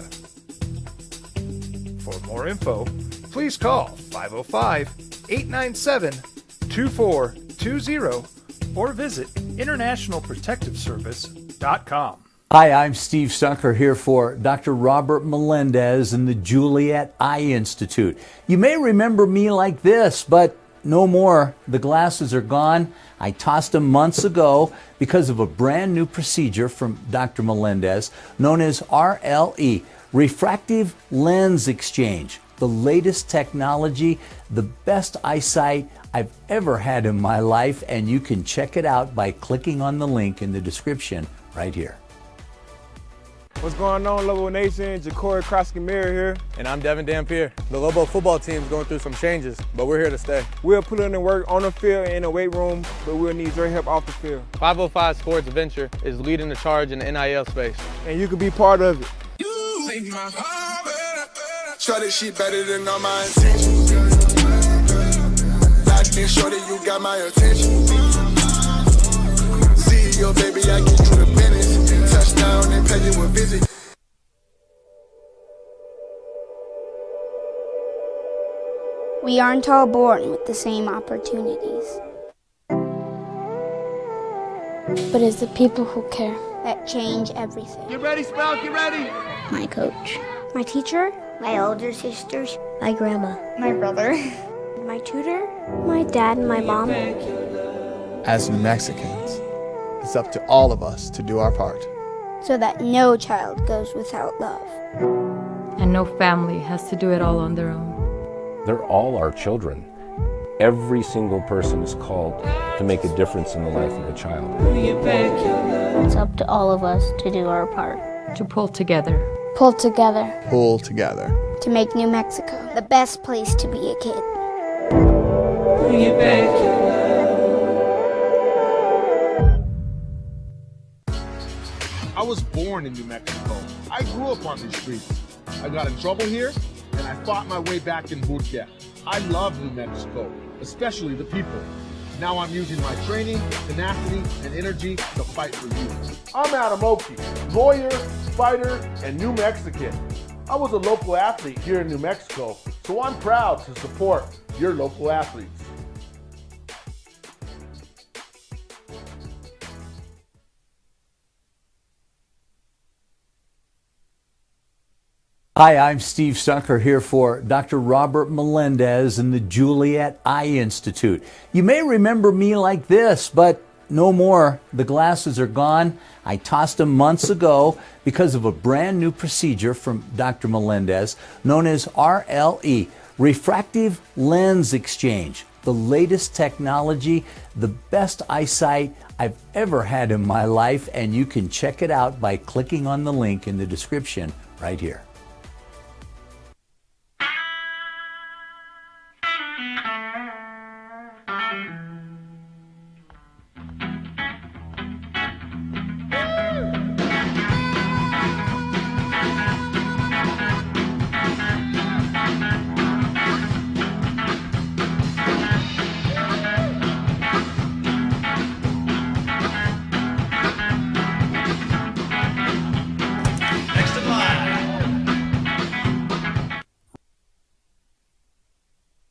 Speaker 4: For more info, please call 505-897-2420 or visit internationalprotectiveservice.com.
Speaker 17: Hi, I'm Steve Stunker here for Dr. Robert Melendez and the Juliet Eye Institute. You may remember me like this, but no more. The glasses are gone. I tossed them months ago because of a brand new procedure from Dr. Melendez known as RLE, Refractive Lens Exchange. The latest technology, the best eyesight I've ever had in my life, and you can check it out by clicking on the link in the description right here.
Speaker 8: What's going on, Lobo Nation? Ja'Cory Krosky-Miller here. And I'm Devin Dampier. The Lobo football team is going through some changes, but we're here to stay. We'll put in the work on the field and in the weight room, but we'll need your help off the field. 505 Sports Venture is leading the charge in the NIL space. And you can be part of it.
Speaker 9: Shorty, she better than all my intentions. Locked in, shorty, you got my attention. See your baby, I get you the business. Touchdown and pay you a visit.
Speaker 16: We aren't all born with the same opportunities. But it's the people who care that change everything.
Speaker 12: Get ready, Spell, get ready.
Speaker 16: My coach, my teacher, my older sisters, my grandma, my brother, my tutor, my dad, and my mom.
Speaker 18: As New Mexicans, it's up to all of us to do our part.
Speaker 16: So that no child goes without love.
Speaker 19: And no family has to do it all on their own.
Speaker 30: They're all our children. Every single person is called to make a difference in the life of a child.
Speaker 16: It's up to all of us to do our part.
Speaker 19: To pull together.
Speaker 16: Pull together.
Speaker 18: Pull together.
Speaker 16: To make New Mexico the best place to be a kid.
Speaker 26: I was born in New Mexico. I grew up on these streets. I got in trouble here, and I fought my way back in boot camp. I love New Mexico, especially the people. Now I'm using my training, tenacity, and energy to fight for you.
Speaker 27: I'm Adam Oki, lawyer, fighter, and New Mexican. I was a local athlete here in New Mexico, so I'm proud to support your local athletes.
Speaker 17: Hi, I'm Steve Stunker here for Dr. Robert Melendez and the Juliet Eye Institute. You may remember me like this, but no more. The glasses are gone. I tossed them months ago because of a brand new procedure from Dr. Melendez known as RLE, Refractive Lens Exchange. The latest technology, the best eyesight I've ever had in my life, and you can check it out by clicking on the link in the description right here.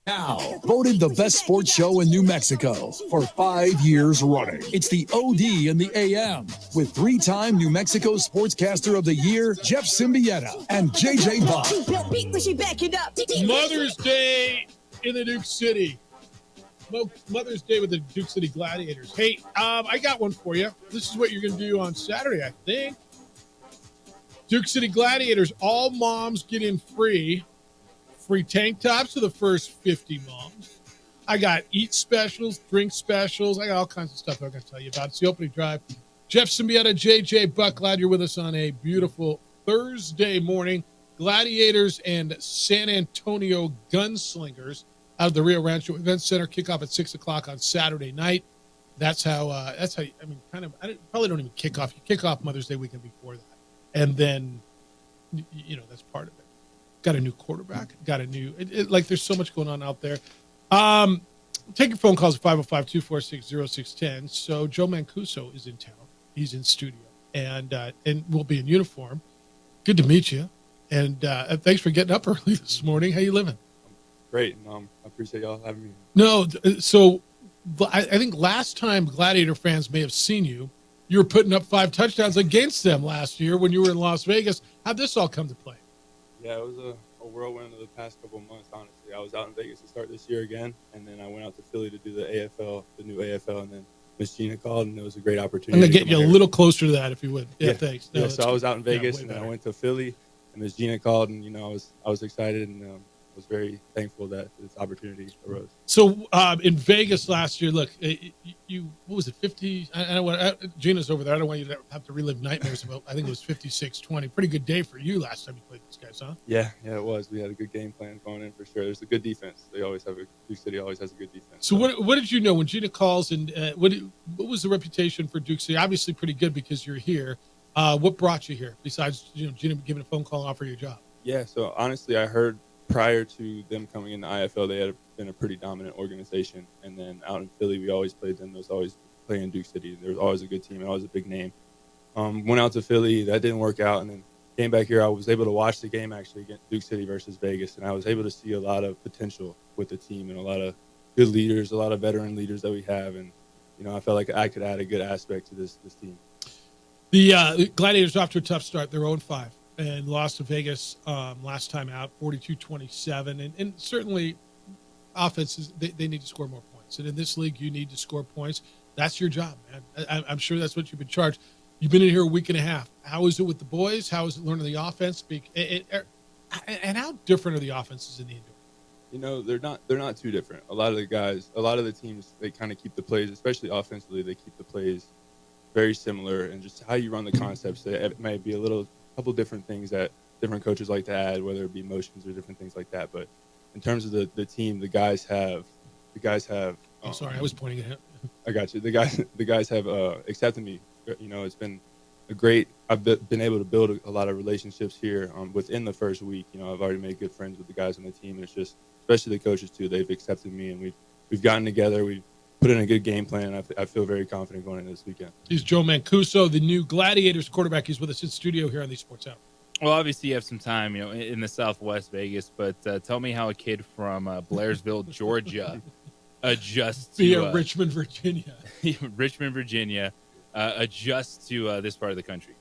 Speaker 1: Now, voted the best sports show in New Mexico for 5 years running. It's the OD and the AM with 3-time New Mexico Sportscaster of the Year, Jeff Symbieta and JJ Buck.
Speaker 5: Mother's Day in the Duke City. Mother's Day with the Duke City Gladiators. Hey, I got one for you. This is what you're going to do on Saturday, I think. Duke City Gladiators, all moms get in free tank tops to the first 50 moms. I got eat specials, drink specials. I got all kinds of stuff I'm going to tell you about. It's the opening drive. Jeff Symbieta, JJ Buck, glad you're with us on a beautiful Thursday morning. Gladiators and San Antonio Gunslingers out of the Rio Rancho Event Center. Kickoff at 6 o'clock on Saturday night. That's how, I probably don't even kick off. You kick off Mother's Day weekend before that. And then, that's part of it. Got a new quarterback. Got a new, there's so much going on out there. Take your phone calls at 505-246-0610. So Joe Mancuso is in town. He's in studio and will be in uniform. Good to meet you. And thanks for getting up early this morning. How you living?
Speaker 2: Great. I appreciate y'all having me.
Speaker 5: No, so I think last time Gladiator fans may have seen you, you were putting up 5 touchdowns against them last year when you were in Las Vegas. How'd this all come to play?
Speaker 2: Yeah, it was a whirlwind of the past couple of months, honestly. I was out in Vegas to start this year again, and then I went out to Philly to do the AFL, the new AFL, and then Miss Gina called, and it was a great opportunity.
Speaker 5: I'm going to get you a little closer to that if you would. Yeah, thanks. No,
Speaker 2: so I was out in Vegas, and then I went to Philly, and Miss Gina called, and, I was excited, and I was very thankful that this opportunity arose.
Speaker 5: So in Vegas last year, look, what was it, 50? I don't want Gina's over there. I don't want you to have to relive nightmares about. I think it was 56-20. Pretty good day for you last time you played these guys, huh?
Speaker 2: Yeah, it was. We had a good game plan going in for sure. There's a good defense. Duke City always has a good defense.
Speaker 5: So what did you know when Gina calls, and what was the reputation for Duke City? Obviously pretty good because you're here. What brought you here besides Gina giving a phone call and offering you a job?
Speaker 2: Yeah, so honestly, I heard prior to them coming in the IFL, they had been a pretty dominant organization. And then out in Philly, we always played them. There was always playing Duke City. There was always a good team and always a big name. Went out to Philly. That didn't work out. And then came back here. I was able to watch the game actually against Duke City versus Vegas. And I was able to see a lot of potential with the team and a lot of good leaders, a lot of veteran leaders that we have. And, I felt like I could add a good aspect to this team.
Speaker 5: The Gladiators are off to a tough start. They're 0-5. And lost to Vegas last time out, 42-27. And certainly offenses, they need to score more points. And in this league, you need to score points. That's your job, man. I'm sure that's what you've been charged. You've been in here a week and a half. How is it with the boys? How is it learning the offense? And how different are the offenses in the indoor?
Speaker 2: They're not too different. A lot of the teams, they kind of keep the plays, especially offensively, they keep the plays very similar. And just how you run the concepts, it might be couple different things that different coaches like to add, whether it be motions or different things like that. But in terms of the team, the guys have.
Speaker 5: I'm sorry, I was pointing at him.
Speaker 2: I got you. The guys have accepted me. It's been I've been able to build a lot of relationships here within the first week. I've already made good friends with the guys on the team. And it's just, especially the coaches too, they've accepted me, and we've gotten together. We've put in a good game plan. I feel very confident going into this weekend.
Speaker 5: He's Joe Mancuso, the new Gladiators quarterback. He's with us in studio here on the Sports Hour.
Speaker 6: Well, obviously you have some time, in the Southwest Vegas, but tell me how a kid from Blairsville, Georgia, adjusts to
Speaker 5: Richmond, Virginia.
Speaker 6: Richmond, Virginia, adjusts to this part of the country.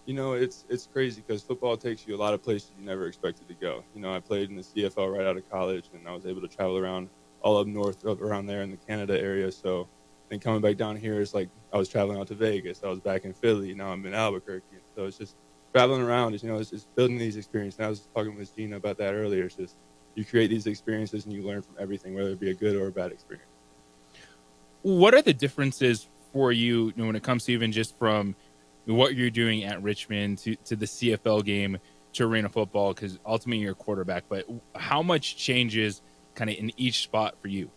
Speaker 2: It's crazy because football takes you a lot of places you never expected to go. I played in the CFL right out of college, and I was able to travel around all up north, up around there in the Canada area. So then coming back down here, it's like I was traveling out to Vegas. I was back in Philly. Now I'm in Albuquerque. So it's just traveling around. It's just building these experiences. And I was talking with Gina about that earlier. It's just you create these experiences and you learn from everything, whether it be a good or a bad experience.
Speaker 6: What are the differences for you, when it comes to even just from what you're doing at Richmond to the CFL game to arena football? Because ultimately you're a quarterback, but how much changes kind of in each spot for you?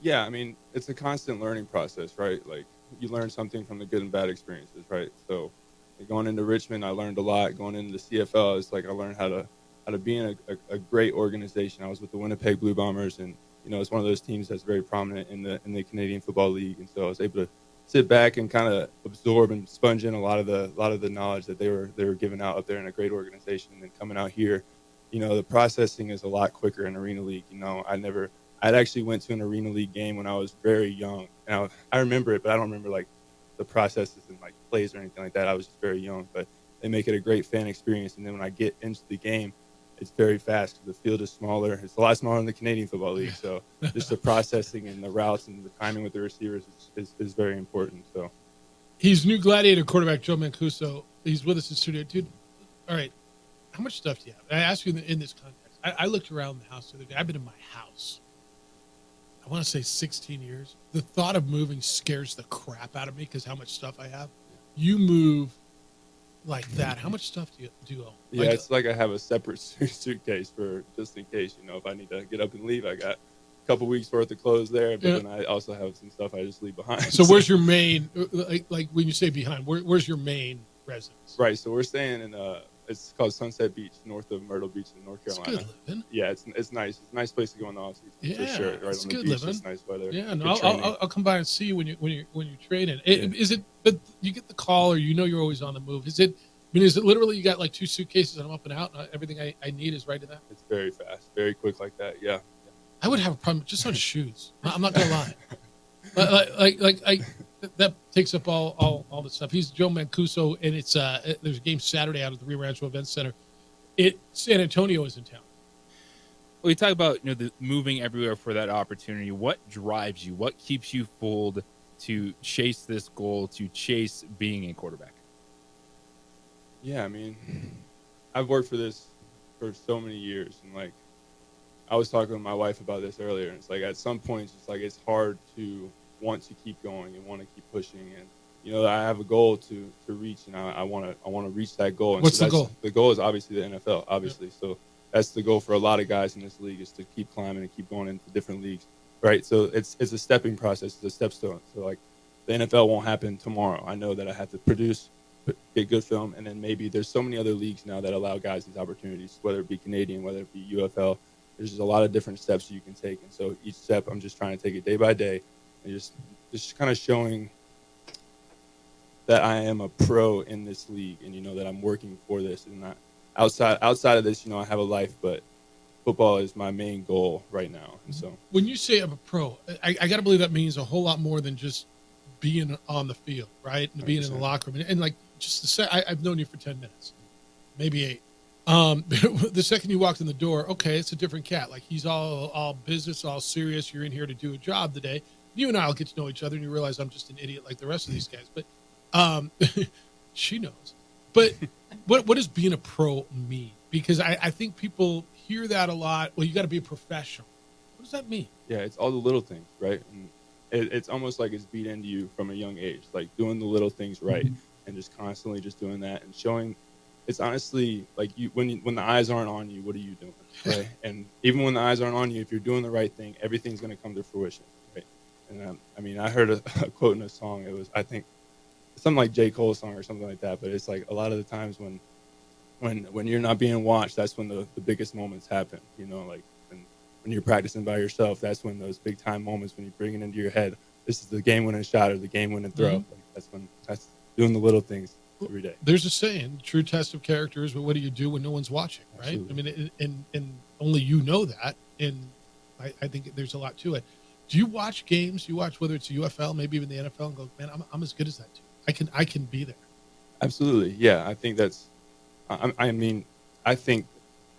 Speaker 2: Yeah, I mean, it's a constant learning process, right? Like you learn something from the good and bad experiences, right? So going into Richmond, I learned a lot. Going into the CFL, it's like I learned how to be in a great organization. I was with the Winnipeg Blue Bombers, and it's one of those teams that's very prominent in the Canadian Football League, and so I was able to sit back and kind of absorb and sponge in a lot of the knowledge that they were giving out up there in a great organization. And then coming out here, the processing is a lot quicker in Arena League. I'd actually went to an Arena League game when I was very young, and I remember it, but I don't remember like the processes and like plays or anything like that. I was just very young, but they make it a great fan experience. And then when I get into the game, it's very fast. The field is smaller. It's a lot smaller than the Canadian Football League. So just the processing and the routes and the timing with the receivers is very important. So
Speaker 5: he's new Gladiator quarterback Joe Mancuso. He's with us in studio. Dude, all right, how much stuff do you have? I asked you in this context. I looked around the house the other day. I've been in my house, I want to say 16 years. The thought of moving scares the crap out of me because how much stuff I have. You move like that, how much stuff do you own?
Speaker 2: Yeah, it's like I have a separate suitcase for just in case, if I need to get up and leave. I got a couple weeks worth of clothes there, but then I also have some stuff I just leave behind.
Speaker 5: So where's your main, like when you say behind, where's your main residence?
Speaker 2: Right, so we're staying in it's called Sunset Beach, north of Myrtle Beach in North Carolina.
Speaker 5: It's good living.
Speaker 2: Yeah, it's nice. It's a nice place to go in the off season for sure. Right
Speaker 5: it's
Speaker 2: on
Speaker 5: good
Speaker 2: the beach,
Speaker 5: living.
Speaker 2: it's nice weather.
Speaker 5: Yeah, no, I'll come by and see you when you're training. Is it? But you get the call, or you're always on the move. Is it literally you got like 2 suitcases and I'm up and out, and everything I need is right in that?
Speaker 2: It's very fast, very quick like that. Yeah.
Speaker 5: I would have a problem just on shoes. I'm not gonna lie. like that takes up all the stuff. He's Joe Mancuso, and it's there's a game Saturday out at the Rio Rancho Events Center. San Antonio is in town.
Speaker 6: Well, you talk about the moving everywhere for that opportunity. What drives you? What keeps you fueled to chase this goal, to chase being a quarterback?
Speaker 2: Yeah, I mean, I've worked for this for so many years, and like I was talking with my wife about this earlier, and it's like at some points it's like it's hard to want to keep going and want to keep pushing, and I have a goal to reach, and I want to reach that goal. And
Speaker 5: what's the goal?
Speaker 2: The goal is obviously the NFL, obviously. Yeah. So that's the goal for a lot of guys in this league, is to keep climbing and keep going into different leagues, right? So it's a stepping process, it's a stepstone. So like the NFL won't happen tomorrow. I know that I have to produce, get good film, and then maybe there's so many other leagues now that allow guys these opportunities, whether it be Canadian, whether it be UFL. There's just a lot of different steps you can take, and so each step I'm just trying to take it day by day, and just kind of showing that I am a pro in this league, and that I'm working for this, and not outside of this. I have a life, but football is my main goal right now. And so
Speaker 5: when you say I'm a pro, I got to believe that means a whole lot more than just being on the field, right? And being 100%. In the locker room, and like just to say, I've known you for 10 minutes, maybe 8. The second you walked in the door, okay, it's a different cat. Like he's all business, all serious. You're in here to do a job today. You and I'll get to know each other, and you realize I'm just an idiot like the rest of these guys. But she knows. But what does being a pro mean? Because I think people hear that a lot. Well, you got to be a professional. What does that mean?
Speaker 2: Yeah, it's all the little things, right? And it's almost like it's beat into you from a young age, like doing the little things right, and just constantly just doing that and showing. It's honestly like when the eyes aren't on you, what are you doing, right? And even when the eyes aren't on you, if you're doing the right thing, everything's going to come to fruition, right? And I mean, I heard a quote in a song. It was, I think, something like J. Cole's song or something like that. But it's like a lot of the times when you're not being watched, that's when the biggest moments happen. Like when you're practicing by yourself, that's when those big time moments, when you bring it into your head, this is the game winning shot or the game winning throw. Like that's doing the little things every day.
Speaker 5: There's a saying, true test of character is, but what do you do when no one's watching, right? Absolutely. I mean, and only that, and I think there's a lot to it. Do you watch games? You watch whether it's UFL, maybe even the NFL, and go, man, I'm as good as that too. I can be there.
Speaker 2: Absolutely. Yeah. I think I think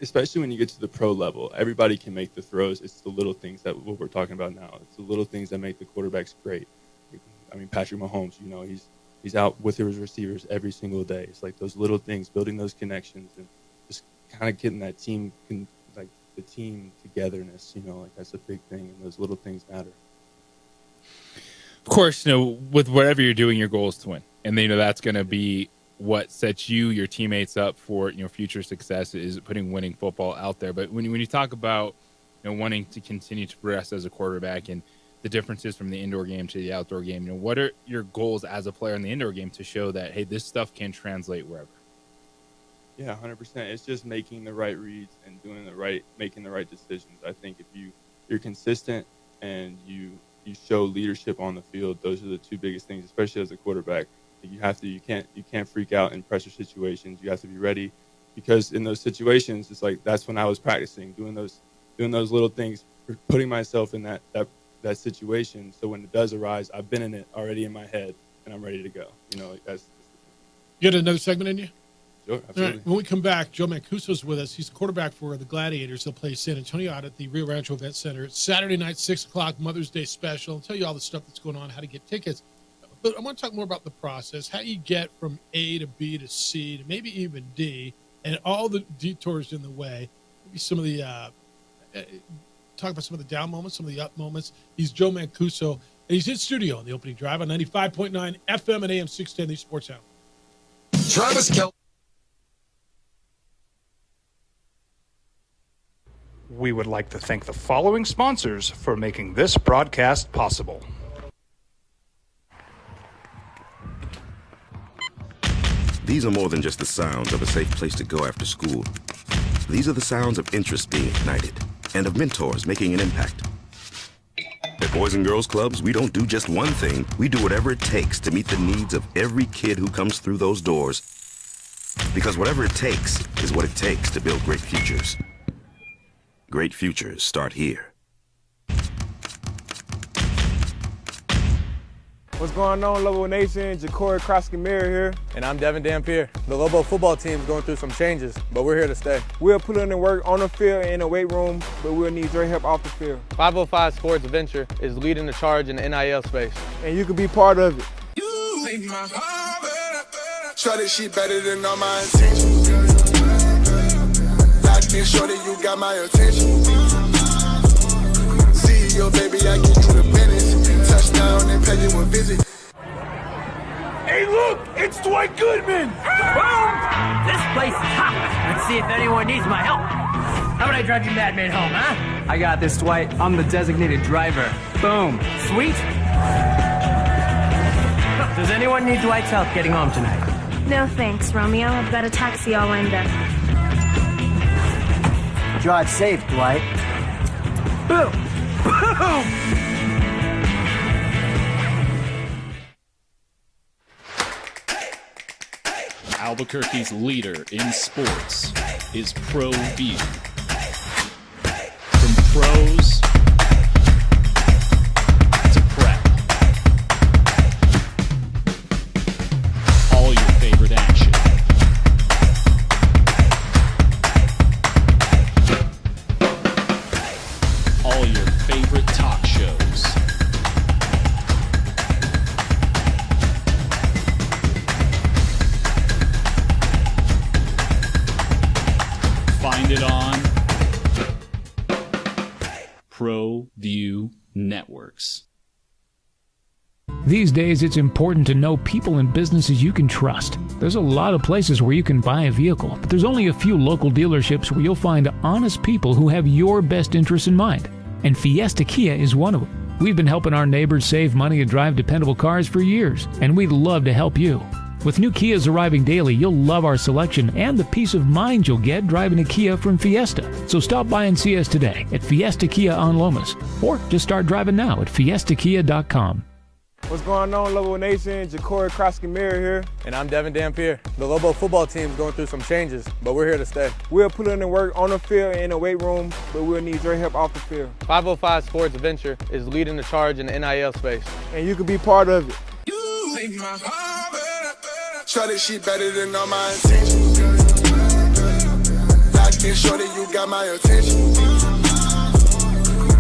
Speaker 2: especially when you get to the pro level, everybody can make the throws. It's the little things that what we're talking about now. It's the little things that make the quarterbacks great. I mean, Patrick Mahomes, he's out with his receivers every single day. It's like those little things, building those connections and just kind of getting that team, like the team togetherness, like that's a big thing. And those little things matter.
Speaker 6: Of course, with whatever you're doing, your goal is to win. And that's going to be what sets your teammates up for, future success, is putting winning football out there. But when you talk about, wanting to continue to progress as a quarterback and the differences from the indoor game to the outdoor game, what are your goals as a player in the indoor game to show that, hey, this stuff can translate wherever?
Speaker 2: Yeah, 100%. It's just making the right reads and making the right decisions. I think if you're consistent and you show leadership on the field, those are the two biggest things, especially as a quarterback. You can't freak out in pressure situations. You have to be ready, because in those situations, it's like that's when I was practicing doing those little things, putting myself in that situation. So when it does arise, I've been in it already in my head, and I'm ready to go. That's
Speaker 5: you got another segment in you?
Speaker 2: Sure, absolutely.
Speaker 5: All right, when we come back, Joe Mancuso's with us. He's the quarterback for the Gladiators. They'll play San Antonio out at the Rio Rancho Event Center. It's Saturday night, 6 o'clock, Mother's Day special. I'll tell you all the stuff that's going on, how to get tickets. But I want to talk more about the process, how you get from A to B to C to maybe even D, and all the detours in the way. Maybe some of the talk about some of the down moments, some of the up moments. He's Joe Mancuso, and he's in studio on the opening drive on 95.9 FM and AM 610, the Sports Hour.
Speaker 1: Travis Kelce.
Speaker 4: We would like to thank the following sponsors for making this broadcast possible.
Speaker 10: These are more than just the sounds of a safe place to go after school. These are the sounds of interest being ignited and of mentors making an impact. At Boys and Girls Clubs, we don't do just one thing. We do whatever it takes to meet the needs of every kid who comes through those doors. Because whatever it takes is what it takes to build great futures. Great futures start here.
Speaker 8: What's going on, Lobo Nation? Ja'Cory Krosky-Miller here, and I'm Devin Dampier. The Lobo football team is going through some changes, but we're here to stay. We'll put in the work on the field and in the weight room, but we'll need your help off the field. 505 Sports Venture is leading the charge in the NIL space, and you can be part of it.
Speaker 9: You make my heart better. Shorty, she better than all my intentions. Locked in, shorty, you got my attention. CEO, baby, I give you the business. Touchdown and pay you a visit.
Speaker 12: Hey, look, it's Dwight Goodman.
Speaker 13: Boom! This place is hot. Let's see if anyone needs my help. How about I drive you madman home, huh?
Speaker 12: I got this, Dwight. I'm the designated driver. Boom.
Speaker 13: Sweet. Does anyone need Dwight's help getting home tonight?
Speaker 16: No thanks, Romeo. I've got a taxi all lined up.
Speaker 12: Drive safe, Dwight.
Speaker 13: Boom! Boom!
Speaker 15: Albuquerque's leader in sports is ProView. From pros to prep, all your favorite action. All your favorite talk shows. Find it on ProView Networks.
Speaker 14: These days, it's important to know people and businesses you can trust. There's a lot of places where you can buy a vehicle, but there's only a few local dealerships where you'll find honest people who have your best interests in mind. And Fiesta Kia is one of them. We've been helping our neighbors save money and drive dependable cars for years, and we'd love to help you. With new Kias arriving daily, you'll love our selection and the peace of mind you'll get driving a Kia from Fiesta. So stop by and see us today at Fiesta Kia on Lomas, or just start driving now at fiestakia.com.
Speaker 8: What's going on, Lobo Nation? Ja'Cory Krosky-Miller here, and I'm Devin Dampier. The Lobo football team is going through some changes, but we're here to stay. We'll put in the work on the field and in the weight room, but we'll need your help off the field. 505 Sports Venture is leading the charge in the NIL space, and you can be part of it.
Speaker 9: You make my heart better. Shorty, she better than all my intentions. Locked in, shorty, you got my attention.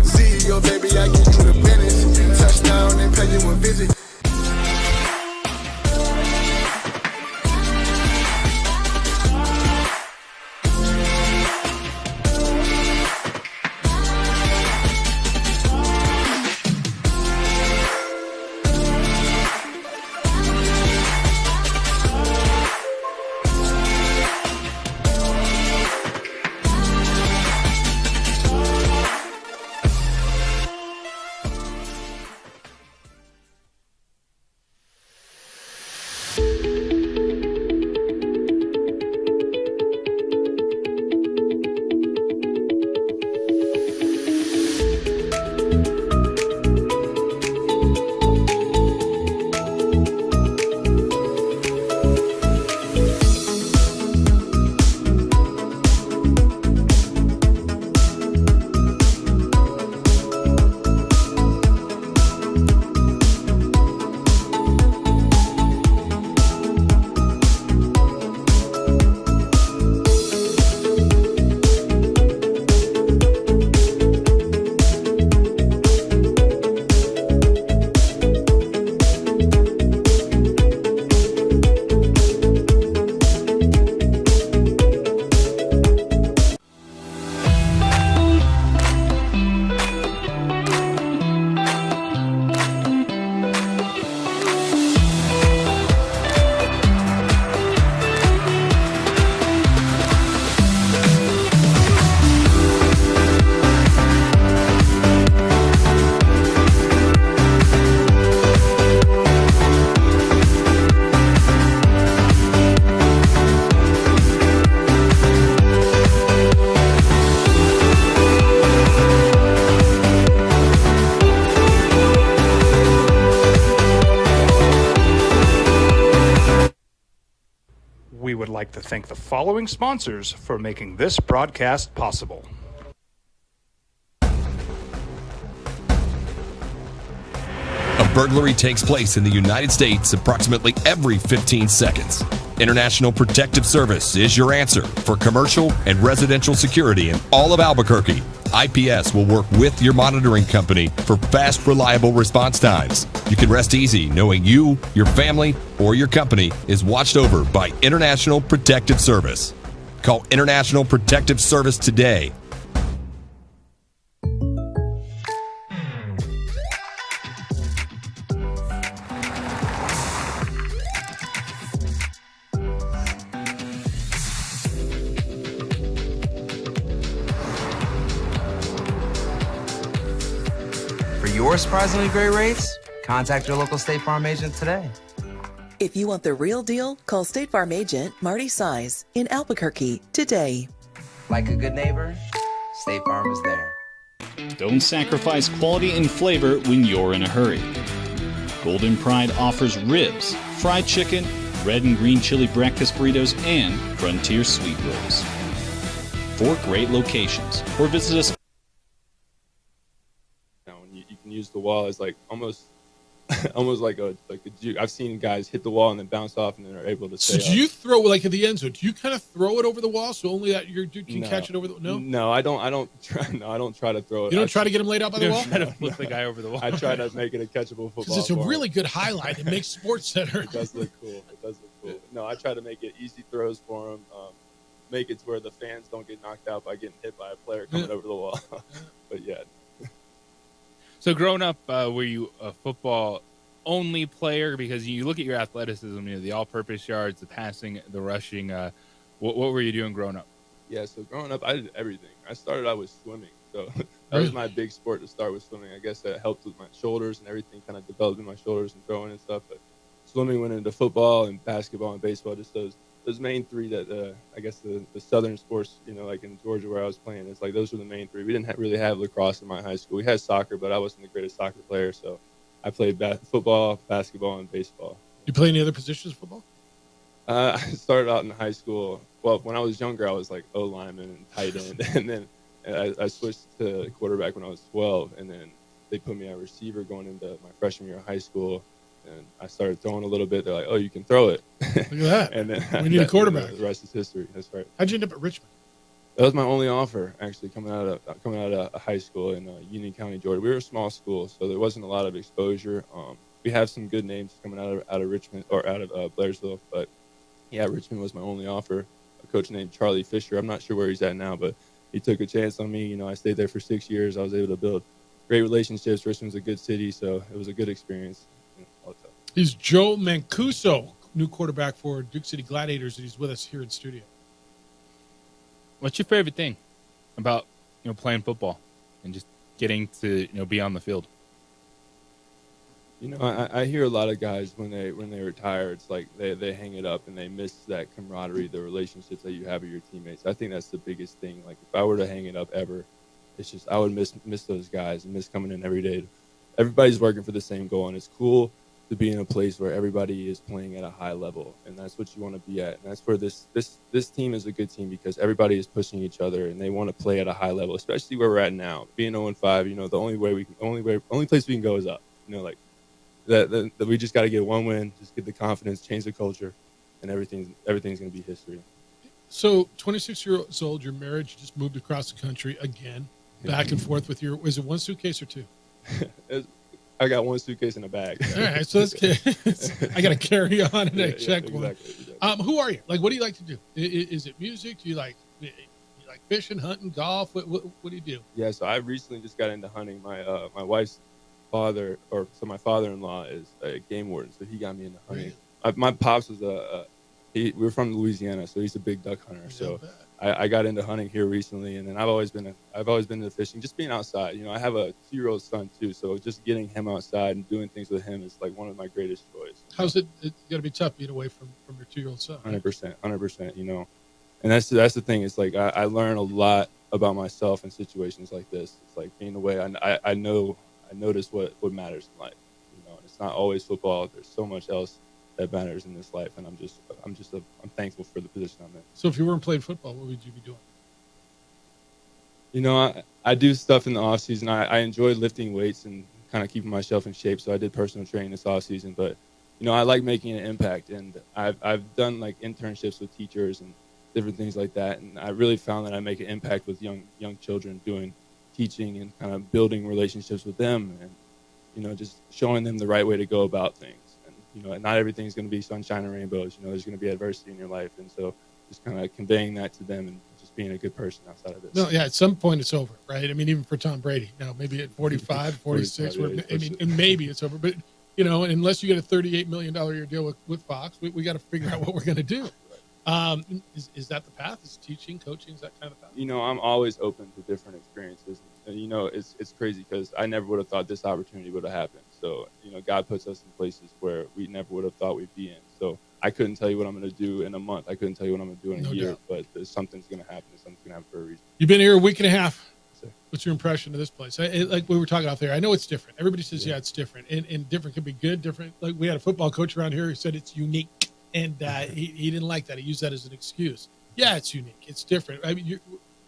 Speaker 9: CEO, baby, I get you the business. Touchdown and pay you a visit.
Speaker 4: We would like to thank the following sponsors for making this broadcast possible.
Speaker 7: A burglary takes place in the United States approximately every 15 seconds. International Protective Service is your answer for commercial and residential security in all of Albuquerque. IPS will work with your monitoring company for fast, reliable response times. You can rest easy knowing you, your family, or your company is watched over by International Protective Service. Call International Protective Service today.
Speaker 3: For your surprisingly great rates, contact your local State Farm agent today.
Speaker 11: If you want the real deal, call State Farm agent Marty Size in Albuquerque today.
Speaker 3: Like a good neighbor, State Farm is there.
Speaker 15: Don't sacrifice quality and flavor when you're in a hurry. Golden Pride offers ribs, fried chicken, red and green chili breakfast burritos, and Frontier sweet rolls. 4 great locations, or visit us.
Speaker 2: You can use the wall as like almost like a juke. I've seen guys hit the wall and then bounce off and then are able to stay
Speaker 5: So do you throw, like at the end zone, do you kind of throw it over the wall so only that your dude can catch it over the wall?
Speaker 2: No, I don't try to throw it.
Speaker 5: You don't try to get him laid out by the wall?
Speaker 6: Try to flip the guy over the wall.
Speaker 2: I try to make it a catchable football.
Speaker 5: Because it's a really good highlight. It makes SportsCenter.
Speaker 2: It does look cool. No, I try to make it easy throws for him. Make it to where the fans don't get knocked out by getting hit by a player coming over the wall. But yeah.
Speaker 6: So growing up, were you a football only player? Because you look at your athleticism, the all-purpose yards, the passing, the rushing. What were you doing growing up?
Speaker 2: Yeah, so growing up, I did everything. I started out with swimming. So that was my big sport to start with, swimming. I guess that helped with my shoulders and everything, kind of developing my shoulders and throwing and stuff. But swimming went into football and basketball and baseball, just those main three that I guess the southern sports, like in Georgia where I was playing, it's like those were the main three. We didn't really have lacrosse in my high school. We had soccer, but I wasn't the greatest soccer player, so I played football, basketball, and baseball.
Speaker 5: You play any other positions in football?
Speaker 2: I started out in high school. Well, when I was younger, I was like O-lineman and tight end, and then I switched to quarterback when I was 12, and then they put me at receiver going into my freshman year of high school. And I started throwing a little bit. They're like, "Oh, you can throw it."
Speaker 5: Look at that.
Speaker 2: And then
Speaker 5: We need a quarterback.
Speaker 2: The rest is history. That's right.
Speaker 5: How'd you end up at Richmond?
Speaker 2: That was my only offer, actually, coming out of high school in Union County, Georgia. We were a small school, so there wasn't a lot of exposure. We have some good names coming out of Richmond or out of Blairsville, but yeah, Richmond was my only offer. A coach named Charlie Fisher. I'm not sure where he's at now, but he took a chance on me. You know, I stayed there for 6 years. I was able to build great relationships. Richmond's a good city, so it was a good experience.
Speaker 5: He's Joe Mancuso, new quarterback for Duke City Gladiators, and he's with us here in studio.
Speaker 6: What's your favorite thing about playing football and just getting to be on the field?
Speaker 2: You know, I hear a lot of guys when they retire, it's like they hang it up and they miss that camaraderie, the relationships that you have with your teammates. I think that's the biggest thing. Like if I were to hang it up ever, it's just I would miss those guys and miss coming in every day. Everybody's working for the same goal, and it's cool to be in a place where everybody is playing at a high level, and that's what you want to be at. And that's where this team is a good team because everybody is pushing each other and they want to play at a high level, especially where we're at now. Being 0-5, you know, the only place we can go is up. You know, like that we just got to get one win, just get the confidence, change the culture, and everything's going to be history.
Speaker 5: So 26 years old, your marriage just moved across the country again, back and forth with is it one suitcase or two?
Speaker 2: I got one suitcase in a bag.
Speaker 5: All right, so I got to carry on and I check one.
Speaker 2: Exactly.
Speaker 5: Who are you? Like, what do you like to do? Is it music? Do you like fishing, hunting, golf? What do you do?
Speaker 2: Yeah, so I recently just got into hunting. My wife's my father-in-law is a game warden, so he got me into hunting.
Speaker 5: Really?
Speaker 2: My pops was we're from Louisiana, so he's a big duck hunter. So I got into hunting here recently, and then I've always been into fishing, just being outside. You know, I have a 2-year-old son too, so just getting him outside and doing things with him is like one of my greatest joys.
Speaker 5: How's it? It's got to be tough being away from your 2-year-old son.
Speaker 2: 100%. You know, and that's the thing. It's like I learn a lot about myself in situations like this. It's like being away. I notice what matters in life. You know, and it's not always football. There's so much else that matters in this life, and I'm thankful for the position I'm in.
Speaker 5: So if you weren't playing football, what would you be doing?
Speaker 2: You know, I do stuff in the off season. I enjoy lifting weights and kind of keeping myself in shape. So I did personal training this off season, but you know, I like making an impact, and I've done like internships with teachers and different things like that, and I really found that I make an impact with young children doing teaching and kind of building relationships with them, and you know, just showing them the right way to go about things. You know, not everything's going to be sunshine and rainbows. You know, there's going to be adversity in your life. And so just kind of conveying that to them and just being a good person outside of this.
Speaker 5: No, yeah, at some point it's over, right? I mean, even for Tom Brady. Now, maybe at 45, 46, and maybe it's over. But, you know, unless you get a $38 million a year deal with Fox, we got to figure out what we're going to do. Is that the path? Is teaching, coaching, is that kind of path?
Speaker 2: You know, I'm always open to different experiences. And, you know, it's crazy because I never would have thought this opportunity would have happened. So, you know, God puts us in places where we never would have thought we'd be in. So I couldn't tell you what I'm going to do in a month. I couldn't tell you what I'm going to do in a year, but something's going to happen. Something's going to happen for a reason.
Speaker 5: You've been here a week and a half. What's your impression of this place? Like we were talking out there, I know it's different. Everybody says, yeah it's different. And different can be good, different. Like we had a football coach around here who said it's unique. And he didn't like that. He used that as an excuse. Yeah, it's unique. It's different. I mean,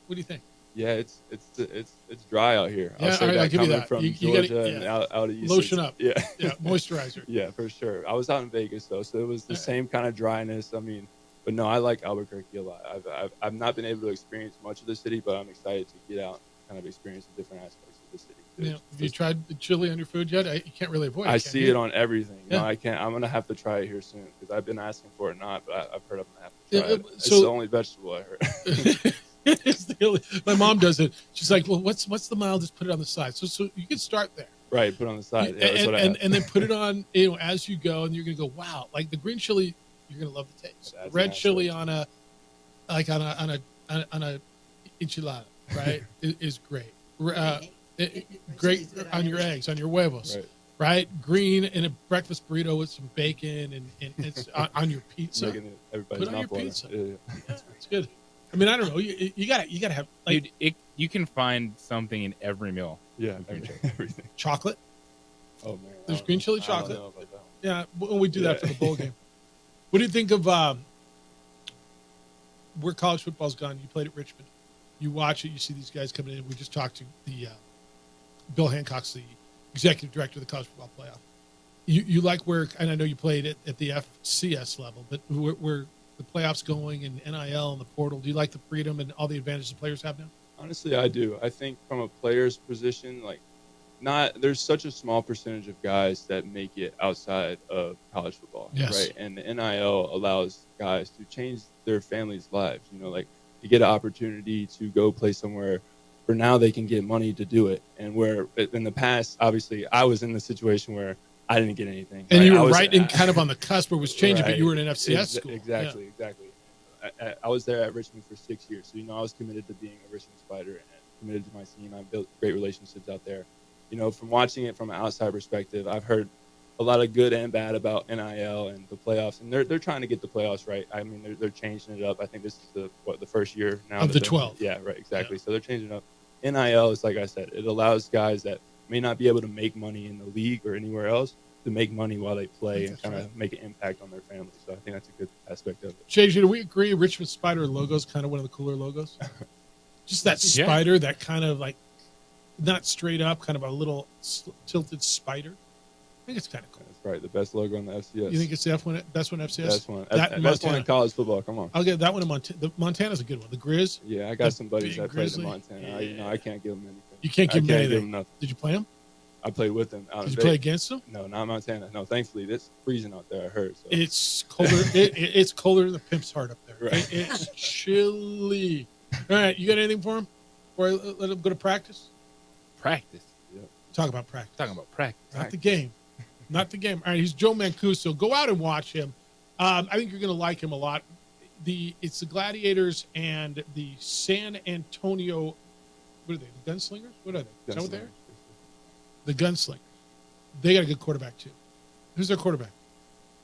Speaker 5: what do you think?
Speaker 2: Yeah, it's dry out here.
Speaker 5: Yeah,
Speaker 2: I'll say
Speaker 5: I'll give you that.
Speaker 2: From
Speaker 5: you
Speaker 2: Georgia
Speaker 5: gotta,
Speaker 2: and out of East.
Speaker 5: Lotion up.
Speaker 2: Yeah,
Speaker 5: moisturizer.
Speaker 2: Yeah, for sure. I was out in Vegas though, so it was the same kind of dryness. I mean, but no, I like Albuquerque a lot. I've not been able to experience much of the city, but I'm excited to get out and kind of experience the different aspects of the city.
Speaker 5: Yeah. Have you tried the chili on your food yet? You can't really avoid it.
Speaker 2: I see it on everything.
Speaker 5: Yeah.
Speaker 2: No, I can't. I'm gonna have to try it here soon because I've been asking for it not, but I've heard I'm gonna have to try it. It's the only vegetable I heard.
Speaker 5: My mom does it. She's like, well, what's the mildest? Put it on the side. So you can start there.
Speaker 2: Right, put it on the side. Yeah,
Speaker 5: and then put it on, you know, as you go, and you're gonna go, wow, like the green chili, you're gonna love the taste.
Speaker 2: That's
Speaker 5: Red chili on a enchilada, right, is great. Great on your eggs, on your huevos, right? Green in a breakfast burrito with some bacon and it's on your pizza.
Speaker 2: Everybody's
Speaker 5: Put on your
Speaker 2: mouth
Speaker 5: pizza.
Speaker 2: Yeah,
Speaker 5: it's good. I mean, I don't know. You gotta have like,
Speaker 6: dude. You can find something in every meal.
Speaker 2: Yeah, everything.
Speaker 5: Chocolate.
Speaker 2: Oh man,
Speaker 5: there's green chili chocolate.
Speaker 2: I don't know about that.
Speaker 5: Yeah, when we do that for the bowl game. What do you think of where college football's gone? You played at Richmond. You watch it. You see these guys coming in. We just talked to the Bill Hancock's the executive director of the college football playoff. You like where, and I know you played at the FCS level, but where the playoffs going and NIL and the portal, do you like the freedom and all the advantages the players have now?
Speaker 2: Honestly, I do. I think from a player's position, there's such a small percentage of guys that make it outside of college football,
Speaker 5: yes.
Speaker 2: right? And the NIL allows guys to change their families' lives, to get an opportunity to go play somewhere where now they can get money to do it. And where in the past, obviously, I was in the situation where I didn't get anything.
Speaker 5: And you were in kind of on the cusp where it was changing,
Speaker 2: right.
Speaker 5: But you were in an FCS school.
Speaker 2: Exactly. I was there at Richmond for 6 years. So, I was committed to being a Richmond Spider and committed to my team. I built great relationships out there. From watching it from an outside perspective, I've heard a lot of good and bad about NIL and the playoffs. And they're trying to get the playoffs right. I mean, they're changing it up. I think this is the first year now.
Speaker 5: Of the 12.
Speaker 2: Yeah, right, exactly.
Speaker 5: Yeah.
Speaker 2: So they're changing it up. NIL is, like I said, it allows guys that may not be able to make money in the league or anywhere else to make money while they play and kind of make an impact on their family. So I think that's a good aspect of it.
Speaker 5: JJ, do we agree Richmond Spider logo is kind of one of the cooler logos? Just that spider, that kind of not straight up, kind of a little tilted spider. I think it's kind of cool.
Speaker 2: That's right. The best logo in the FCS.
Speaker 5: You think it's the best one FCS?
Speaker 2: Best one.
Speaker 5: Best
Speaker 2: one in college football. Come on.
Speaker 5: I'll get that one in Montana. Montana's a good one. The Grizz.
Speaker 2: Yeah, I got some buddies that played
Speaker 5: Grizzly.
Speaker 2: in Montana.
Speaker 5: Yeah.
Speaker 2: I can't give them anything.
Speaker 5: You can't give them anything.
Speaker 2: Give them nothing.
Speaker 5: Did you play them?
Speaker 2: I played with them.
Speaker 5: Did you play against them?
Speaker 2: No, not Montana. No, thankfully, it's freezing out there. I heard. So.
Speaker 5: It's colder. It's colder than the pimp's heart up there.
Speaker 2: Right.
Speaker 5: It's chilly. All right, you got anything for him? Or let him go to practice?
Speaker 6: Practice.
Speaker 2: Yep.
Speaker 5: Talk about practice.
Speaker 6: Talking about practice.
Speaker 5: Not the game. Not the game. All right, he's Joe Mancuso. Go out and watch him. I think you're going to like him a lot. It's the Gladiators and the San Antonio. What are they? The Gunslingers? What are they? Is that what they are? The Gunslingers. They got a good quarterback too. Who's their quarterback?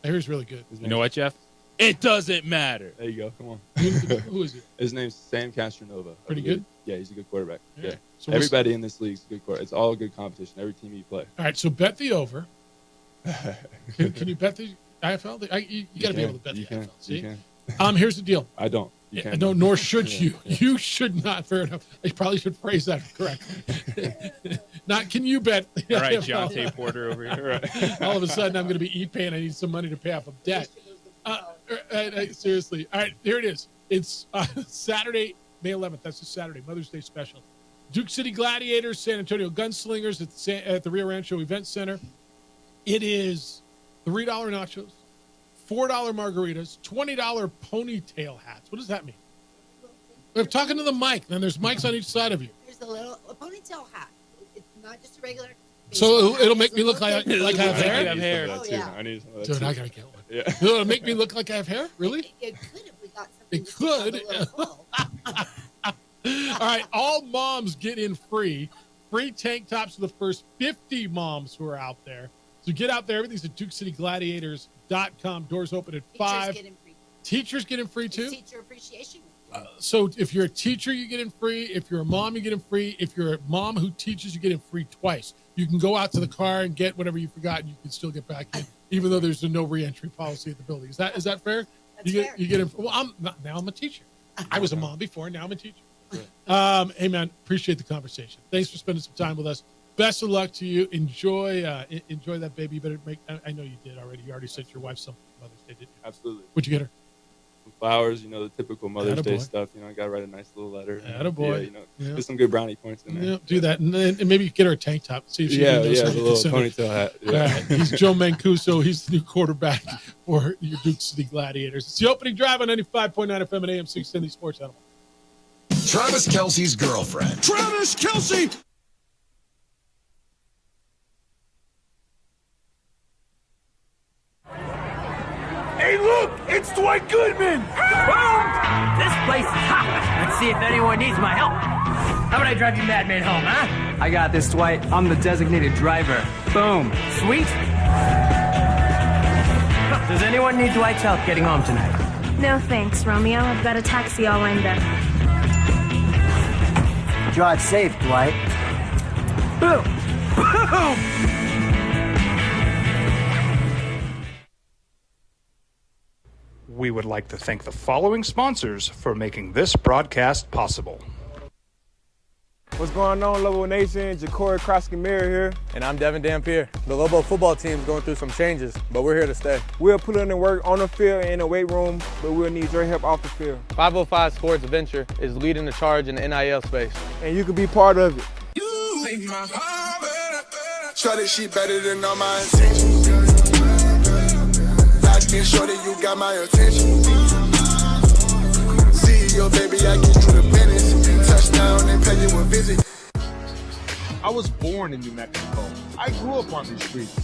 Speaker 5: I hear he's really good.
Speaker 6: You know what, Jeff? It doesn't matter.
Speaker 2: There you go. Come on.
Speaker 5: Who is he?
Speaker 2: His name's Sam Castronova.
Speaker 5: Pretty good?
Speaker 2: Yeah, he's a good quarterback. Yeah.
Speaker 5: So
Speaker 2: everybody in this league is a good quarterback. It's all good competition. Every team you play.
Speaker 5: All right, so bet the over. Can you bet the IFL? You got to be able to bet the IFL. See?
Speaker 2: You can.
Speaker 5: Here's the deal.
Speaker 2: I don't. You can't.
Speaker 5: No, nor should you. You should not. Fair enough. I probably should phrase that correctly. Not can you bet?
Speaker 6: All right, Jonte Porter over here.
Speaker 5: Right. All of a sudden, I'm going to be E-Paying. I need some money to pay off of debt. Seriously. All right, here it is. It's Saturday, May 11th. That's a Saturday, Mother's Day special. Duke City Gladiators, San Antonio Gunslingers at the Rio Rancho Event Center. It is $3 nachos, $4 margaritas, $20 ponytail hats. What does that mean? I'm talking to the mic. Then there's mics on each side of you.
Speaker 19: There's a ponytail hat. It's not just a regular.
Speaker 5: So it'll make me look like I have hair?
Speaker 2: I need some of that
Speaker 19: Oh,
Speaker 2: too.
Speaker 19: yeah.
Speaker 2: I need some of that
Speaker 5: Dude,
Speaker 2: too.
Speaker 5: I got to get one.
Speaker 2: Yeah.
Speaker 5: It'll make me look like I have hair? Really?
Speaker 19: It could if we got something.
Speaker 5: It could. All right, all moms get in free. Free tank tops for the first 50 moms who are out there. So get out there. Everything's at DukeCityGladiators.com. Doors open at 5.
Speaker 19: Get in free.
Speaker 5: Teachers get in free too?
Speaker 19: It's teacher appreciation.
Speaker 5: So if you're a teacher, you get in free. If you're a mom, you get in free. If you're a mom who teaches, you get in free twice. You can go out to the car and get whatever you forgot, and you can still get back in, even though there's a no re-entry policy at the building. Is that fair?
Speaker 19: That's fair.
Speaker 5: You get in. Well, now I'm a teacher. I was a mom before. Now I'm a teacher. Hey man, appreciate the conversation. Thanks for spending some time with us. Best of luck to you. Enjoy that baby. You better make. I know you did already. You already sent your wife something for Mother's Day, didn't you?
Speaker 2: Absolutely.
Speaker 5: What'd you get her?
Speaker 2: Some flowers, the typical Mother's Day
Speaker 5: Attaboy.
Speaker 2: stuff. I got to write a nice little letter.
Speaker 5: Attaboy.
Speaker 2: Yeah, get some good brownie points in there.
Speaker 5: Yeah, do that, and maybe get her a tank top. See if she
Speaker 2: Yeah,
Speaker 5: knows
Speaker 2: the
Speaker 5: how to
Speaker 2: little
Speaker 5: send it.
Speaker 2: ponytail hat. Yeah.
Speaker 5: All right. He's Joe Mancuso. He's the new quarterback for your Duke City Gladiators. It's the opening drive on 95.9 FM and AM 670 Sports Animal.
Speaker 1: Travis Kelce's girlfriend.
Speaker 9: Travis Kelce!
Speaker 13: Hey, look! It's Dwight Goodman! Boom! This place is hot. Let's see if anyone needs my help. How about I drive you madman home, huh?
Speaker 12: I got this, Dwight. I'm the designated driver. Boom.
Speaker 13: Sweet. Does anyone need Dwight's help getting home tonight?
Speaker 16: No thanks, Romeo. I've got a taxi all lined up.
Speaker 12: Drive safe, Dwight.
Speaker 13: Boom! Boom!
Speaker 4: We would like to thank the following sponsors for making this broadcast possible.
Speaker 8: What's going on, Lobo Nation? Ja'Cory Krosky-Miller here. And I'm Devin Dampier. The Lobo football team's going through some changes, but we're here to stay. We'll put in the work on the field and in the weight room, but we'll need your help off the field. 505 Sports Venture is leading the charge in the NIL space, and you can be part of it.
Speaker 9: You make my heart better. Try this shit better than all my intentions. Locked in shorty, you got my attention. See your baby, I get you the business. Touchdown and pay you a visit.
Speaker 26: I was born in New Mexico. I grew up on these streets.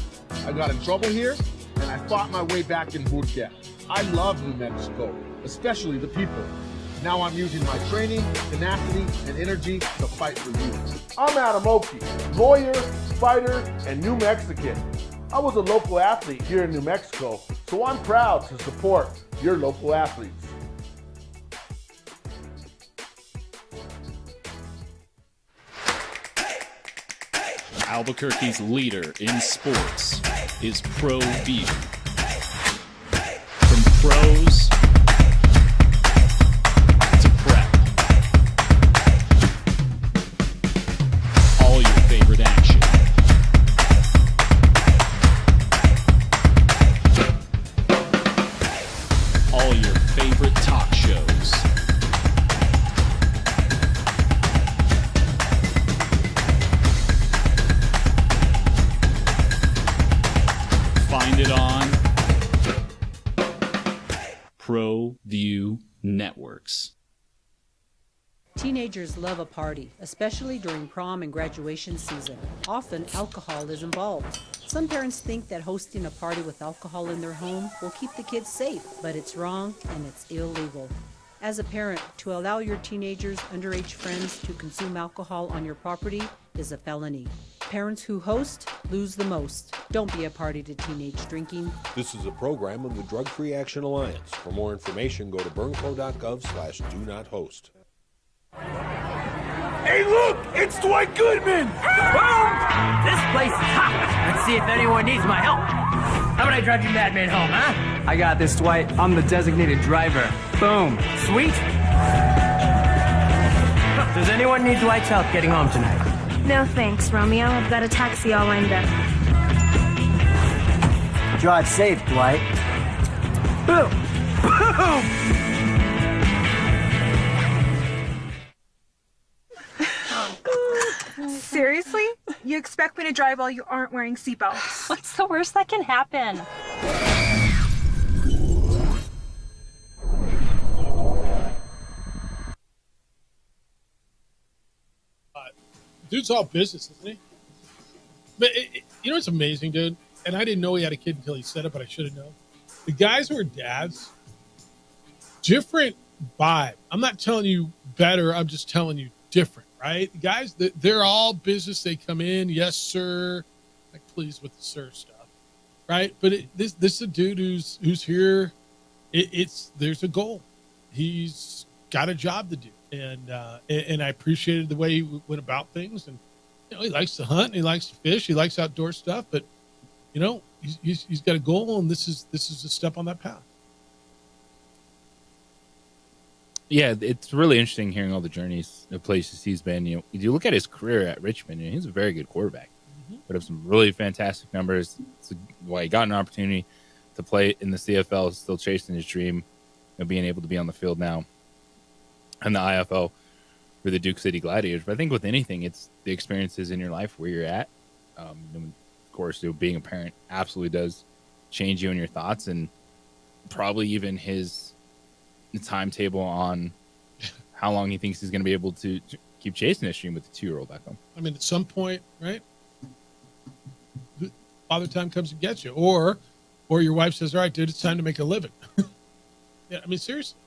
Speaker 26: I got in trouble here, and I fought my way back in boot camp. I love New Mexico, especially the people. Now I'm using my training, tenacity, and energy to fight for you.
Speaker 27: I'm Adam Oki, lawyer, fighter, and New Mexican. I was a local athlete here in New Mexico, so I'm proud to support your local athletes.
Speaker 15: Albuquerque's leader in sports is Pro View. From pros to prep, all your favorite action. All your favorite talk shows. Find it on Pro View Networks.
Speaker 18: Teenagers love a party, especially during prom and graduation season. Often, alcohol is involved. Some parents think that hosting a party with alcohol in their home will keep the kids safe, but it's wrong and it's illegal. As a parent, to allow your teenagers' underage friends to consume alcohol on your property is a felony. Parents who host lose the most. Don't be a party to teenage drinking.
Speaker 20: This is a program of the Drug Free Action Alliance. For more information, go to burnco.gov/do-not-host.
Speaker 13: Hey, look! It's Dwight Goodman! Boom! This place is hot. Let's see if anyone needs my help. How about I drive you madman home, huh?
Speaker 12: I got this, Dwight. I'm the designated driver. Boom.
Speaker 13: Sweet. Does anyone need Dwight's help getting home tonight?
Speaker 16: No thanks, Romeo. I've got a taxi all lined up.
Speaker 12: Drive safe, Dwight.
Speaker 13: Boom! Boom!
Speaker 21: Seriously? You expect me to drive while you aren't wearing seatbelts?
Speaker 22: What's the worst that can happen?
Speaker 5: Dude's all business, isn't he? But you know what's amazing, dude? And I didn't know he had a kid until he said it, but I should have known. The guys who are dads, different vibe. I'm not telling you better. I'm just telling you different, right? The guys, they're all business. They come in, yes, sir. Like, please with the sir stuff, right? But this is a dude who's here. There's a goal. He's got a job to do. And I appreciated the way he went about things. And, you know, he likes to hunt, and he likes to fish, he likes outdoor stuff, but, you know, he's got a goal, and this is a step on that path.
Speaker 6: Yeah, it's really interesting hearing all the journeys of places he's been. You know, if you look at his career at Richmond, you know, he's a very good quarterback. Put up some really fantastic numbers. It's why he got an opportunity to play in the CFL, still chasing his dream, you know, being able to be on the field now and the IFL for the Duke City Gladiators. But I think with anything, it's the experiences in your life where you're at. Of course, you know, being a parent absolutely does change you in your thoughts, and probably even his timetable on how long he thinks he's going to be able to keep chasing his dream with the 2-year-old back home.
Speaker 5: I mean, at some point, right? Father time comes and gets you, or your wife says, "All right, dude, it's time to make a living." Yeah, I mean, seriously.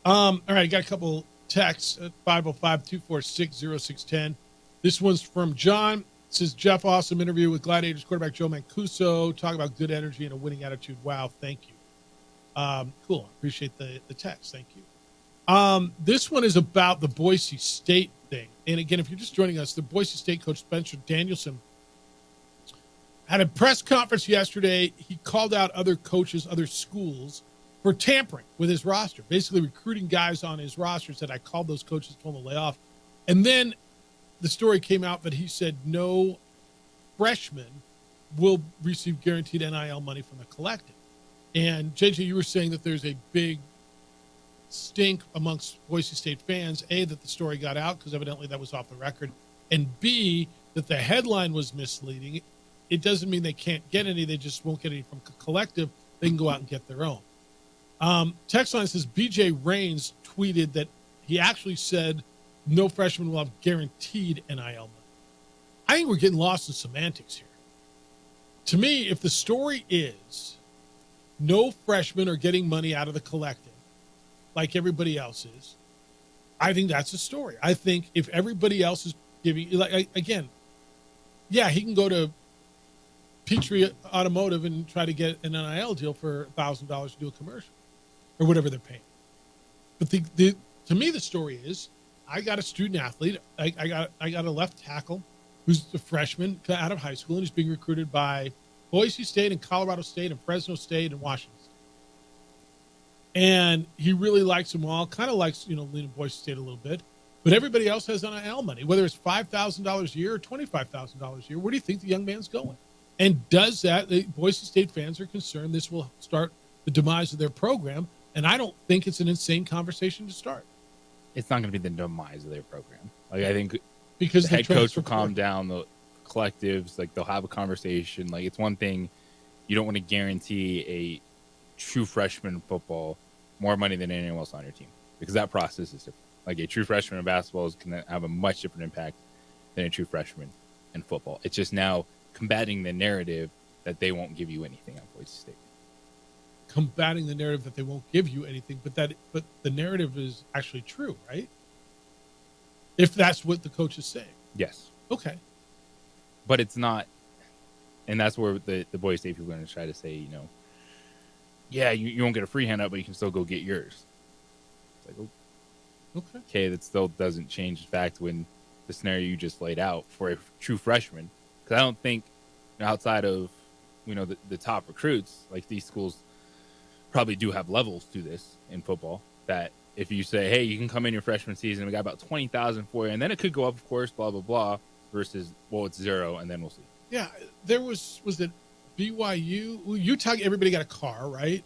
Speaker 5: All right, I got a couple texts at 505-246-0610. This one's from John. It says, Jeff, awesome interview with Gladiators quarterback Joe Mancuso. Talk about good energy and a winning attitude. Wow, thank you. Cool. Appreciate the text. Thank you. This one is about the Boise State thing. And again, if you're just joining us, the Boise State coach Spencer Danielson had a press conference yesterday. He called out other coaches, other schools, for tampering with his roster, basically recruiting guys on his roster. Said, I called those coaches, told them to lay off. And then the story came out that he said no freshman will receive guaranteed NIL money from the collective. And JJ, you were saying that there's a big stink amongst Boise State fans, A, that the story got out because evidently that was off the record, and B, that the headline was misleading. It doesn't mean they can't get any. They just won't get any from collective. They can go out and get their own. Text line says BJ Rains tweeted that he actually said no freshman will have guaranteed NIL money. I think we're getting lost in semantics here. To me, if the story is no freshmen are getting money out of the collective like everybody else is, I think that's a story. I think if everybody else is giving, like, again, yeah, he can go to Petrie Automotive and try to get an NIL deal for $1,000 to do a commercial or whatever they're paying. But to me, the story is I got a student athlete. I got a left tackle who's a freshman out of high school, and he's being recruited by Boise State and Colorado State and Fresno State and Washington State. And he really likes them all, kind of likes, leaning Boise State a little bit. But everybody else has NIL money, whether it's $5,000 a year or $25,000 a year. Where do you think the young man's going? And does that, the Boise State fans are concerned this will start the demise of their program. And I don't think it's an insane conversation to start.
Speaker 6: It's not going to be the demise of their program. Like, I think
Speaker 5: because
Speaker 6: the head coach will calm down the collectives. Like, they'll have a conversation. Like, it's one thing, you don't want to guarantee a true freshman in football more money than anyone else on your team, because that process is different. Like, a true freshman in basketball can have a much different impact than a true freshman in football. It's just now combating the narrative that they won't give you anything on Boise State.
Speaker 5: Combating the narrative that they won't give you anything, but the narrative is actually true, right? If that's what the coach is saying.
Speaker 6: Yes.
Speaker 5: Okay.
Speaker 6: But it's not, and that's where the Boise State people are going to try to say, yeah, you won't get a free handout, but you can still go get yours. It's like, okay, that still doesn't change the fact when the scenario you just laid out for a true freshman, because I don't think outside of the top recruits, like, these schools probably do have levels to this in football, that if you say, hey, you can come in your freshman season, we got about 20,000 for you, and then it could go up, of course, blah blah blah, versus, well, it's zero, and then we'll see.
Speaker 5: Yeah, there was it BYU, Utah, everybody got a car, right?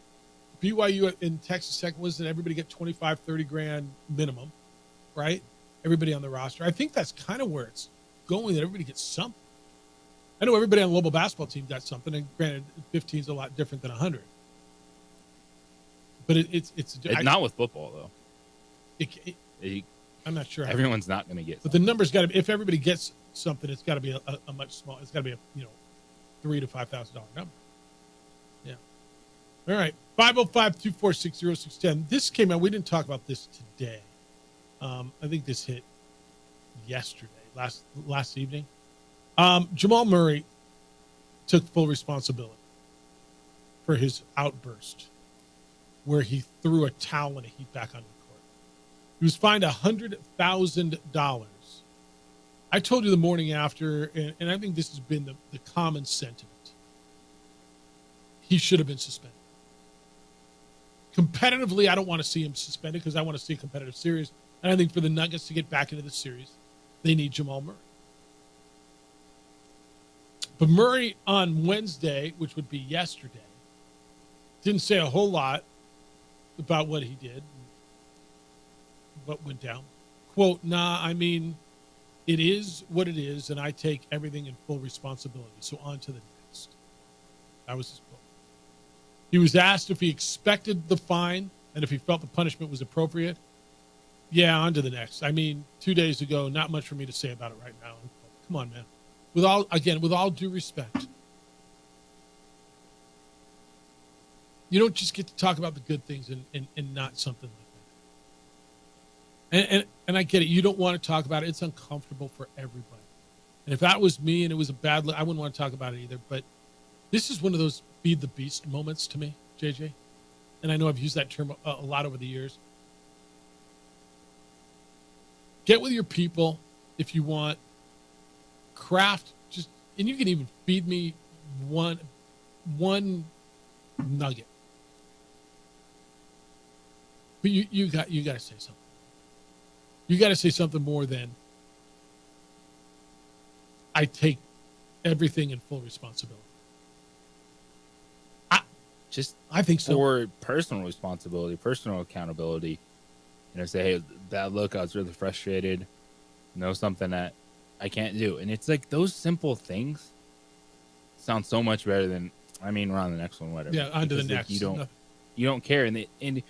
Speaker 5: BYU in Texas Tech was that everybody get 25, 30 grand minimum, right? Everybody on the roster. I think that's kind of where it's going, that everybody gets something. I know everybody on the Global basketball team got something, and granted, 15 is a lot different than 100. But it's
Speaker 6: not with football, though.
Speaker 5: I'm not sure.
Speaker 6: Everyone's not going to get
Speaker 5: something. But the number's got to be, if everybody gets something, it's got to be a much smaller, it's got to be a $3,000 to $5,000 number. Yeah. All right. 505-246-0610. This came out. We didn't talk about this today. I think this hit yesterday, last evening. Jamal Murray took full responsibility for his outburst, where he threw a towel and a heat back onto the court. He was fined $100,000. I told you the morning after, and I think this has been the common sentiment. He should have been suspended. Competitively, I don't want to see him suspended because I want to see a competitive series. And I think for the Nuggets to get back into the series, they need Jamal Murray. But Murray on Wednesday, which would be yesterday, didn't say a whole lot about what he did, what went down. Quote, it is what it is, and I take everything in full responsibility. So on to the next. That was his quote. He was asked if he expected the fine and if he felt the punishment was appropriate. Yeah, on to the next. 2 days ago, not much for me to say about it right now. Come on, man. With all due respect, you don't just get to talk about the good things and not something like that. And I get it. You don't want to talk about it. It's uncomfortable for everybody. And if that was me and it was a bad look, I wouldn't want to talk about it either. But this is one of those feed the beast moments to me, JJ. And I know I've used that term a lot over the years. Get with your people if you want. Craft and you can even feed me one nugget. But you got to say something. You got to say something more than I take everything in full responsibility. I think so.
Speaker 6: For personal responsibility, personal accountability, say, hey, that look, I was really frustrated. Something that I can't do. And it's like those simple things sound so much better than, we're on the next one, whatever.
Speaker 5: Yeah, on to the next.
Speaker 6: You don't care. And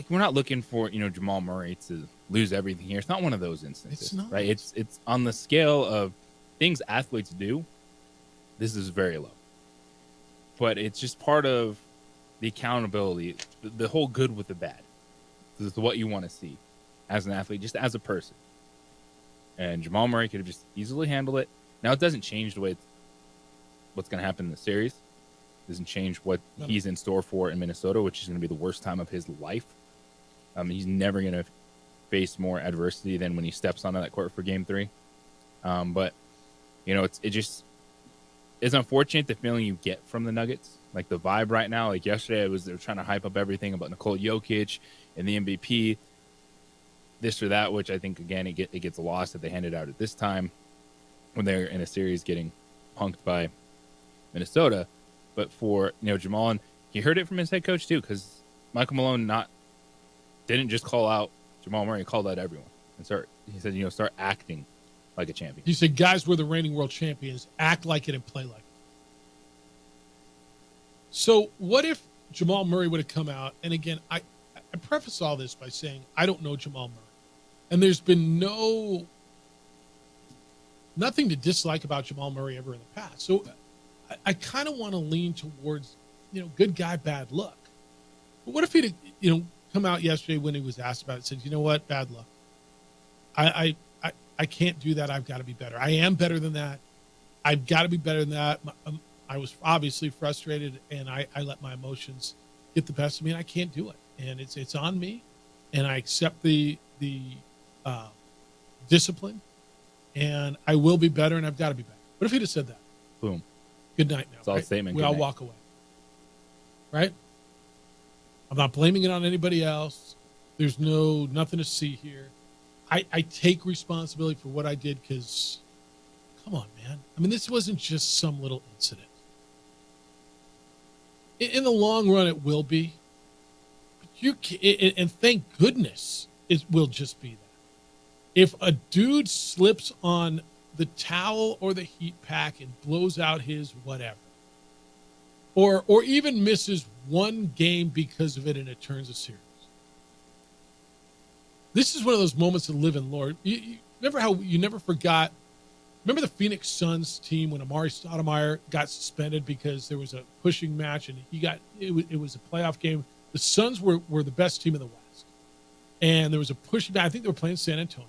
Speaker 6: we're not looking for, Jamal Murray to lose everything here. It's not one of those instances.
Speaker 5: It's not.
Speaker 6: Right? It's on the scale of things athletes do. This is very low. But it's just part of the accountability, the whole good with the bad. This is what you want to see as an athlete, just as a person. And Jamal Murray could have just easily handled it. Now, it doesn't change the way what's going to happen in the series. It doesn't change what he's in store for in Minnesota, which is going to be the worst time of his life. He's never going to face more adversity than when he steps onto that court for Game 3. But, it's unfortunate the feeling you get from the Nuggets. Like the vibe right now, like yesterday, they were trying to hype up everything about Nikola Jokic and the MVP, this or that, which I think, again, it gets lost that they handed out at this time when they're in a series getting punked by Minnesota. But for, Jamal, and he heard it from his head coach too, because Michael Malone didn't just call out Jamal Murray, he called out everyone. And he said, start acting like a champion.
Speaker 5: He said, guys, we're the reigning world champions. Act like it and play like it. So what if Jamal Murray would have come out? And again, I preface all this by saying I don't know Jamal Murray. And there's been nothing to dislike about Jamal Murray ever in the past. So I kind of want to lean towards, good guy, bad luck. But what if he'd, come out yesterday when he was asked about it and said, you know what, bad luck. I can't do that. I've got to be better. I am better than that. I've got to be better than that. I was obviously frustrated, and I let my emotions get the best of me, and I can't do it. And it's on me, and I accept the discipline, and I will be better, and I've got to be better. What if he'd have said that?
Speaker 6: Boom.
Speaker 5: Good night now.
Speaker 6: It's all
Speaker 5: right?
Speaker 6: statement.
Speaker 5: We all walk away. Right? I'm not blaming it on anybody else. There's nothing to see here. I take responsibility for what I did because, come on, man. This wasn't just some little incident. In the long run, it will be. And thank goodness it will just be that. If a dude slips on the towel or the heat pack and blows out his whatever, or even misses one game because of it and it turns a series, this is one of those moments of live and lore. You remember how you never forgot? Remember the Phoenix Suns team when Amari Stoudemire got suspended because there was a pushing match and it was a playoff game. The Suns were the best team in the West, and there was a pushing match. I think they were playing San Antonio,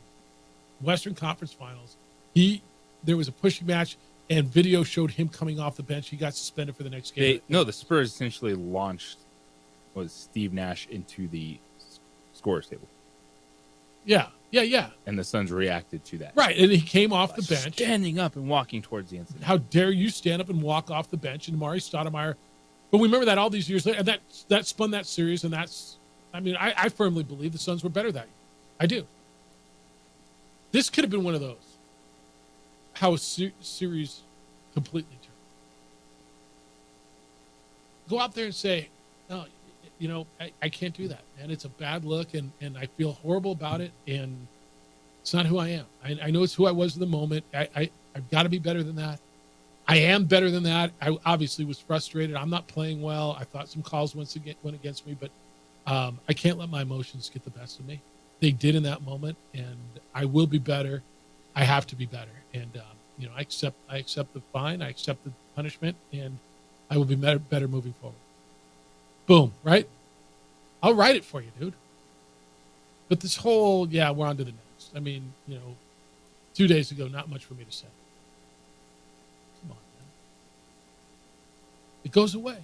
Speaker 5: Western Conference Finals. There was a pushing match, and video showed him coming off the bench. He got suspended for the next game.
Speaker 6: The Spurs essentially launched Steve Nash into the scorer's table.
Speaker 5: Yeah.
Speaker 6: And the Suns reacted to that.
Speaker 5: Right, and he came off the bench.
Speaker 6: Standing up and walking towards the incident.
Speaker 5: How dare you stand up and walk off the bench? And Amari Stoudemire. But we remember that all these years later, and that spun that series, and I firmly believe the Suns were better that year. I do. This could have been one of those. How a series completely turned. Go out there and say, no, I can't do that, man. It's a bad look, and I feel horrible about it, and it's not who I am. I know it's who I was in the moment. I've got to be better than that. I am better than that. I obviously was frustrated. I'm not playing well. I thought some calls went against me, but I can't let my emotions get the best of me. They did in that moment, and I will be better. I have to be better, and I accept the fine. I accept the punishment, and I will be better moving forward. Boom, right? I'll write it for you, dude. But this whole, we're on to the next. 2 days ago, not much for me to say. Come on, man. It goes away.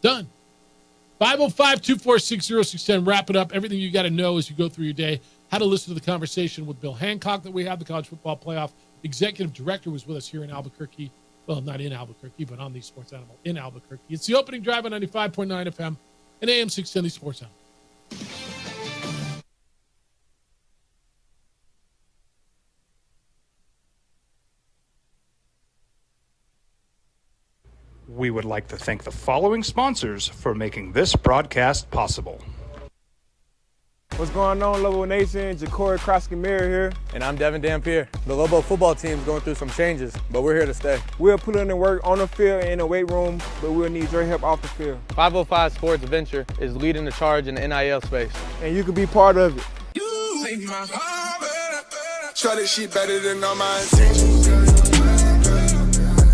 Speaker 5: Done. 505-246-0610. Wrap it up. Everything you got to know as you go through your day. How to listen to the conversation with Bill Hancock that we have, the College Football Playoff Executive Director, was with us here in Albuquerque. Well, not in Albuquerque, but on the Sports Animal in Albuquerque. It's the opening drive on 95.9 FM and AM 610, the Sports Animal.
Speaker 4: We would like to thank the following sponsors for making this broadcast possible.
Speaker 8: What's going on, Lobo Nation? Ja'Cory Krosky-Miller here, and I'm Devin Dampier. The Lobo football team's going through some changes, but we're here to stay. We'll put in the work on the field and in the weight room, but we'll need your help off the field. 505 Sports Venture is leading the charge in the NIL space, and you can be part of it.
Speaker 9: Shorty, she better than all my intentions.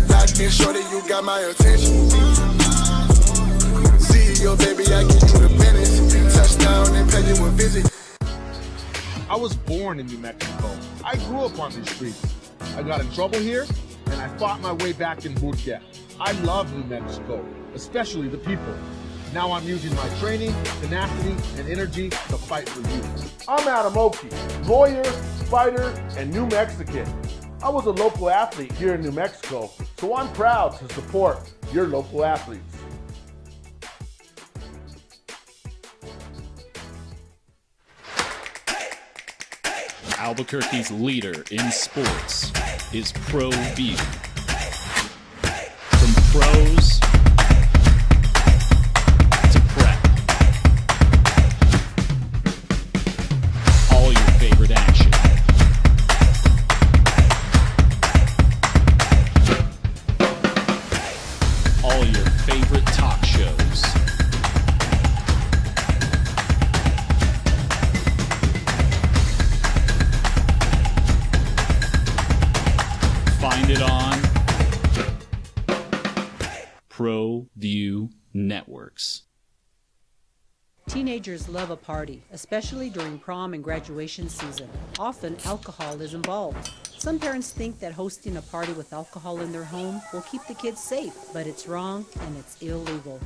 Speaker 9: Locked in, shorty, you got my attention. CEO, baby, I give you the business. Touchdown and pay you a visit.
Speaker 26: I was born in New Mexico. I grew up on these streets. I got in trouble here, and I fought my way back in boot camp. I love New Mexico, especially the people. Now I'm using my training, tenacity, and energy to fight for you.
Speaker 27: I'm Adam Oki, lawyer, fighter, and New Mexican. I was a local athlete here in New Mexico, so I'm proud to support your local athletes.
Speaker 15: Albuquerque's leader in sports is Pro View. From pros to prep, all your favorite action. All your favorite talk shows. Find it on Pro View Networks.
Speaker 18: Teenagers love a party, especially during prom and graduation season. Often, alcohol is involved. Some parents think that hosting a party with alcohol in their home will keep the kids safe, but it's wrong and it's illegal.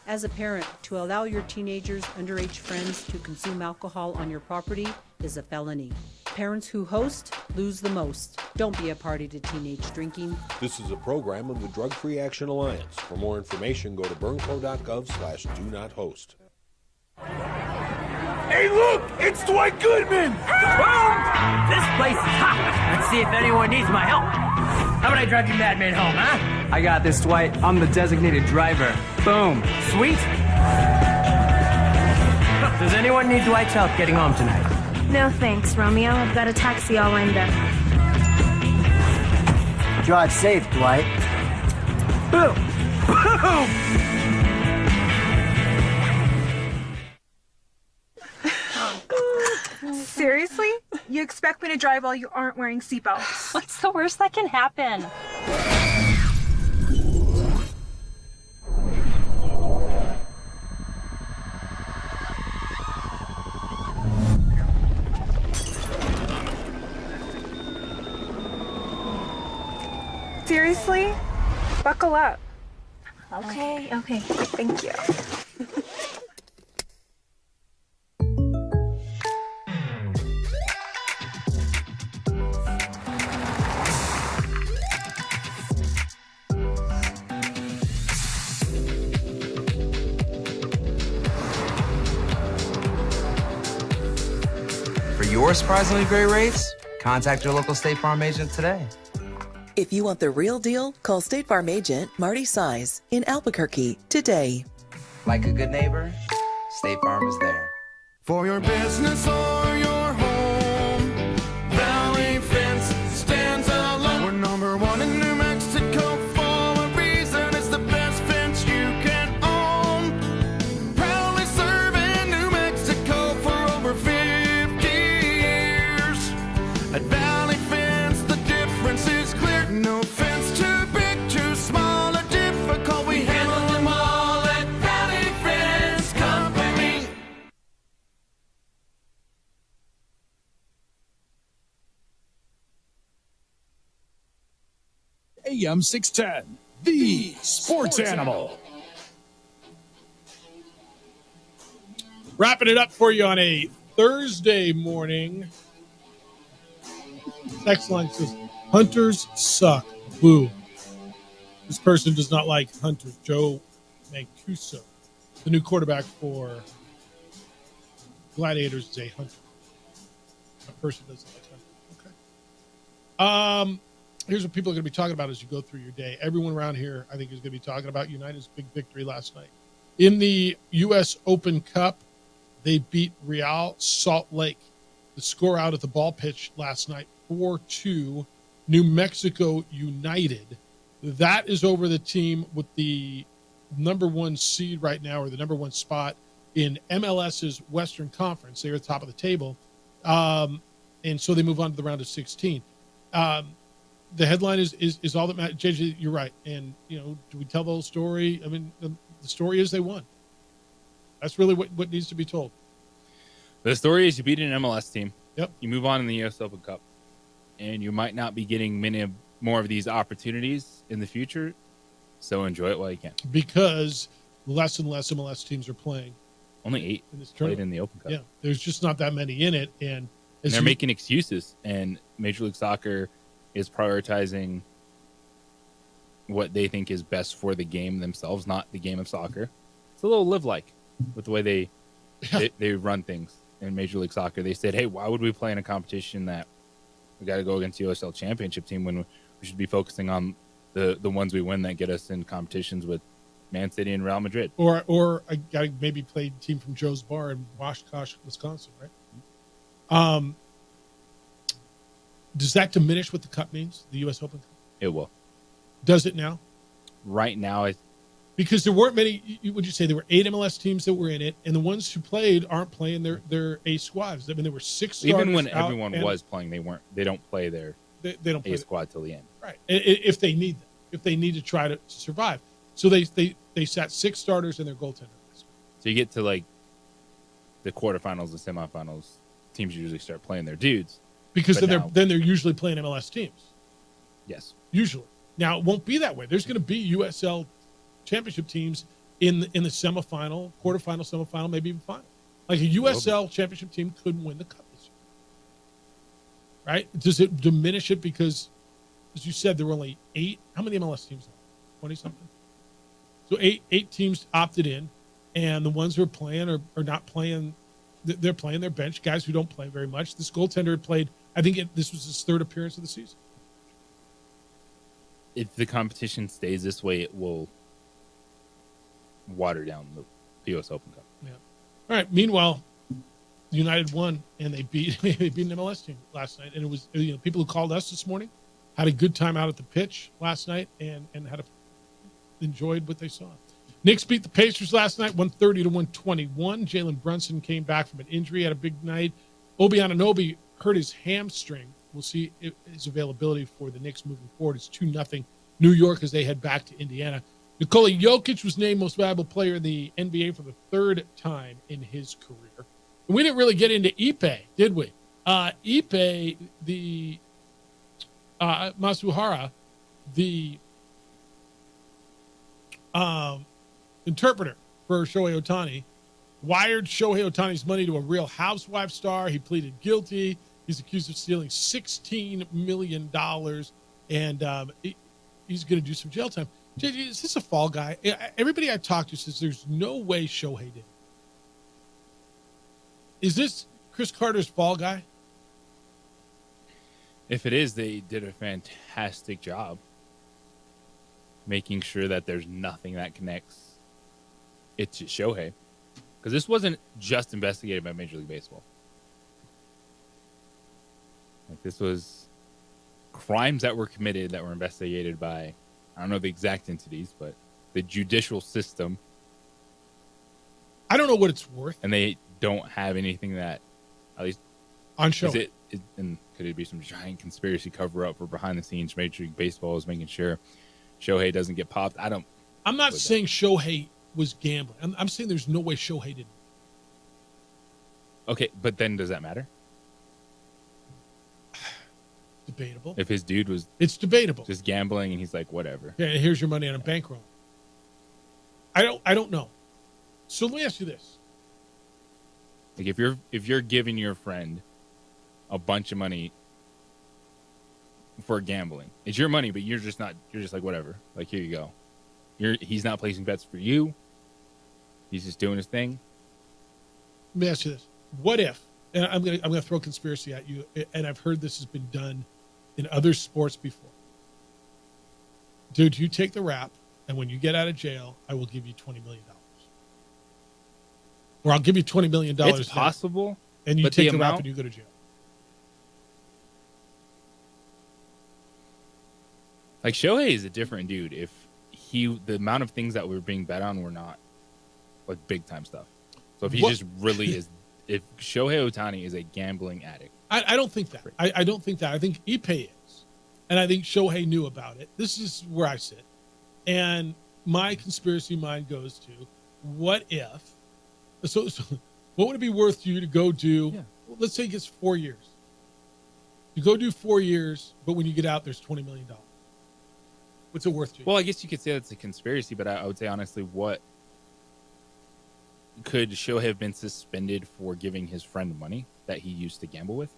Speaker 18: As a parent, to allow your teenagers' underage friends to consume alcohol on your property is a felony. Parents who host lose the most. Don't be a party to teenage drinking.
Speaker 20: This is a program of the Drug Free Action Alliance. For more information, go to burnco.gov/do-not-host.
Speaker 13: Hey, look! It's Dwight Goodman! Boom! This place is hot. Let's see if anyone needs my help. How about I drive you madman home, huh?
Speaker 12: I got this, Dwight. I'm the designated driver. Boom.
Speaker 13: Sweet. Does anyone need Dwight's help getting home tonight?
Speaker 16: No thanks, Romeo. I've got a taxi all lined up.
Speaker 12: Drive safe, Dwight.
Speaker 13: Boom! Boom!
Speaker 21: Seriously? You expect me to drive while you aren't wearing seatbelts?
Speaker 22: What's the worst that can happen?
Speaker 21: Seriously? Buckle up.
Speaker 16: Okay. Thank you.
Speaker 3: For your surprisingly great rates, contact your local State Farm agent today.
Speaker 11: If you want the real deal, call State Farm agent Marty Size in Albuquerque today.
Speaker 3: Like a good neighbor, State Farm is there.
Speaker 9: For your business or your home, Valley Fence stands alone. We're number one in New Mexico for a reason. It's the best fence you can own. Proudly serving New Mexico for over 50 years. At Valley Fence, the difference is clear. No fence too big, too small, or difficult. We handle them all at Valley Fence Company.
Speaker 1: AM 610, the sports animal.
Speaker 5: Wrapping it up for you on a Thursday morning. Text line says, Hunters suck. Boo. This person does not like Hunters. Joe Mancuso, the new quarterback for Gladiators, is a Hunter. That person doesn't like Hunters. Okay. here's what people are going to be talking about as you go through your day. Everyone around here, I think, is going to be talking about United's big victory last night. In the U.S. Open Cup, they beat Real Salt Lake. The score out at the ball pitch last night, 4-2, New Mexico United. That is over the team with the number one seed right now, or the number one spot in MLS's Western Conference. They're at the top of the table. And so they move on to the round of 16. The headline is all that matters. JJ, you're right. And, do we tell the whole story? I mean, the story is they won. That's really what needs to be told.
Speaker 6: The story is you beat an MLS team.
Speaker 5: Yep.
Speaker 6: You move on in the U.S. Open Cup. And you might not be getting more of these opportunities in the future. So enjoy it while you can.
Speaker 5: Because less and less MLS teams are playing.
Speaker 6: Only 8
Speaker 5: in this
Speaker 6: played
Speaker 5: tournament.
Speaker 6: in the Open Cup.
Speaker 5: Yeah, there's just not that many in it. And
Speaker 6: they're making excuses. And Major League Soccer is prioritizing what they think is best for the game themselves, not the game of soccer. It's a little live-like with the way they run things in Major League Soccer. They said, hey, why would we play in a competition that we got to go against the USL Championship team when we should be focusing on the ones we win that get us in competitions with Man City and Real Madrid?
Speaker 5: Or I got to maybe play a team from Joe's Bar in Oshkosh, Wisconsin, right? Does that diminish what the Cup means, the U.S. Open Cup?
Speaker 6: It will.
Speaker 5: Does it now?
Speaker 6: Right now,
Speaker 5: because there weren't many. Would you say there were 8 MLS teams that were in it, and the ones who played aren't playing their A squads? I mean, there were 6 starters.
Speaker 6: Even when everyone was playing, they don't play their
Speaker 5: they don't play
Speaker 6: A squad till the end.
Speaker 5: Right. If they need them, if they need to try to survive. So they sat 6 starters and their goaltender.
Speaker 6: So you get to like the quarterfinals, the semifinals, teams usually start playing their dudes.
Speaker 5: Because then they're usually playing MLS teams.
Speaker 6: Yes.
Speaker 5: Usually. Now it won't be that way. There's going to be USL championship teams in the semifinal, quarterfinal, semifinal, maybe even final. Like a USL championship team couldn't win the Cup this year. Right? Does it diminish it because, as you said, there were only 8? How many MLS teams are there? 20-something? So 8 teams opted in, and the ones who are playing are not playing. They're playing their bench, guys who don't play very much. This goaltender had played, I think this was his 3rd appearance of the season.
Speaker 6: If the competition stays this way, it will water down the U.S. Open Cup.
Speaker 5: Yeah. All right. Meanwhile, United won, and they beat an MLS team last night. And it was people who called us this morning had a good time out at the pitch last night and enjoyed what they saw. Knicks beat the Pacers last night, 130-121. Jalen Brunson came back from an injury, had a big night. Obi Anunoby hurt his hamstring. We'll see his availability for the Knicks moving forward. It's 2-0 New York as they head back to Indiana. Nikola Jokic was named Most Valuable Player in the NBA for the 3rd time in his career. And we didn't really get into Ipe, did we? Ipe, the Masuhara, the interpreter for Shohei Ohtani, wired Shohei Ohtani's money to a Real Housewives star. He pleaded guilty. He's accused of stealing $16 million, and he's going to do some jail time. JJ, is this a fall guy? Everybody I've talked to says there's no way Shohei did. Is this Chris Carter's fall guy?
Speaker 6: If it is, they did a fantastic job making sure that there's nothing that connects it to Shohei. Because this wasn't just investigated by Major League Baseball. Like, this was crimes that were committed that were investigated by, I don't know the exact entities, but the judicial system.
Speaker 5: I don't know what it's worth.
Speaker 6: And they don't have anything that, at least
Speaker 5: on Shohei.
Speaker 6: And could it be some giant conspiracy cover up or behind the scenes Major League Baseball is making sure Shohei doesn't get popped?
Speaker 5: I'm not saying Shohei was gambling. I'm saying there's no way Shohei didn't.
Speaker 6: Okay, but then does that matter?
Speaker 5: Debatable.
Speaker 6: If his dude was,
Speaker 5: it's debatable.
Speaker 6: Just gambling, and he's like, whatever.
Speaker 5: Yeah, here's your money on a bankroll. I don't know. So let me ask you this:
Speaker 6: like, if you're giving your friend a bunch of money for gambling, it's your money, but you're just like, whatever. Like, here you go. He's not placing bets for you. He's just doing his thing.
Speaker 5: Let me ask you this: what if? And I'm gonna throw conspiracy at you, and I've heard this has been done in other sports before. dude, you take the rap, and when you get out of jail, I will give you $20 million. Or I'll give you $20 million.
Speaker 6: It's possible.
Speaker 5: And you
Speaker 6: but
Speaker 5: take
Speaker 6: the
Speaker 5: the rap
Speaker 6: amount-
Speaker 5: and you go to jail.
Speaker 6: Like Shohei is a different dude. If the amount of things that were being bet on were not like big time stuff. So if he just really is, if Shohei Ohtani is a gambling addict,
Speaker 5: I don't think that. I don't think that. I think Ippei is. And I think Shohei knew about it. This is where I sit. And my conspiracy mind goes to, what if, so what would it be worth to you to go do, let's say it gets 4 years. You go do 4 years, but when you get out, there's $20 million. What's it worth to you?
Speaker 6: well, I guess you could say that's a conspiracy, but I would say honestly, what could Shohei have been suspended for giving his friend money that he used to gamble with?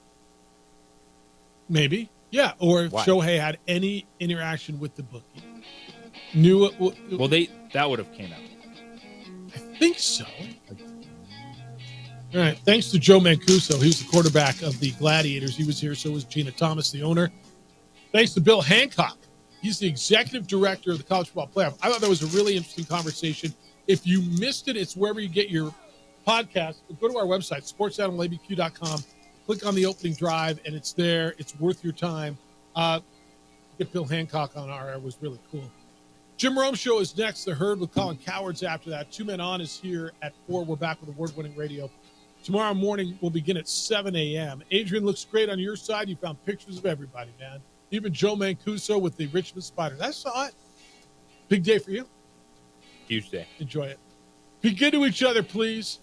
Speaker 5: Maybe. Yeah. Or if
Speaker 6: Why?
Speaker 5: Shohei had any interaction with the bookie. Knew it.
Speaker 6: Well, that would have came out.
Speaker 5: I think so. All right. Thanks to Joe Mancuso. He was the quarterback of the Gladiators. He was here. So was Gina Thomas, the owner. Thanks to Bill Hancock. He's the executive director of the College Football Playoff. I thought that was a really interesting conversation. If you missed it, it's wherever you get your podcast. Go to our website, sportsanimalabq.com. Click on the opening drive, and it's there. It's worth your time. Get Bill Hancock on our air was really cool. Jim Rome Show is next. The Herd with Colin Cowards after that. 2 Men On is here at 4. We're back with award-winning radio. Tomorrow morning, we'll begin at 7 a.m. Adrian looks great on your side. You found pictures of everybody, man. Even Joe Mancuso with the Richmond Spiders. I saw it. Big day for you.
Speaker 6: Huge day.
Speaker 5: Enjoy it. Be good to each other, please.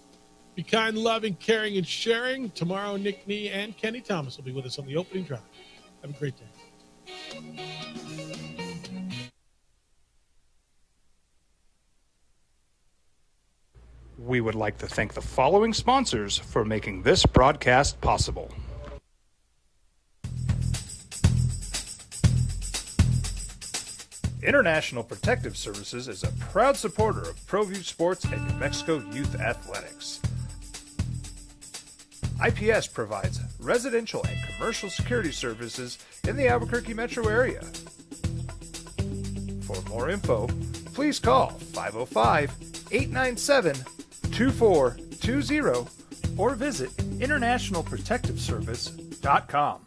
Speaker 5: Be kind, loving, caring, and sharing. Tomorrow, Nick Nee and Kenny Thomas will be with us on the opening drive. Have a great day.
Speaker 4: We would like to thank the following sponsors for making this broadcast possible. International Protective Services is a proud supporter of ProView Sports and New Mexico Youth Athletics. IPS provides residential and commercial security services in the Albuquerque metro area. For more info, please call 505-897-2420 or visit internationalprotectiveservice.com.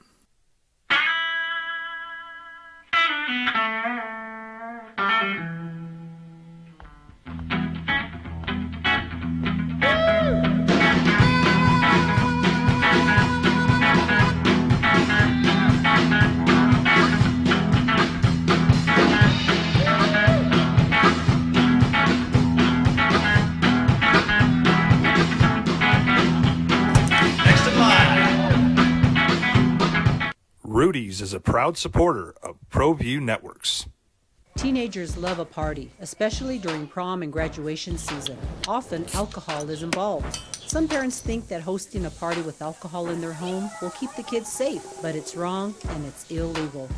Speaker 4: Rudy's is a proud supporter of ProView Networks.
Speaker 18: Teenagers love a party, especially during prom and graduation season. Often, alcohol is involved. Some parents think that hosting a party with alcohol in their home will keep the kids safe, but it's wrong and it's illegal.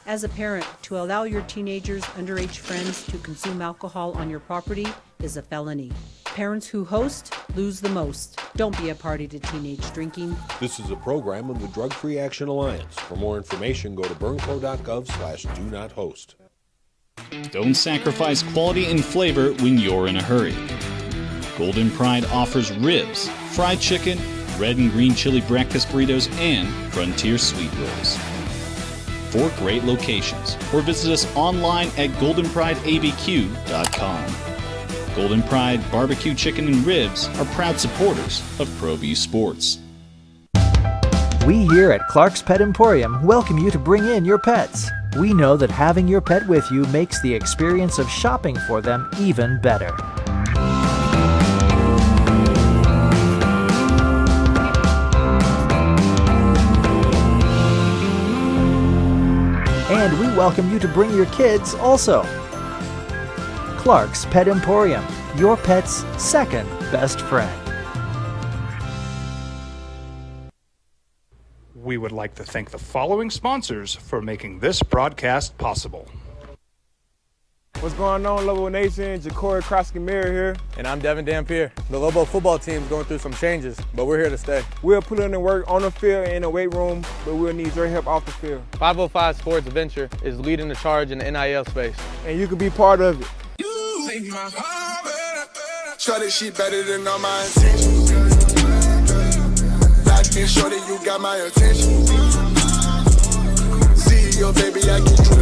Speaker 18: As a parent, to allow your teenagers' underage friends to consume alcohol on your property is a felony. Parents who host lose the most. Don't be a party to teenage drinking.
Speaker 20: This is a program of the Drug Free Action Alliance. For more information, go to burnco.gov/do-not-host.
Speaker 15: Don't sacrifice quality and flavor when you're in a hurry. Golden Pride offers ribs, fried chicken, red and green chili breakfast burritos, and Frontier sweet rolls. 4 great locations, or visit us online at goldenprideabq.com. Golden Pride Barbecue Chicken and Ribs are proud supporters of ProView Sports.
Speaker 7: We here at Clark's Pet Emporium welcome you to bring in your pets. We know that having your pet with you makes the experience of shopping for them even better. And we welcome you to bring your kids also. Clark's Pet Emporium, your pet's second best friend.
Speaker 4: We would like to thank the following sponsors for making this broadcast possible.
Speaker 8: What's going on, Lobo Nation? Ja'Cory Krosky-Miller here. And I'm Devin Dampier. The Lobo football team is going through some changes, but we're here to stay. We'll put in the work on the field and in the weight room, but we'll need your help off the field. 505 Sports Venture is leading the charge in the NIL space, and you can be part of it.
Speaker 9: Shorty, she better than all my intentions. Locked in, shorty, you got my attention. See your baby, I get you the